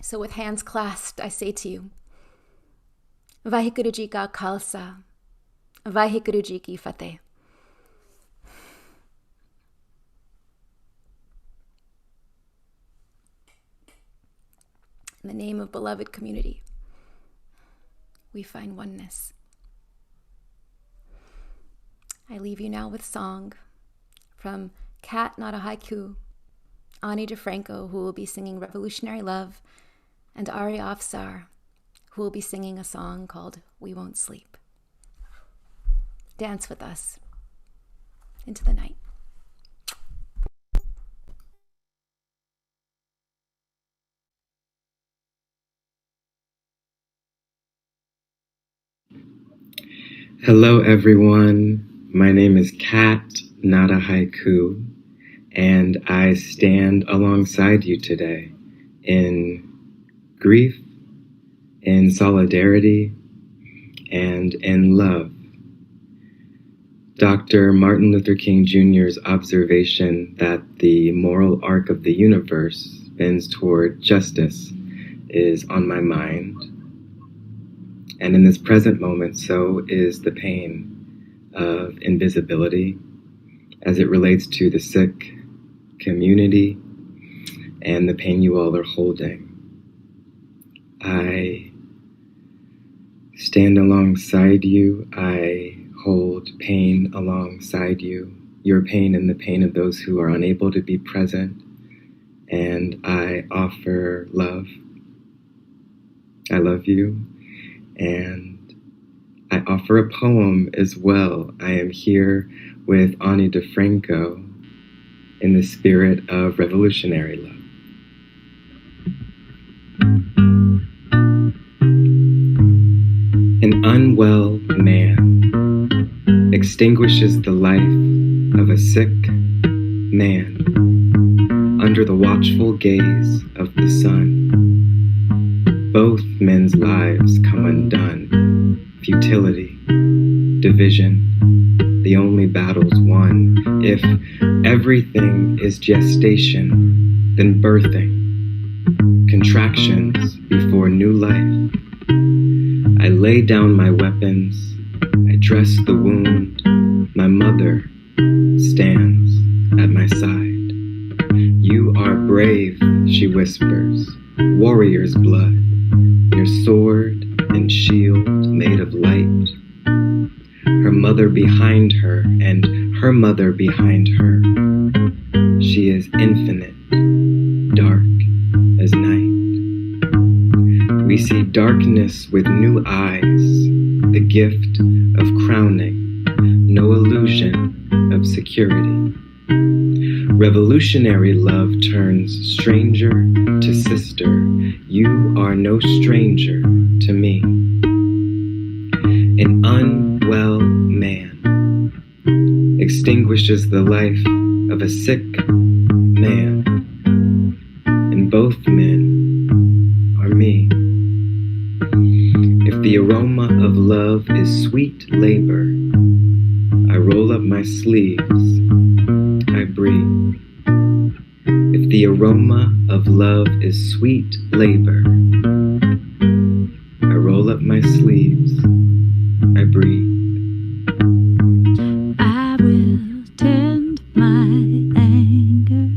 S1: So with hands clasped, I say to you, Vaheguru Ji Ka Khalsa, Vaheguru Ji Ki Fateh. In the name of beloved community, we find oneness. I leave you now with song from Cat Not a Haiku, Ani DeFranco, who will be singing Revolutionary Love, and Ari Afsar, who will be singing a song called We Won't Sleep. Dance with us into the night.
S8: Hello, everyone. My name is Kat, not a haiku, and I stand alongside you today in grief, in solidarity, and in love. Dr. Martin Luther King Jr.'s observation that the moral arc of the universe bends toward justice is on my mind. And in this present moment, so is the pain of invisibility as it relates to the Sikh community and the pain you all are holding. I stand alongside you. I hold pain alongside you, your pain and the pain of those who are unable to be present. And I offer love. I love you. And I offer a poem as well. I am here with Ani DeFranco in the spirit of revolutionary love. An unwell man extinguishes the life of a sick man under the watchful gaze of the sun. Both men's lives come undone. Futility, division, the only battles won. If everything is gestation, then birthing, contractions before new life. I lay down my weapons, I dress the wound. My mother stands at my side. You are brave, she whispers, warrior's blood, your sword and shield made of light. Her mother behind her and her mother behind her. She is infinite, dark as night. We see darkness with new eyes, the gift of crowning, no illusion of security. Revolutionary love turns stranger to sister. You are no stranger to me. An unwell man extinguishes the life of a sick man, and both men are me. If the aroma of love is sweet labor, I roll up my sleeves, I breathe. If the aroma of love is sweet labor, I roll up my sleeves, I breathe.
S10: I will tend my anger.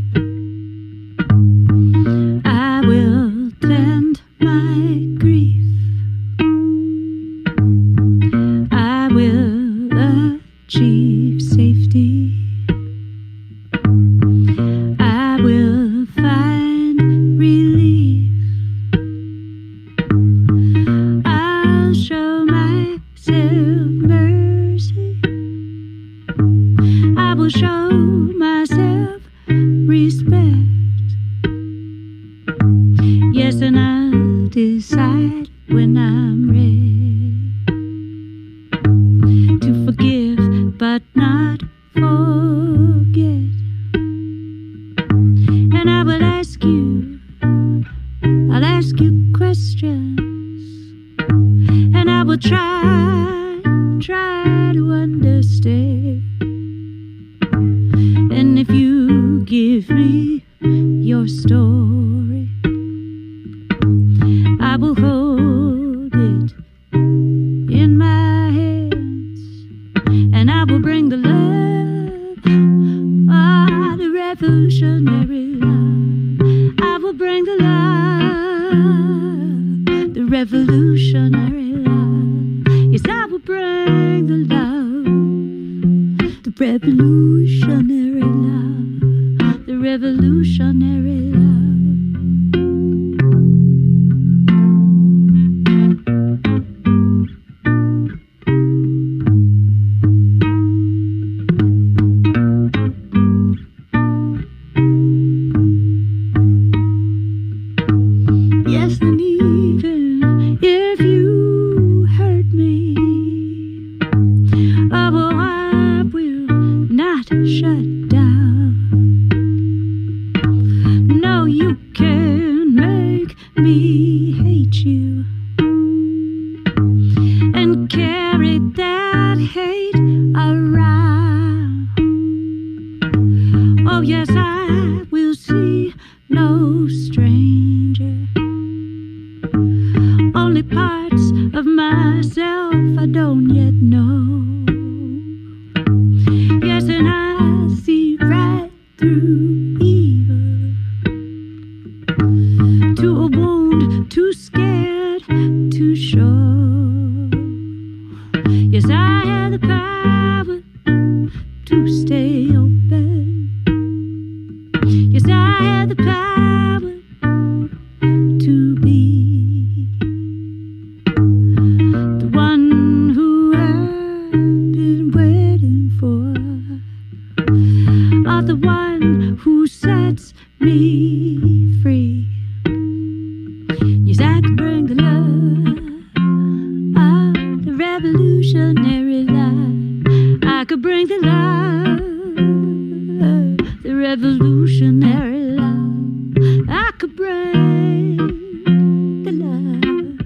S10: I will tend my grief. I will achieve safety. I will find to understand. And if you give me your story, I will hold it in my hands, and I will bring the love, the revolutionary love. I will bring the love, the revolutionary love. Yes, I will bring the love, the revolutionary love, the revolutionary love. Yes, and even if you hurt me, oh, I will not shut down. No, you can't make me hate you and carry that hate around. Oh, yes, I will see no stranger, only parts of myself I don't yet know. Yes, and I see right through evil, to a wound too scared to show. Yes, I have the power to stay open. Yes, I have the power to be the one who I've been waiting for, or the one who sets me free. Yes, I can bring the love of the revolutionary life. I could bring the love, the revolutionary love. I could bring the love,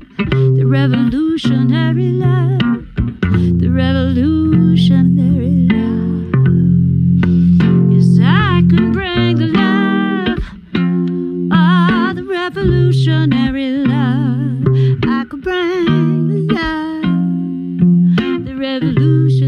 S10: the revolutionary love, the revolutionary love. Yes, I can bring the love, the revolutionary love. I could bring the love, the revolution.